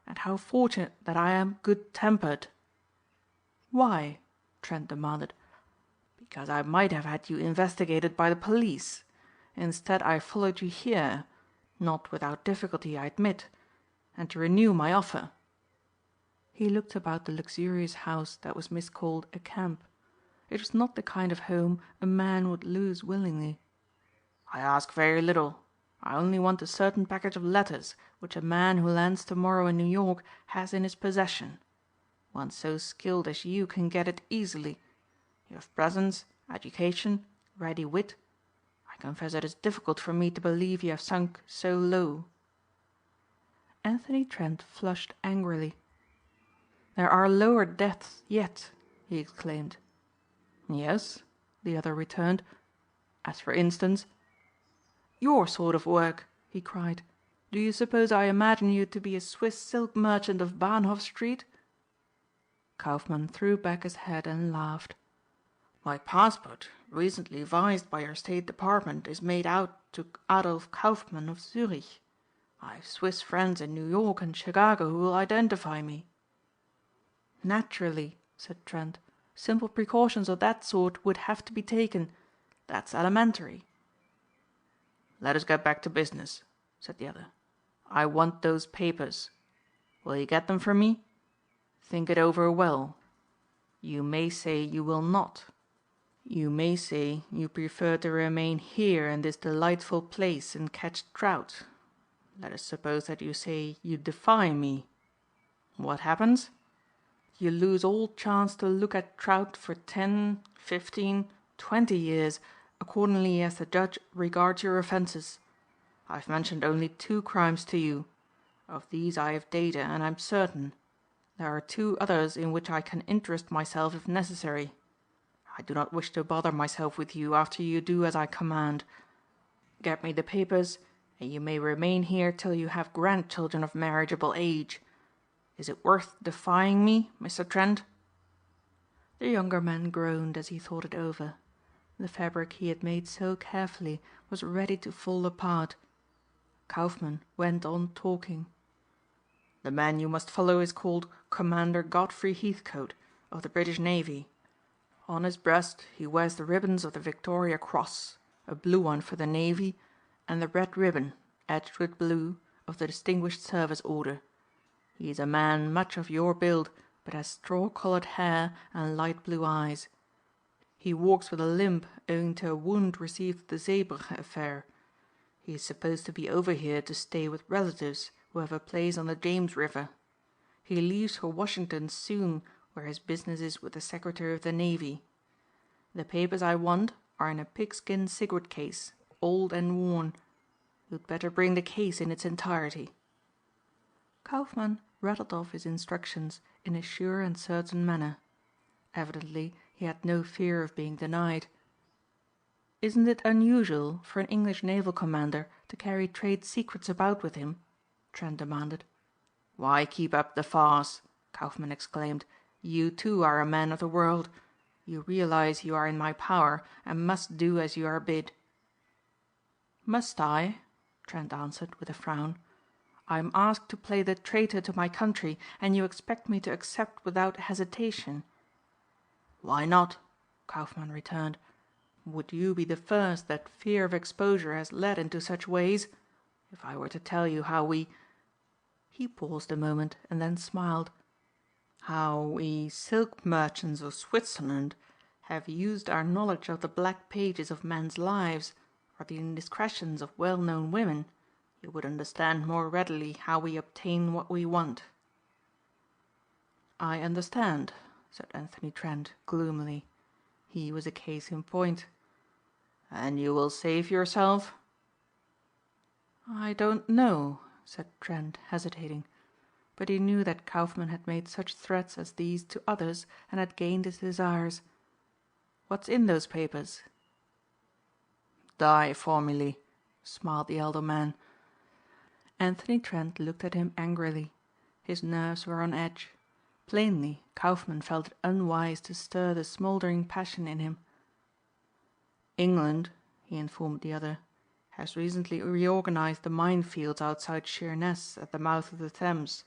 "And how fortunate that I am good-tempered." "Why?" Trent demanded. "Because I might have had you investigated by the police. Instead I followed you here, not without difficulty I admit, and to renew my offer." He looked about the luxurious house that was miscalled a camp. It was not the kind of home a man would lose willingly. "I ask very little. I only want a certain package of letters which a man who lands tomorrow in New York has in his possession. One so skilled as you can get it easily. You have presence, education, ready wit. I confess it is difficult for me to believe you have sunk so low." Anthony Trent flushed angrily. "There are lower depths yet," he exclaimed. "Yes," the other returned. "As for instance?" "Your sort of work," he cried. "Do you suppose I imagine you to be a Swiss silk merchant of Bahnhof Street?" Kaufmann threw back his head and laughed. "My passport, recently vised by your State Department, is made out to Adolf Kaufmann of Zurich. I have Swiss friends in New York and Chicago who will identify me." "Naturally," said Trent. "Simple precautions of that sort would have to be taken. That's elementary." "Let us get back to business," said the other. "I want those papers. Will you get them for me? Think it over well. You may say you will not. You may say you prefer to remain here in this delightful place and catch trout. Let us suppose that you say you defy me. What happens? You lose all chance to look at trout for 10, 15, 20 years, accordingly as the judge regards your offences. I've mentioned only 2 crimes to you. Of these I have data, and I'm certain. There are 2 others in which I can interest myself if necessary. I do not wish to bother myself with you after you do as I command. Get me the papers, and you may remain here till you have grandchildren of marriageable age. Is it worth defying me, Mr. Trent?" The younger man groaned as he thought it over. The fabric he had made so carefully was ready to fall apart. Kaufmann went on talking. "The man you must follow is called Commander Godfrey Heathcote, of the British Navy. On his breast he wears the ribbons of the Victoria Cross, a blue one for the Navy, and the red ribbon, edged with blue, of the Distinguished Service Order. He is a man much of your build, but has straw-colored hair and light blue eyes. He walks with a limp owing to a wound received at the Zeebrugge affair. He is supposed to be over here to stay with relatives who have a place on the James River. He leaves for Washington soon, where his business is with the Secretary of the Navy. The papers I want are in a pigskin cigarette case, old and worn. You'd better bring the case in its entirety." Kaufmann rattled off his instructions in a sure and certain manner. Evidently he had no fear of being denied. "Isn't it unusual for an English naval commander to carry trade secrets about with him?" Trent demanded. "Why keep up the farce?" Kaufmann exclaimed. "You too are a man of the world. You realize you are in my power and must do as you are bid." "Must I?" Trent answered with a frown. "I am asked to play the traitor to my country and you expect me to accept without hesitation." "Why not?" Kaufmann returned. "Would you be the first that fear of exposure has led into such ways? If I were to tell you how we—" He paused a moment and then smiled. "How we silk merchants of Switzerland have used our knowledge of the black pages of men's lives or the indiscretions of well-known women, you would understand more readily how we obtain what we want." "I understand," said Anthony Trent gloomily. He was a case in point. "And you will save yourself?" "I don't know," said Trent hesitating. But he knew that Kaufmann had made such threats as these to others and had gained his desires. "What's in those papers?" "Dye formulae," smiled the elder man. Anthony Trent looked at him angrily. His nerves were on edge. Plainly Kaufmann felt it unwise to stir the smoldering passion in him. "England," he informed the other, "has recently reorganized the mine fields outside Sheerness at the mouth of the Thames.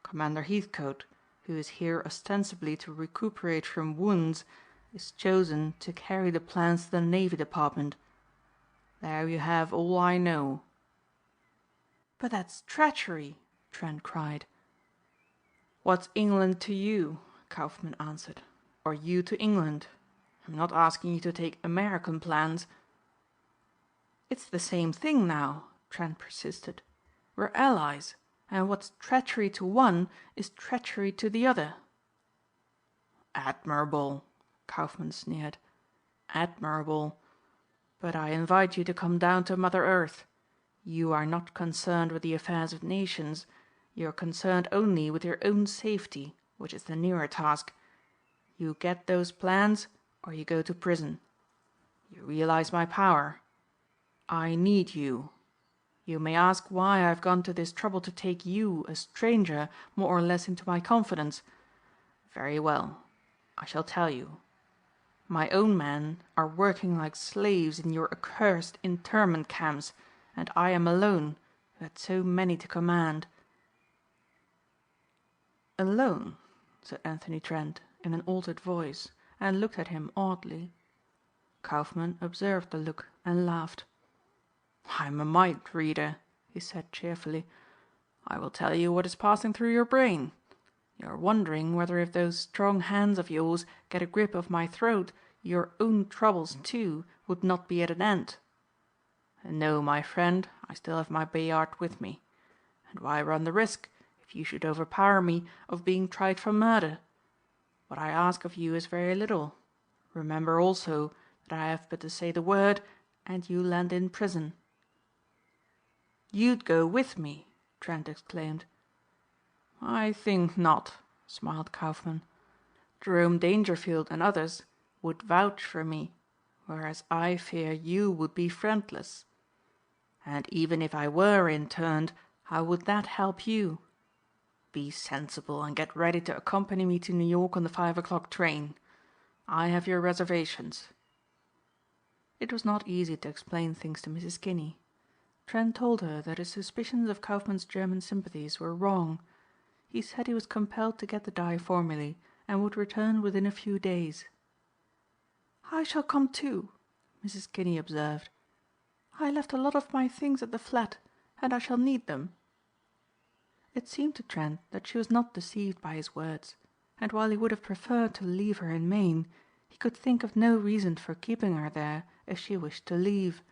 Commander Heathcote, who is here ostensibly to recuperate from wounds, is chosen to carry the plans to the Navy Department. There you have all I know." "But that's treachery," Trent cried. "What's England to you?" Kaufmann answered. "Or you to England? I'm not asking you to take American plans." "It's the same thing now," Trent persisted. "We're allies and what's treachery to one is treachery to the other." "Admirable," Kaufmann sneered. "Admirable. But I invite you to come down to Mother Earth. You are not concerned with the affairs of nations. You are concerned only with your own safety, which is the nearer task. You get those plans or you go to prison. You realize my power. I need you. You may ask why I've gone to this trouble to take you, a stranger, more or less into my confidence. Very well. I shall tell you. My own men are working like slaves in your accursed internment camps and I am alone who had so many to command." "Alone?" said Anthony Trent in an altered voice and looked at him oddly. Kaufmann observed the look and laughed. "I'm a mind reader," he said cheerfully. "I will tell you what is passing through your brain. You are wondering whether if those strong hands of yours get a grip of my throat your own troubles too would not be at an end. No, my friend, I still have my Bayard with me. And why run the risk, if you should overpower me, of being tried for murder? What I ask of you is very little. Remember also that I have but to say the word and you land in prison." "You'd go with me?" Trent exclaimed. "I think not," smiled Kaufmann. "Jerome Dangerfield and others would vouch for me, whereas I fear you would be friendless. And even if I were interned, how would that help you? Be sensible and get ready to accompany me to New York on the 5 o'clock train. I have your reservations." It was not easy to explain things to Mrs. Kinney. Trent told her that his suspicions of Kaufmann's German sympathies were wrong. He said he was compelled to get the dye formulae and would return within a few days. "I shall come too," Mrs. Kinney observed. "I left a lot of my things at the flat and I shall need them." It seemed to Trent that she was not deceived by his words, and while he would have preferred to leave her in Maine, he could think of no reason for keeping her there if she wished to leave.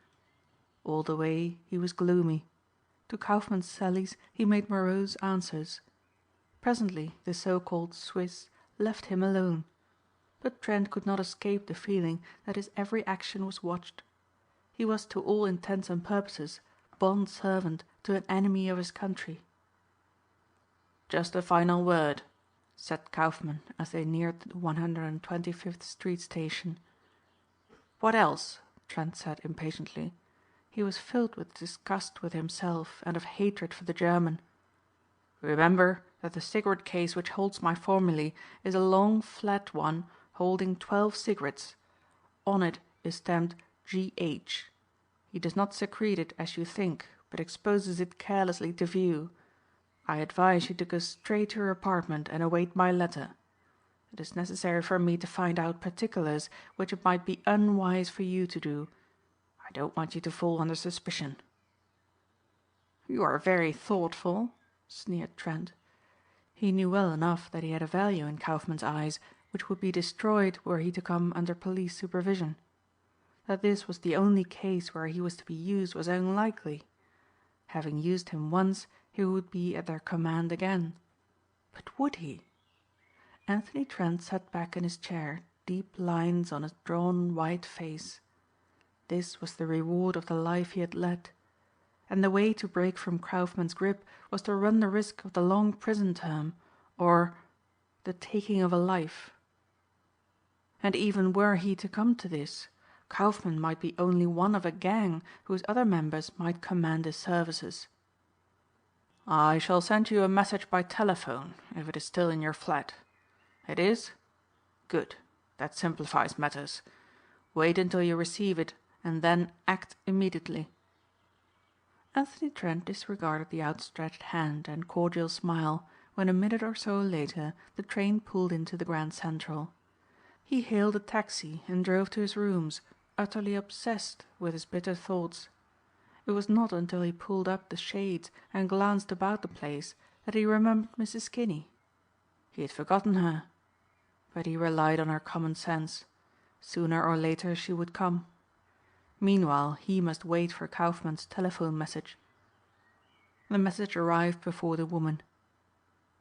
All the way he was gloomy. To Kaufmann's sallies he made morose answers. Presently the so-called Swiss left him alone. But Trent could not escape the feeling that his every action was watched. He was to all intents and purposes bond servant to an enemy of his country. "Just a final word," said Kaufmann as they neared the 125th Street station. "What else?" Trent said impatiently. He was filled with disgust with himself and of hatred for the German. "Remember that the cigarette case which holds my formulae is a long flat one holding 12 cigarettes. On it is stamped G.H. He does not secrete it as you think, but exposes it carelessly to view. I advise you to go straight to your apartment and await my letter. It is necessary for me to find out particulars which it might be unwise for you to do. I don't want you to fall under suspicion." "You are very thoughtful," sneered Trent. He knew well enough that he had a value in Kaufmann's eyes which would be destroyed were he to come under police supervision. That this was the only case where he was to be used was unlikely. Having used him once he would be at their command again. But would he? Anthony Trent sat back in his chair, deep lines on his drawn white face. This was the reward of the life he had led. And the way to break from Kaufmann's grip was to run the risk of the long prison term or the taking of a life. And even were he to come to this, Kaufmann might be only one of a gang whose other members might command his services. "I shall send you a message by telephone if it is still in your flat. It is? Good. That simplifies matters. Wait until you receive it and then act immediately." Anthony Trent disregarded the outstretched hand and cordial smile when a minute or so later the train pulled into the Grand Central. He hailed a taxi and drove to his rooms, utterly obsessed with his bitter thoughts. It was not until he pulled up the shades and glanced about the place that he remembered Mrs. Kinney. He had forgotten her. But he relied on her common sense. Sooner or later she would come. Meanwhile he must wait for Kaufmann's telephone message. The message arrived before the woman.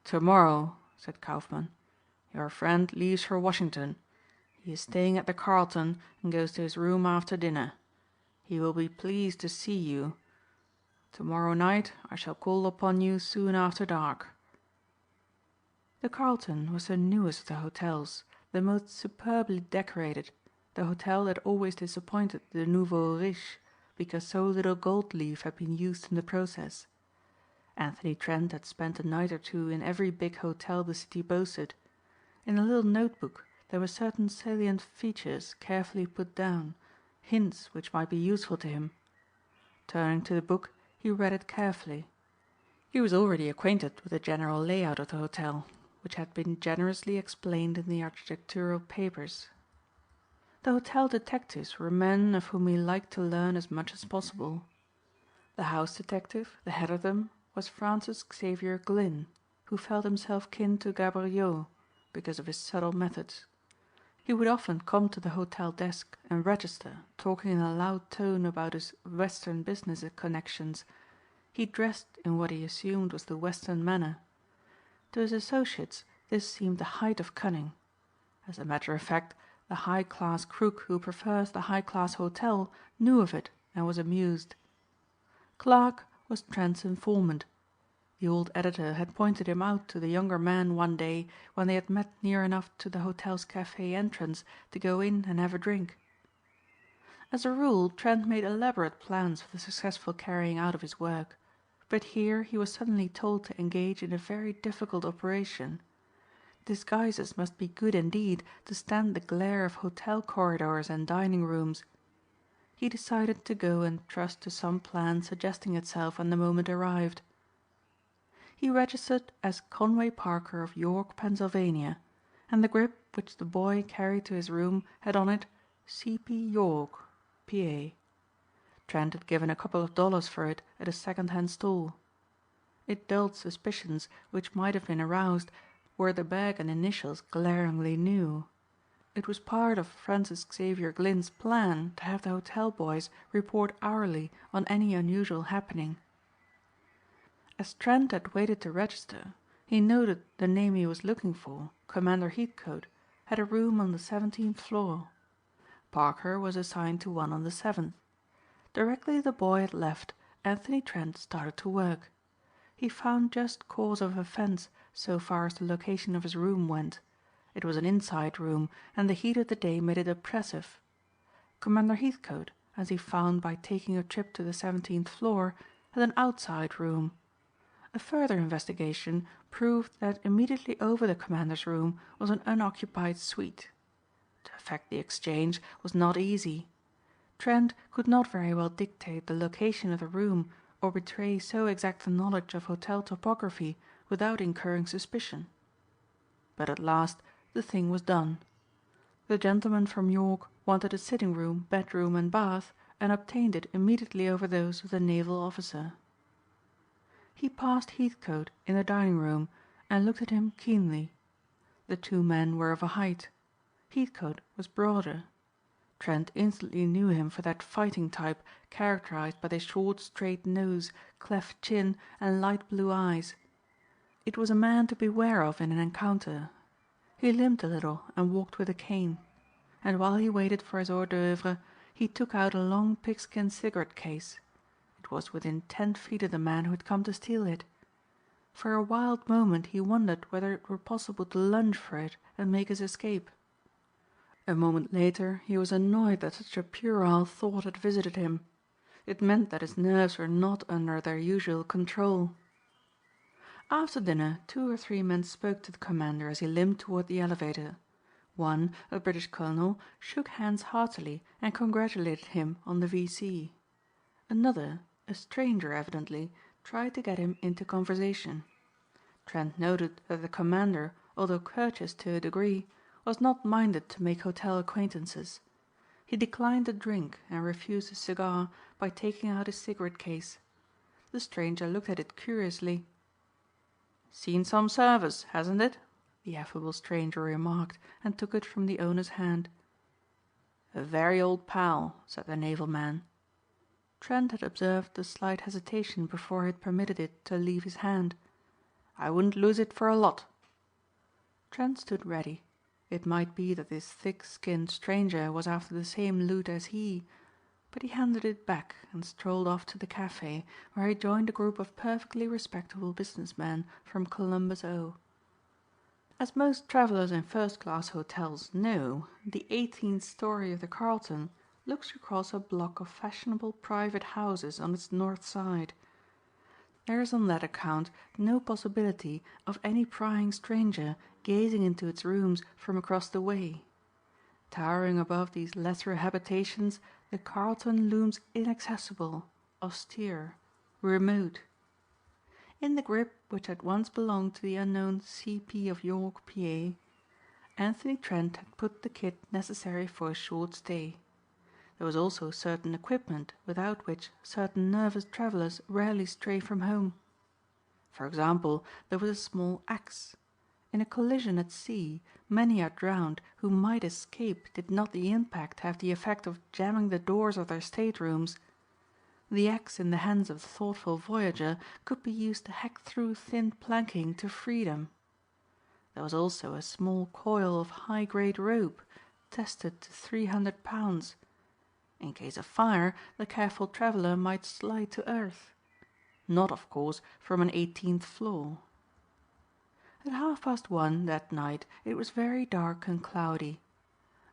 "Tomorrow," said Kaufmann, "your friend leaves for Washington. He is staying at the Carlton and goes to his room after dinner. He will be pleased to see you. Tomorrow night I shall call upon you soon after dark." The Carlton was the newest of the hotels, the most superbly decorated, the hotel that always disappointed the nouveau riche because so little gold leaf had been used in the process. Anthony Trent had spent a night or two in every big hotel the city boasted. In a little notebook there were certain salient features carefully put down, hints which might be useful to him. Turning to the book he read it carefully. He was already acquainted with the general layout of the hotel, which had been generously explained in the architectural papers. The hotel detectives were men of whom he liked to learn as much as possible. The house detective, the head of them, was Francis Xavier Glynn, who felt himself kin to Gaboriau because of his subtle methods. He would often come to the hotel desk and register, talking in a loud tone about his Western business connections. He dressed in what he assumed was the Western manner. To his associates this seemed the height of cunning. As a matter of fact, the high-class crook who prefers the high-class hotel knew of it and was amused. Clark was Trent's informant. The old editor had pointed him out to the younger man one day when they had met near enough to the hotel's cafe entrance to go in and have a drink. As a rule Trent made elaborate plans for the successful carrying out of his work, but here he was suddenly told to engage in a very difficult operation. Disguises must be good indeed to stand the glare of hotel corridors and dining rooms. He decided to go and trust to some plan suggesting itself when the moment arrived. He registered as Conway Parker of York, Pennsylvania, and the grip which the boy carried to his room had on it C.P. York, Pa. Trent had given a couple of dollars for it at a second-hand store. It dulled suspicions which might have been aroused were the bag and initials glaringly new. It was part of Francis Xavier Glynn's plan to have the hotel boys report hourly on any unusual happening. As Trent had waited to register, he noted the name he was looking for, Commander Heathcote, had a room on the 17th floor. Parker was assigned to one on the 7th. Directly the boy had left, Anthony Trent started to work. He found just cause of offense so far as the location of his room went. It was an inside room and the heat of the day made it oppressive. Commander Heathcote, as he found by taking a trip to the 17th floor, had an outside room. A further investigation proved that immediately over the commander's room was an unoccupied suite. To effect the exchange was not easy. Trent could not very well dictate the location of the room or betray so exact a knowledge of hotel topography without incurring suspicion. But at last the thing was done. The gentleman from York wanted a sitting room, bedroom and bath and obtained it immediately over those of the naval officer. He passed Heathcote in the dining room and looked at him keenly. The two men were of a height. Heathcote was broader. Trent instantly knew him for that fighting type characterized by the short straight nose, cleft chin and light blue eyes. It was a man to beware of in an encounter. He limped a little and walked with a cane. And while he waited for his hors d'oeuvre he took out a long pigskin cigarette case. It was within 10 feet of the man who had come to steal it. For a wild moment he wondered whether it were possible to lunge for it and make his escape. A moment later he was annoyed that such a puerile thought had visited him. It meant that his nerves were not under their usual control. After dinner 2 or 3 men spoke to the commander as he limped toward the elevator. One, a British colonel, shook hands heartily and congratulated him on the V.C. Another, a stranger evidently, tried to get him into conversation. Trent noted that the commander, although courteous to a degree, was not minded to make hotel acquaintances. He declined a drink and refused a cigar by taking out his cigarette case. The stranger looked at it curiously. "Seen some service, hasn't it?" the affable stranger remarked and took it from the owner's hand. "A very old pal," said the naval man. Trent had observed the slight hesitation before he had permitted it to leave his hand. "I wouldn't lose it for a lot." Trent stood ready. It might be that this thick-skinned stranger was after the same loot as he, but he handed it back and strolled off to the cafe where he joined a group of perfectly respectable businessmen from Columbus, O. As most travelers in first-class hotels know, the 18th story of the Carlton looks across a block of fashionable private houses on its north side. There is on that account no possibility of any prying stranger gazing into its rooms from across the way. Towering above these lesser habitations, the Carlton looms inaccessible, austere, remote. In the grip which had once belonged to the unknown C.P. of York, Pa., Anthony Trent had put the kit necessary for a short stay. There was also certain equipment without which certain nervous travelers rarely stray from home. For example, there was a small axe. In a collision at sea many are drowned who might escape did not the impact have the effect of jamming the doors of their staterooms. The axe in the hands of the thoughtful voyager could be used to hack through thin planking to freedom. There was also a small coil of high-grade rope, tested to 300 pounds. In case of fire, the careful traveller might slide to earth. Not, of course, from an 18th floor. At 1:30 that night it was very dark and cloudy.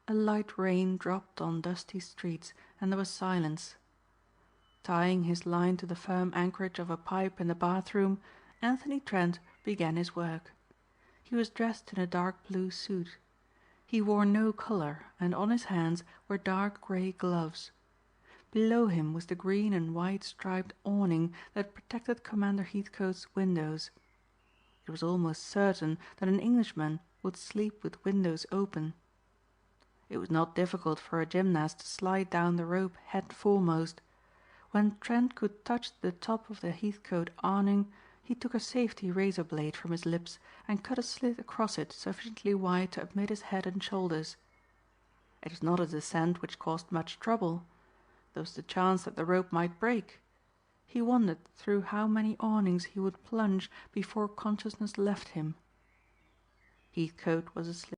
A light rain dropped on dusty streets and there was silence. Tying his line to the firm anchorage of a pipe in the bathroom, Anthony Trent began his work. He was dressed in a dark blue suit. He wore no collar and on his hands were dark grey gloves. Below him was the green and white striped awning that protected Commander Heathcote's windows. It was almost certain that an Englishman would sleep with windows open. It was not difficult for a gymnast to slide down the rope head foremost. When Trent could touch the top of the Heathcote awning, he took a safety razor blade from his lips and cut a slit across it sufficiently wide to admit his head and shoulders. It was not a descent which caused much trouble. There was the chance that the rope might break. He wondered through how many awnings he would plunge before consciousness left him. Heathcote was asleep.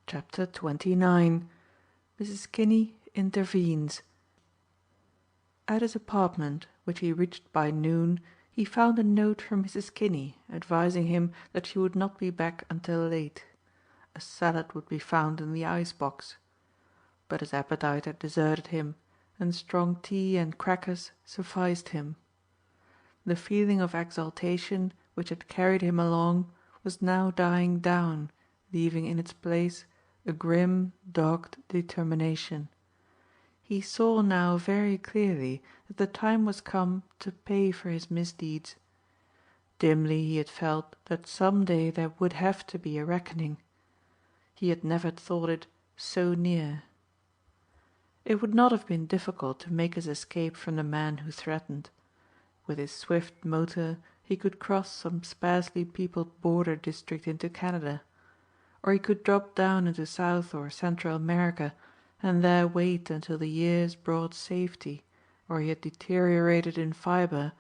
Chapter 29. Mrs. Kinney Intervenes. At his apartment, which he reached by noon, he found a note from Mrs. Kinney advising him that she would not be back until late. A salad would be found in the ice box. But his appetite had deserted him, and strong tea and crackers sufficed him. The feeling of exaltation which had carried him along was now dying down, leaving in its place a grim, dogged determination. He saw now very clearly that the time was come to pay for his misdeeds. Dimly he had felt that some day there would have to be a reckoning. He had never thought it so near. It would not have been difficult to make his escape from the man who threatened. With his swift motor he could cross some sparsely peopled border district into Canada. Or he could drop down into South or Central America and there wait until the years brought safety, or he had deteriorated in fibre,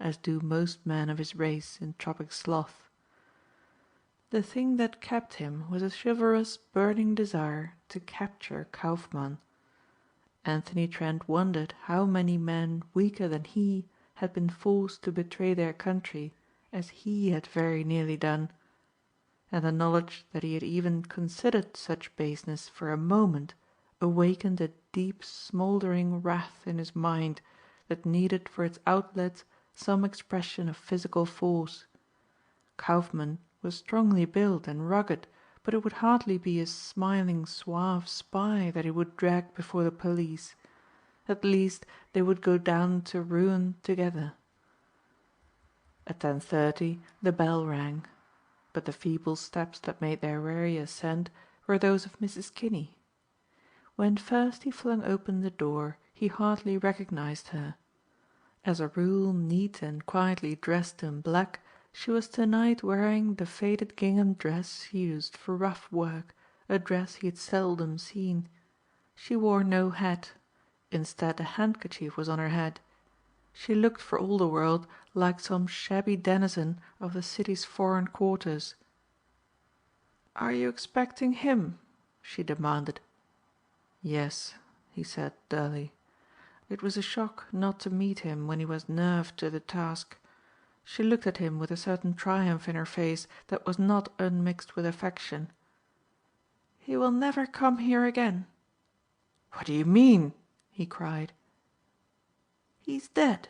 as do most men of his race in tropic sloth. The thing that kept him was a chivalrous, burning desire to capture Kaufmann. Anthony Trent wondered how many men weaker than he had been forced to betray their country as he had very nearly done. And the knowledge that he had even considered such baseness for a moment awakened a deep smouldering wrath in his mind that needed for its outlet some expression of physical force. Kaufmann was strongly built and rugged, but it would hardly be a smiling suave spy that he would drag before the police. At least they would go down to ruin together. At 10:30 the bell rang, but the feeble steps that made their weary ascent were those of Mrs. Kinney. When first he flung open the door he hardly recognized her. As a rule neat and quietly dressed in black, she was tonight wearing the faded gingham dress he used for rough work, a dress he had seldom seen. She wore no hat. Instead a handkerchief was on her head. She looked for all the world like some shabby denizen of the city's foreign quarters. "Are you expecting him?" she demanded. "Yes," he said dully. It was a shock not to meet him when he was nerved to the task. She looked at him with a certain triumph in her face that was not unmixed with affection. "He will never come here again." "What do you mean?" he cried. "He's dead."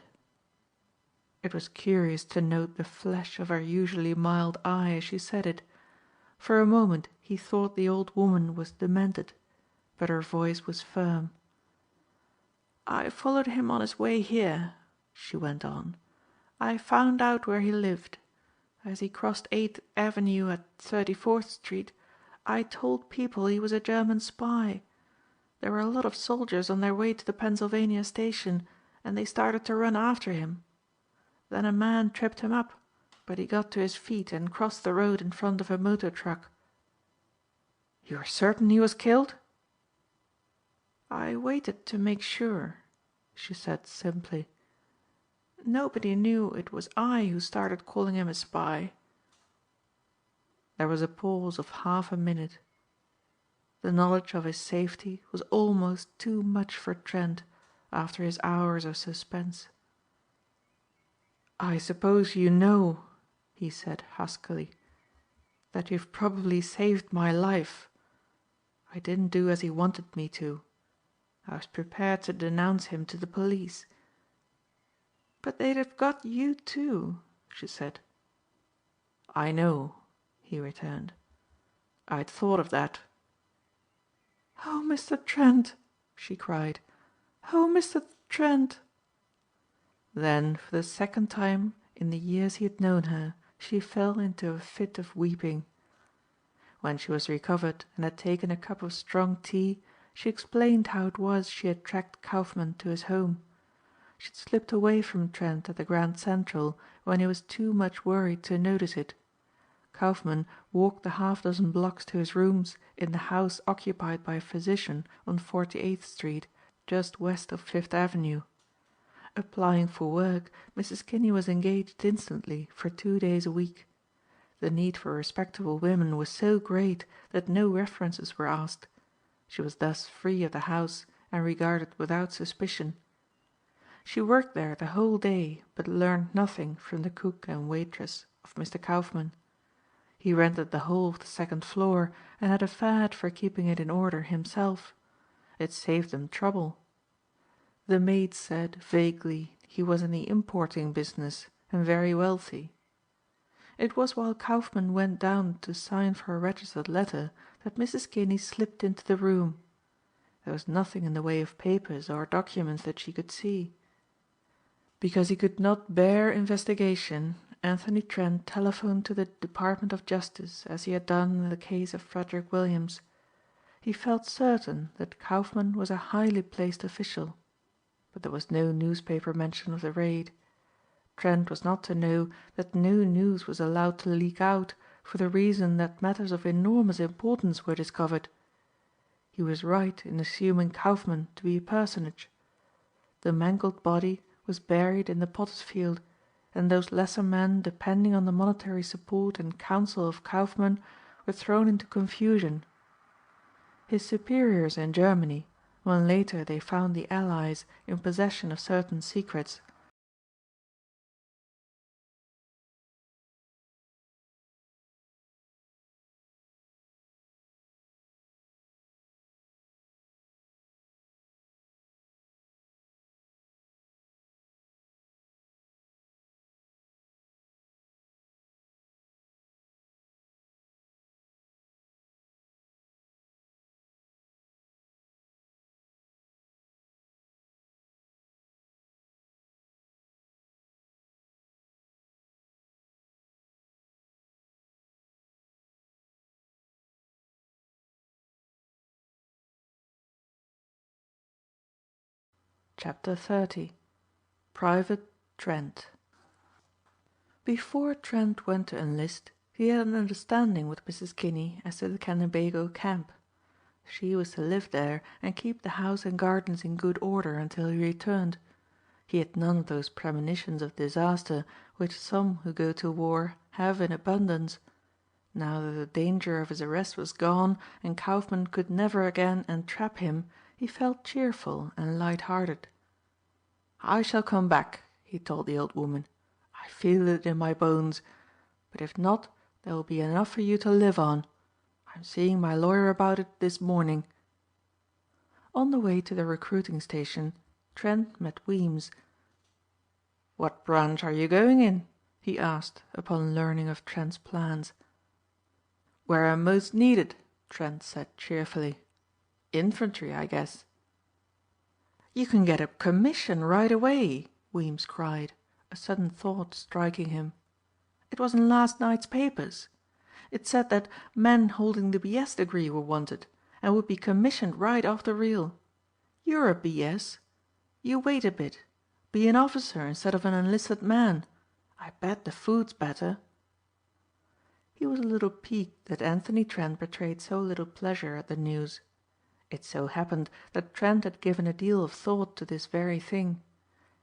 It was curious to note the flash of her usually mild eye as she said it. For a moment he thought the old woman was demented, but her voice was firm. "I followed him on his way here," she went on. "I found out where he lived. As he crossed 8th Avenue at 34th Street, I told people he was a German spy. There were a lot of soldiers on their way to the Pennsylvania station and they started to run after him. Then a man tripped him up, but he got to his feet and crossed the road in front of a motor truck." "You are certain he was killed?" "I waited to make sure," she said simply. "Nobody knew it was I who started calling him a spy." There was a pause of half a minute. The knowledge of his safety was almost too much for Trent after his hours of suspense. "I suppose you know," he said huskily, "that you've probably saved my life. I didn't do as he wanted me to. I was prepared to denounce him to the police." "But they'd have got you too," she said. "I know," he returned. "I'd thought of that." "Oh, Mr. Trent," she cried. "Oh, Mr. Trent." Then for the second time in the years he had known her she fell into a fit of weeping. When she was recovered and had taken a cup of strong tea she explained how it was she had tracked Kaufmann to his home. She had slipped away from Trent at the Grand Central when he was too much worried to notice it. Kaufmann walked the half dozen blocks to his rooms in the house occupied by a physician on 48th Street, just west of Fifth Avenue. Applying for work, Mrs. Kinney was engaged instantly for 2 days a week. The need for respectable women was so great that no references were asked. She was thus free of the house and regarded without suspicion. She worked there the whole day but learned nothing from the cook and waitress of Mr. Kaufmann. He rented the whole of the second floor and had a fad for keeping it in order himself. It saved them trouble. The maid said vaguely he was in the importing business and very wealthy. It was while Kaufmann went down to sign for a registered letter that Mrs. Kinney slipped into the room. There was nothing in the way of papers or documents that she could see. Because he could not bear investigation, Anthony Trent telephoned to the Department of Justice as he had done in the case of Frederick Williams. He felt certain that Kaufmann was a highly placed official. But there was no newspaper mention of the raid. Trent was not to know that no news was allowed to leak out for the reason that matters of enormous importance were discovered. He was right in assuming Kaufmann to be a personage. The mangled body was buried in the potter's field, and those lesser men depending on the monetary support and counsel of Kaufmann were thrown into confusion. His superiors in Germany, when later they found the Allies in possession of certain secrets, Chapter 30. Private Trent. Before Trent went to enlist, he had an understanding with Mrs. Kinney as to the Kennebago camp. She was to live there and keep the house and gardens in good order until he returned. He had none of those premonitions of disaster which some who go to war have in abundance. Now that the danger of his arrest was gone and Kaufmann could never again entrap him, he felt cheerful and light-hearted. "I shall come back," he told the old woman. "I feel it in my bones. But if not, there will be enough for you to live on. I'm seeing my lawyer about it this morning." On the way to the recruiting station, Trent met Weems. "What branch are you going in?" he asked upon learning of Trent's plans. "Where I'm most needed," Trent said cheerfully. "Infantry, I guess." "You can get a commission right away," Weems cried, a sudden thought striking him. "It was in last night's papers. It said that men holding the B.S. degree were wanted and would be commissioned right off the reel. You're a B.S. You wait a bit. Be an officer instead of an enlisted man. I bet the food's better." He was a little piqued that Anthony Trent betrayed so little pleasure at the news. It so happened that Trent had given a deal of thought to this very thing,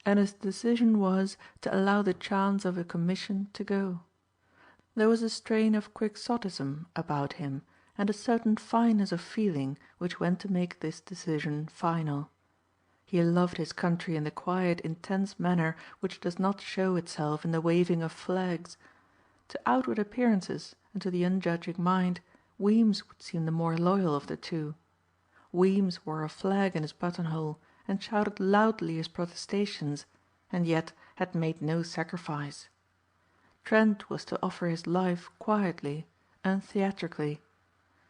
and his decision was to allow the chance of a commission to go. There was a strain of quixotism about him and a certain fineness of feeling which went to make this decision final. He loved his country in the quiet, intense manner which does not show itself in the waving of flags. To outward appearances and to the unjudging mind, Weems would seem the more loyal of the two. Weems wore a flag in his buttonhole and shouted loudly his protestations, and yet had made no sacrifice. Trent was to offer his life quietly, untheatrically,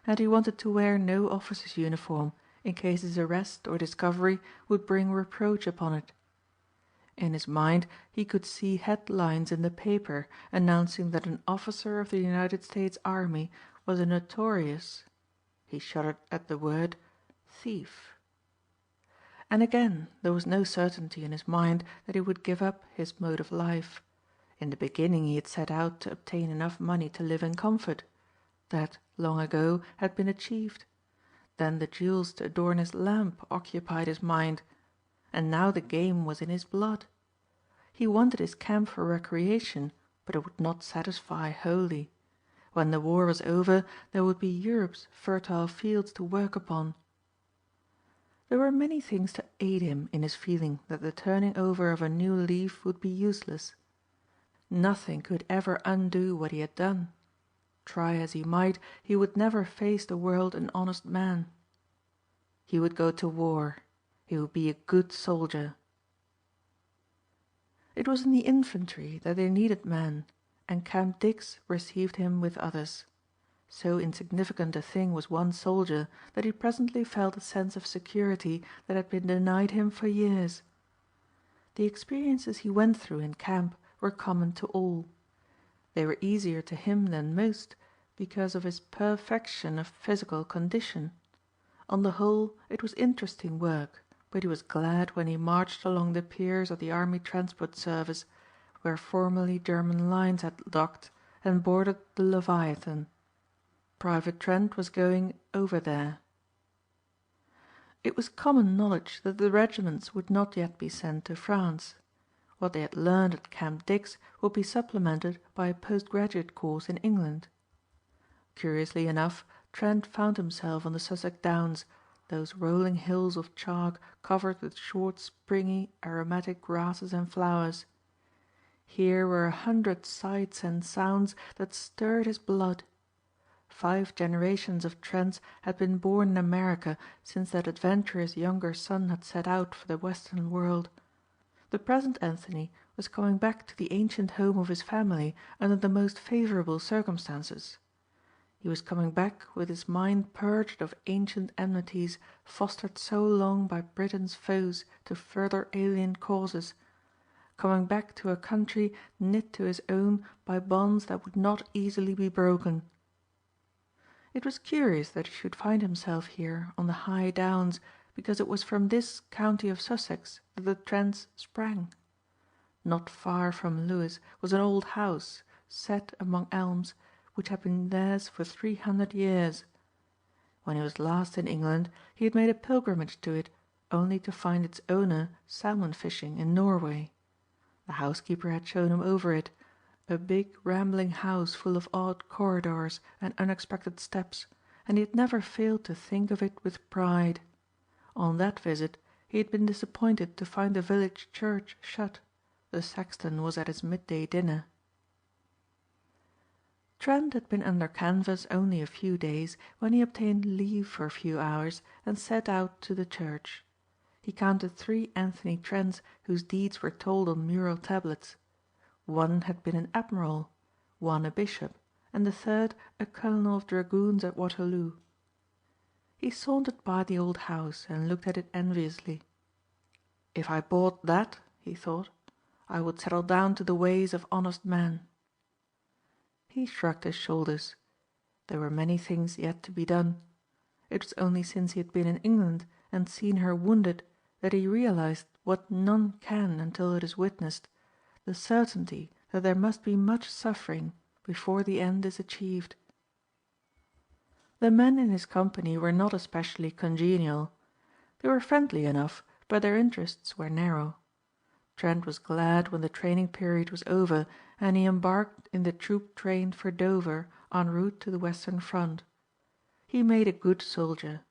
and he wanted to wear no officer's uniform in case his arrest or discovery would bring reproach upon it. In his mind he could see headlines in the paper announcing that an officer of the United States Army was a notorious, he shuddered at the word, thief. And again there was no certainty in his mind that he would give up his mode of life. In the beginning he had set out to obtain enough money to live in comfort. That, long ago, had been achieved. Then the jewels to adorn his lamp occupied his mind. And now the game was in his blood. He wanted his camp for recreation, but it would not satisfy wholly. When the war was over there would be Europe's fertile fields to work upon. There were many things to aid him in his feeling that the turning over of a new leaf would be useless. Nothing could ever undo what he had done. Try as he might, he would never face the world an honest man. He would go to war. He would be a good soldier. It was in the infantry that they needed men, and Camp Dix received him with others. So insignificant a thing was one soldier that he presently felt a sense of security that had been denied him for years. The experiences he went through in camp were common to all. They were easier to him than most because of his perfection of physical condition. On the whole it was interesting work, but he was glad when he marched along the piers of the Army Transport Service, where formerly German lines had docked, and boarded the Leviathan. Private Trent was going over there. It was common knowledge that the regiments would not yet be sent to France. What they had learned at Camp Dix would be supplemented by a postgraduate course in England. Curiously enough, Trent found himself on the Sussex Downs, those rolling hills of chalk covered with short springy aromatic grasses and flowers. Here were 100 sights and sounds that stirred his blood. 5 generations of Trents had been born in America since that adventurous younger son had set out for the Western world. The present Anthony was coming back to the ancient home of his family under the most favorable circumstances. He was coming back with his mind purged of ancient enmities fostered so long by Britain's foes to further alien causes, coming back to a country knit to his own by bonds that would not easily be broken. It was curious that he should find himself here on the high downs, because it was from this county of Sussex that the Trents sprang. Not far from Lewes was an old house, set among elms, which had been theirs for 300 years. When he was last in England he had made a pilgrimage to it, only to find its owner salmon fishing in Norway. The housekeeper had shown him over it, a big rambling house full of odd corridors and unexpected steps, and he had never failed to think of it with pride. On that visit he had been disappointed to find the village church shut. The sexton was at his midday dinner. Trent had been under canvas only a few days when he obtained leave for a few hours and set out to the church. He counted 3 Anthony Trents whose deeds were told on mural tablets. One had been an admiral, one a bishop, and the third a colonel of dragoons at Waterloo. He sauntered by the old house and looked at it enviously. "If I bought that," he thought, "I would settle down to the ways of honest men." He shrugged his shoulders. There were many things yet to be done. It was only since he had been in England and seen her wounded that he realized what none can until it is witnessed, the certainty that there must be much suffering before the end is achieved. The men in his company were not especially congenial. They were friendly enough, but their interests were narrow. Trent was glad when the training period was over and he embarked in the troop train for Dover en route to the Western Front. He made a good soldier.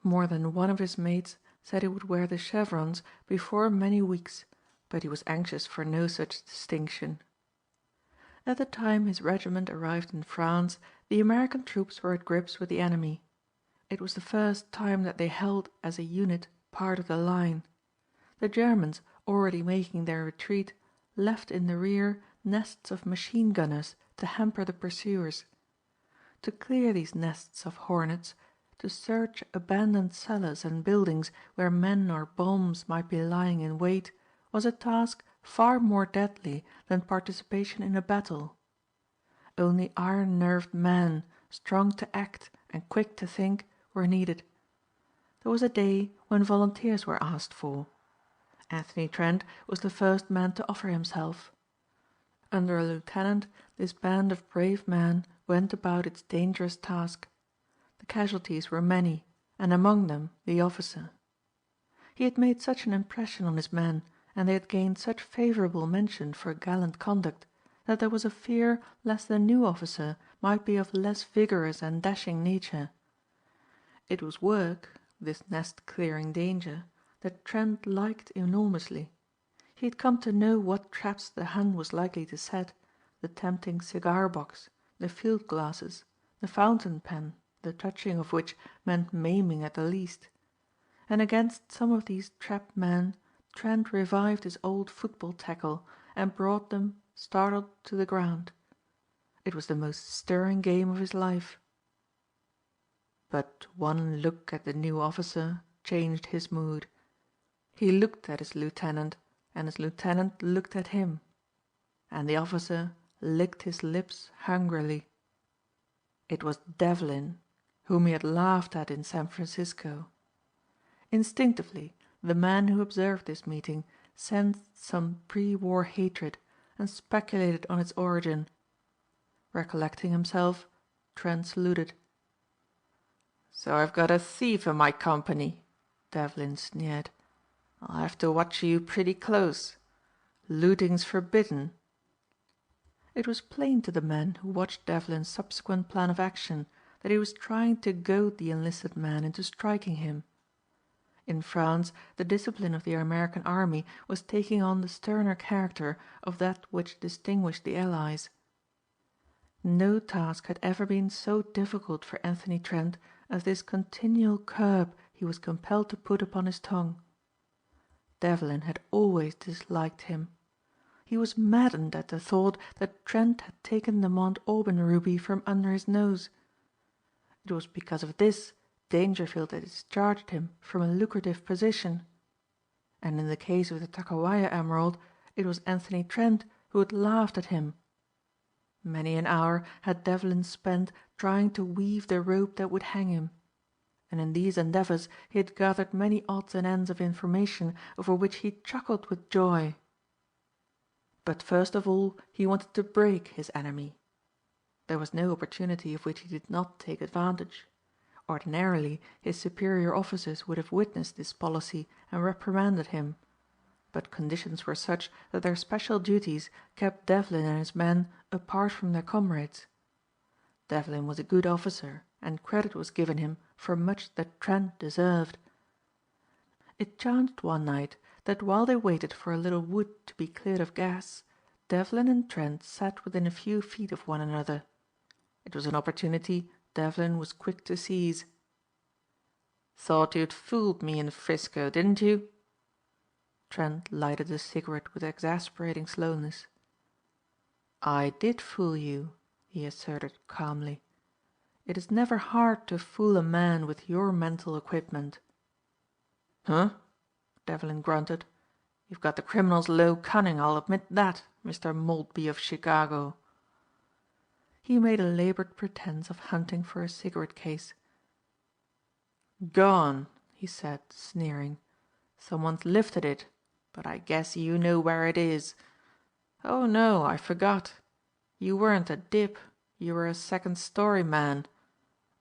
More than one of his mates said he would wear the chevrons before many weeks, but he was anxious for no such distinction. At the time his regiment arrived in France, the American troops were at grips with the enemy. It was the first time that they held as a unit part of the line. The Germans, already making their retreat, left in the rear nests of machine gunners to hamper the pursuers. To clear these nests of hornets, to search abandoned cellars and buildings where men or bombs might be lying in wait, was a task far more deadly than participation in a battle. Only iron-nerved men, strong to act and quick to think, were needed. There was a day when volunteers were asked for. Anthony Trent was the first man to offer himself. Under a lieutenant, this band of brave men went about its dangerous task. The casualties were many, and among them the officer. He had made such an impression on his men, and they had gained such favorable mention for gallant conduct, that there was a fear lest the new officer might be of less vigorous and dashing nature. It was work, this nest-clearing danger, that Trent liked enormously. He had come to know what traps the Hun was likely to set, the tempting cigar box, the field glasses, the fountain pen, the touching of which meant maiming at the least. And against some of these trapped men Trent revived his old football tackle and brought them startled to the ground. It was the most stirring game of his life. But one look at the new officer changed his mood. He looked at his lieutenant and his lieutenant looked at him. And the officer licked his lips hungrily. It was Devlin, whom he had laughed at in San Francisco. Instinctively, the man who observed this meeting sensed some pre-war hatred and speculated on its origin. Recollecting himself, Trent saluted. "So I've got a thief in my company," Devlin sneered. "I'll have to watch you pretty close. Looting's forbidden." It was plain to the men who watched Devlin's subsequent plan of action that he was trying to goad the enlisted man into striking him. In France the discipline of the American army was taking on the sterner character of that which distinguished the Allies. No task had ever been so difficult for Anthony Trent as this continual curb he was compelled to put upon his tongue. Devlin had always disliked him. He was maddened at the thought that Trent had taken the Mount Auburn ruby from under his nose. It was because of this Dangerfield had discharged him from a lucrative position. And in the case of the Takowaja emerald it was Anthony Trent who had laughed at him. Many an hour had Devlin spent trying to weave the rope that would hang him. And in these endeavors he had gathered many odds and ends of information over which he chuckled with joy. But first of all he wanted to break his enemy. There was no opportunity of which he did not take advantage. Ordinarily his superior officers would have witnessed this policy and reprimanded him. But conditions were such that their special duties kept Devlin and his men apart from their comrades. Devlin was a good officer and credit was given him for much that Trent deserved. It chanced one night that while they waited for a little wood to be cleared of gas, Devlin and Trent sat within a few feet of one another. It was an opportunity Devlin was quick to seize. "Thought you'd fooled me in Frisco, didn't you?" Trent lighted a cigarette with exasperating slowness. "I did fool you," he asserted calmly. "It is never hard to fool a man with your mental equipment." "Huh?" Devlin grunted. "You've got the criminal's low cunning, I'll admit that, Mr. Maltby of Chicago." He made a labored pretense of hunting for a cigarette case. "Gone," he said, sneering. "Someone's lifted it, but I guess you know where it is. Oh no, I forgot. You weren't a dip, you were a second-story man.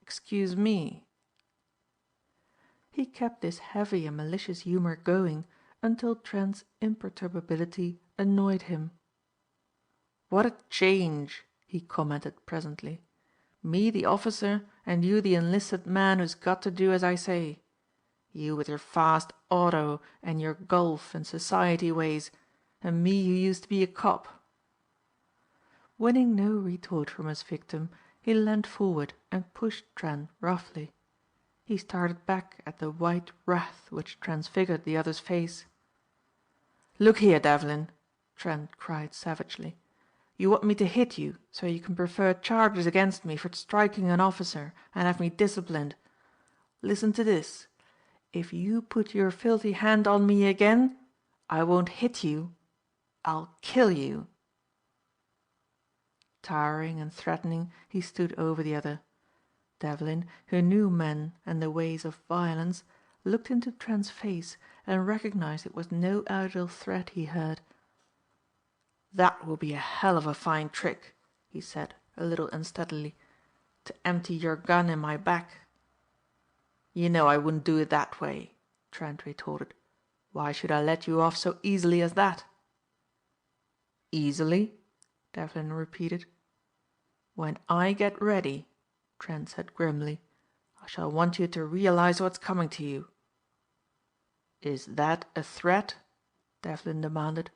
Excuse me." He kept this heavy and malicious humor going until Trent's imperturbability annoyed him. "What a change," he commented presently. "Me the officer and you the enlisted man who's got to do as I say. You with your fast auto and your golf and society ways, and me who used to be a cop." Winning no retort from his victim, he leaned forward and pushed Trent roughly. He started back at the white wrath which transfigured the other's face. "Look here, Devlin," Trent cried savagely. "You want me to hit you so you can prefer charges against me for striking an officer and have me disciplined. Listen to this. If you put your filthy hand on me again, I won't hit you. I'll kill you." Towering and threatening he stood over the other. Devlin, who knew men and the ways of violence, looked into Trent's face and recognized it was no idle threat he heard. "That will be a hell of a fine trick," he said a little unsteadily, "to empty your gun in my back." "You know I wouldn't do it that way," Trent retorted. "Why should I let you off so easily as that?" "Easily?" Devlin repeated. "When I get ready," Trent said grimly, "I shall want you to realize what's coming to you." "Is that a threat?" Devlin demanded.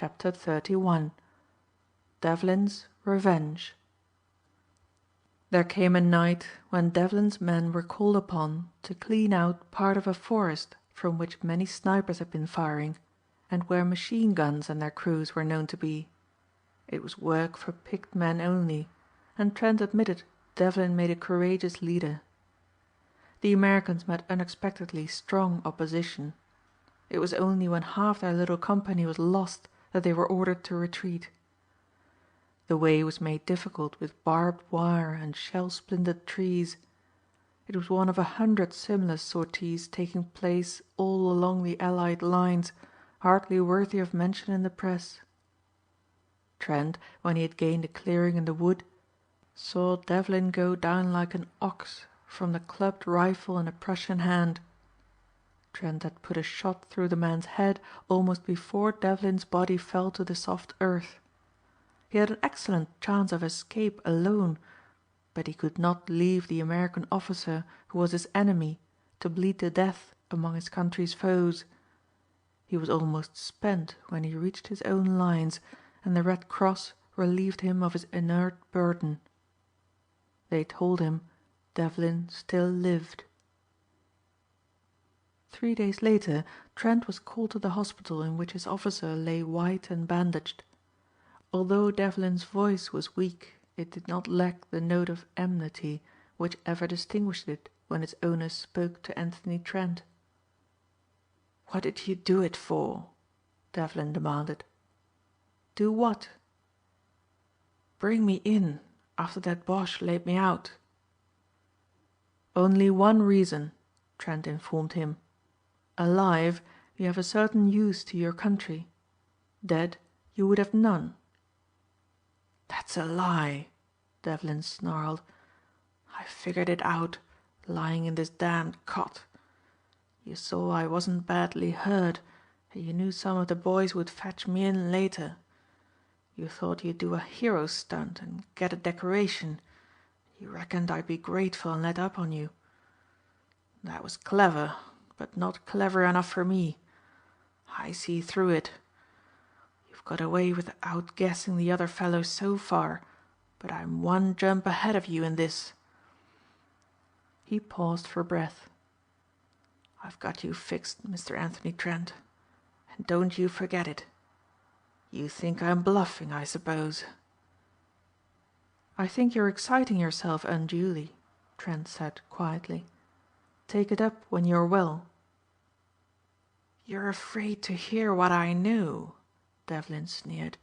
Chapter 31. Devlin's Revenge. There came a night when Devlin's men were called upon to clean out part of a forest from which many snipers had been firing, and where machine guns and their crews were known to be. It was work for picked men only, and Trent admitted Devlin made a courageous leader. The Americans met unexpectedly strong opposition. It was only when half their little company was lost that they were ordered to retreat. The way was made difficult with barbed wire and shell-splintered trees. It was one of 100 similar sorties taking place all along the Allied lines, hardly worthy of mention in the press. Trent, when he had gained a clearing in the wood, saw Devlin go down like an ox from the clubbed rifle in a Prussian hand. Trent had put a shot through the man's head almost before Devlin's body fell to the soft earth. He had an excellent chance of escape alone, but he could not leave the American officer who was his enemy to bleed to death among his country's foes. He was almost spent when he reached his own lines, and the Red Cross relieved him of his inert burden. They told him Devlin still lived. 3 days later Trent was called to the hospital in which his officer lay white and bandaged. Although Devlin's voice was weak, it did not lack the note of enmity which ever distinguished it when its owner spoke to Anthony Trent. "What did you do it for?" Devlin demanded. "Do what?" "Bring me in after that Boche laid me out." "Only one reason," Trent informed him. "Alive, you have a certain use to your country. Dead, you would have none." "That's a lie," Devlin snarled. "I figured it out, lying in this damned cot. You saw I wasn't badly hurt and you knew some of the boys would fetch me in later. You thought you'd do a hero stunt and get a decoration. You reckoned I'd be grateful and let up on you. That was clever, but not clever enough for me. I see through it. You've got away with outguessing the other fellows so far, but I'm one jump ahead of you in this." He paused for breath. "I've got you fixed, Mr. Anthony Trent, and don't you forget it. You think I'm bluffing, I suppose." "I think you're exciting yourself unduly," Trent said quietly. "Take it up when you're well." "You're afraid to hear what I know," Devlin sneered.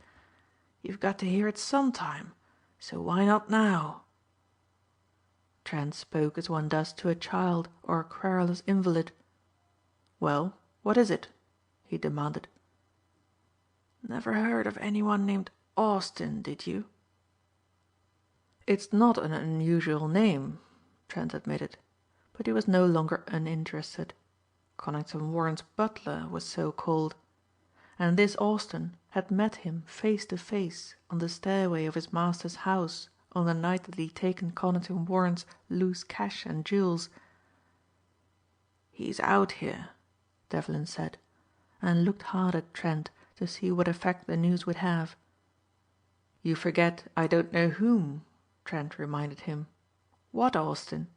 "You've got to hear it sometime, so why not now?" Trent spoke as one does to a child or a querulous invalid. "Well, what is it?" he demanded. "Never heard of anyone named Austin, did you?" "It's not an unusual name," Trent admitted, but he was no longer uninterested. Conington Warren's butler was so called. And this Austin had met him face to face on the stairway of his master's house on the night that he'd taken Conington Warren's loose cash and jewels. "He's out here," Devlin said, and looked hard at Trent to see what effect the news would have. "You forget I don't know whom," Trent reminded him. "What Austin?"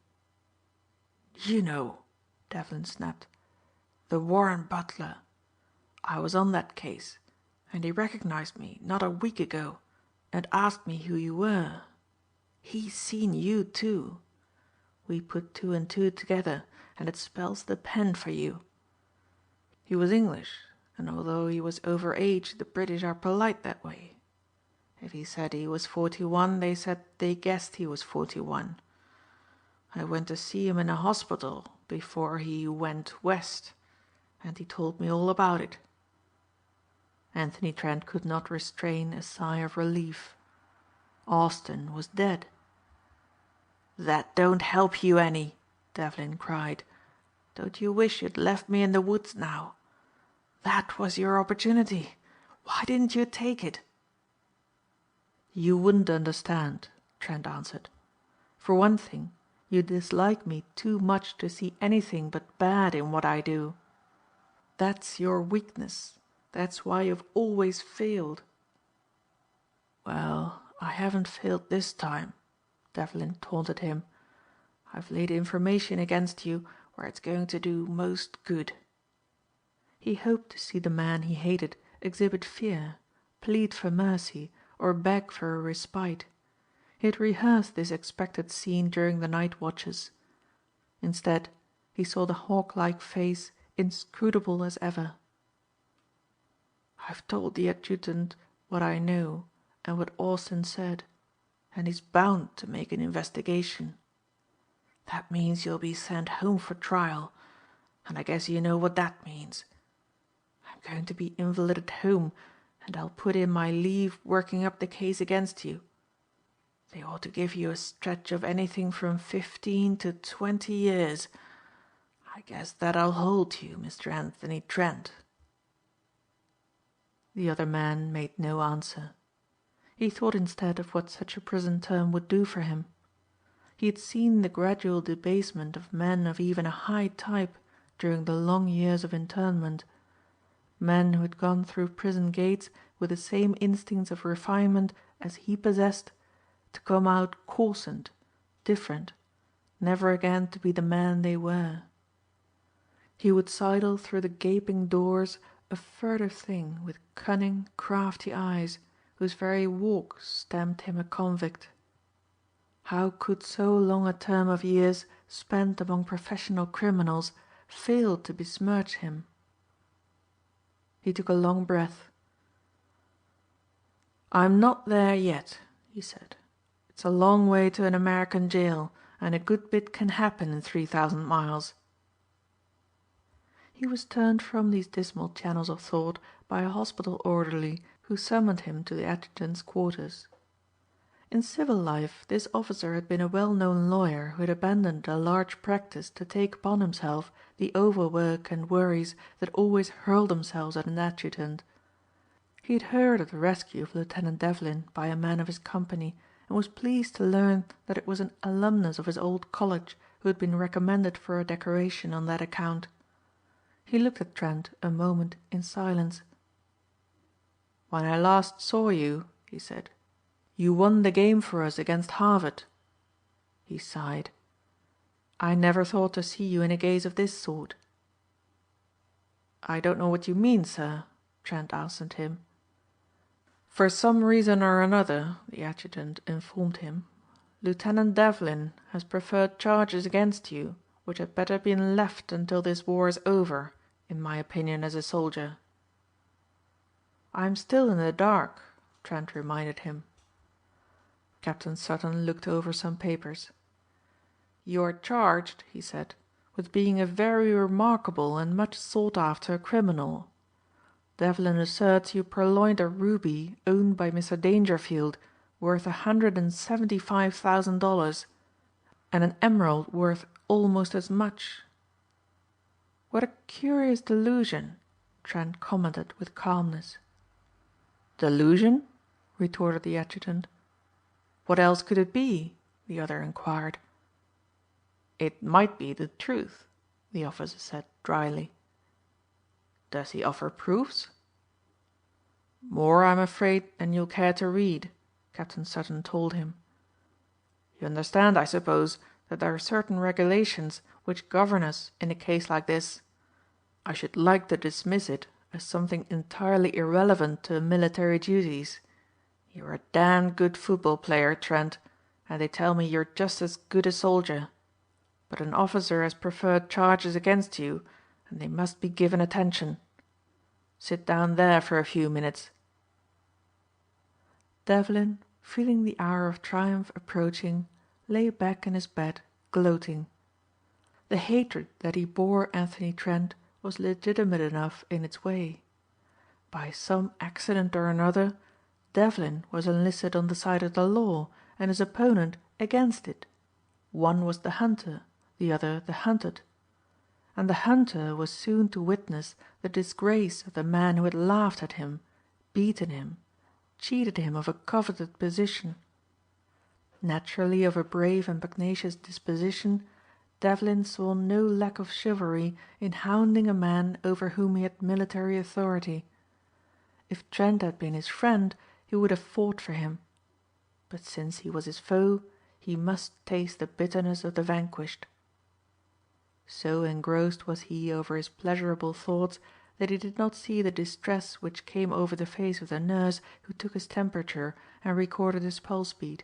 "You know," Devlin snapped. "The Warren butler. I was on that case and he recognized me not a week ago and asked me who you were. He's seen you too. We put two and two together and it spells the pen for you. He was English and although he was over age the British are polite that way. If he said he was 41 they said they guessed he was 41. I went to see him in a hospital before he went west and he told me all about it." Anthony Trent could not restrain a sigh of relief. Austin was dead. "That don't help you any," Devlin cried. "Don't you wish you'd left me in the woods now? That was your opportunity. Why didn't you take it?" "You wouldn't understand," Trent answered. "For one thing, you dislike me too much to see anything but bad in what I do. That's your weakness. That's why you've always failed." "Well, I haven't failed this time," Devlin taunted him. "I've laid information against you where it's going to do most good." He hoped to see the man he hated exhibit fear, plead for mercy or beg for a respite. He had rehearsed this expected scene during the night watches. Instead, he saw the hawk-like face inscrutable as ever. "I've told the adjutant what I know and what Austin said, and he's bound to make an investigation. That means you'll be sent home for trial, and I guess you know what that means. I'm going to be invalided home, and I'll put in my leave working up the case against you. They ought to give you a stretch of anything from 15 to 20 years. I guess that'll hold you, Mr. Anthony Trent." The other man made no answer. He thought instead of what such a prison term would do for him. He had seen the gradual debasement of men of even a high type during the long years of internment. Men who had gone through prison gates with the same instincts of refinement as he possessed, to come out coarsened, different, never again to be the men they were. He would sidle through the gaping doors a furtive thing with cunning, crafty eyes, whose very walk stamped him a convict. How could so long a term of years spent among professional criminals fail to besmirch him? He took a long breath. "I'm not there yet," he said. "It's a long way to an American jail, and a good bit can happen in 3,000 miles." He was turned from these dismal channels of thought by a hospital orderly who summoned him to the adjutant's quarters. In civil life this officer had been a well-known lawyer who had abandoned a large practice to take upon himself the overwork and worries that always hurled themselves at an adjutant. He had heard of the rescue of Lieutenant Devlin by a man of his company and was pleased to learn that it was an alumnus of his old college who had been recommended for a decoration on that account. He looked at Trent a moment in silence. "When I last saw you," he said, "you won the game for us against Harvard." He sighed. "I never thought to see you in a case of this sort." "I don't know what you mean, sir," Trent answered him. "For some reason or another," the adjutant informed him, "Lieutenant Devlin has preferred charges against you which had better been left until this war is over, in my opinion as a soldier." "I'm still in the dark," Trent reminded him. Captain Sutton looked over some papers. "You are charged," he said, "with being a very remarkable and much sought after criminal. Devlin asserts you purloined a ruby owned by Mr. Dangerfield worth $175,000 and an emerald worth almost as much." "What a curious delusion," Trent commented with calmness. "Delusion?" retorted the adjutant. "What else could it be?" the other inquired. "It might be the truth," the officer said dryly. "Does he offer proofs?" "More, I'm afraid, than you'll care to read," Captain Sutton told him. "You understand, I suppose, that there are certain regulations which govern us in a case like this. I should like to dismiss it as something entirely irrelevant to military duties. You're a damned good football player, Trent, and they tell me you're just as good a soldier. But an officer has preferred charges against you and they must be given attention. Sit down there for a few minutes." Devlin, feeling the hour of triumph approaching, lay back in his bed gloating. The hatred that he bore Anthony Trent was legitimate enough in its way. By some accident or another Devlin was enlisted on the side of the law and his opponent against it. One was the hunter, the other the hunted. And the hunter was soon to witness the disgrace of the man who had laughed at him, beaten him, cheated him of a coveted position. Naturally of a brave and pugnacious disposition, Devlin saw no lack of chivalry in hounding a man over whom he had military authority. If Trent had been his friend he would have fought for him. But since he was his foe, he must taste the bitterness of the vanquished. So engrossed was he over his pleasurable thoughts that he did not see the distress which came over the face of the nurse who took his temperature and recorded his pulse beat.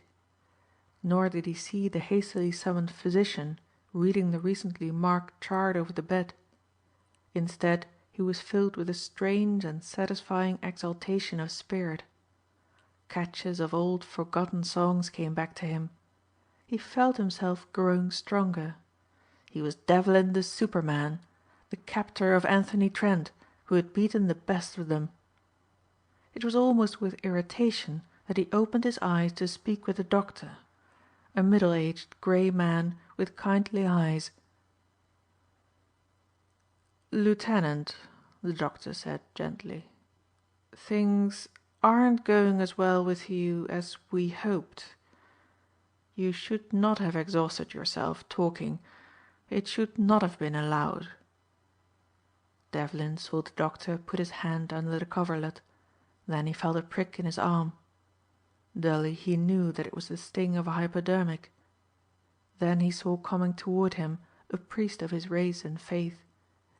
Nor did he see the hastily summoned physician reading the recently marked chart over the bed. Instead, he was filled with a strange and satisfying exaltation of spirit. Catches of old forgotten songs came back to him. He felt himself growing stronger. He was Devlin the Superman, the captor of Anthony Trent, who had beaten the best of them. It was almost with irritation that he opened his eyes to speak with the doctor, a middle-aged grey man with kindly eyes. "Lieutenant," the doctor said gently, "things aren't going as well with you as we hoped. You should not have exhausted yourself talking. It should not have been allowed." Devlin saw the doctor put his hand under the coverlet. Then he felt a prick in his arm. Dully he knew that it was the sting of a hypodermic. Then he saw coming toward him a priest of his race and faith,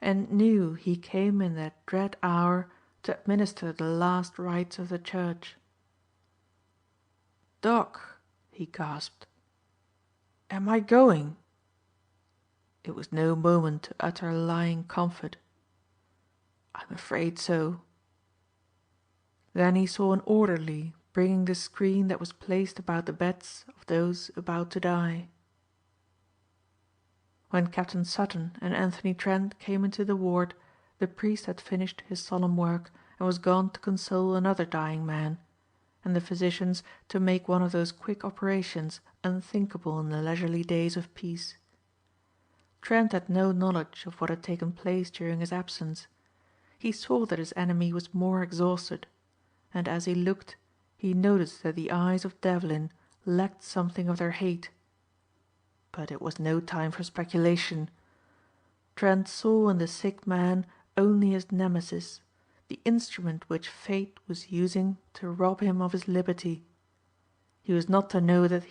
and knew he came in that dread hour to administer the last rites of the church. "Doc," he gasped, "am I going?" It was no moment to utter lying comfort. "I'm afraid so." Then he saw an orderly bringing the screen that was placed about the beds of those about to die. When Captain Sutton and Anthony Trent came into the ward, the priest had finished his solemn work and was gone to console another dying man, and the physicians to make one of those quick operations unthinkable in the leisurely days of peace. Trent had no knowledge of what had taken place during his absence. He saw that his enemy was more exhausted, and as he looked he noticed that the eyes of Devlin lacked something of their hate. But it was no time for speculation. Trent saw in the sick man only his nemesis, the instrument which fate was using to rob him of his liberty. He was not to know that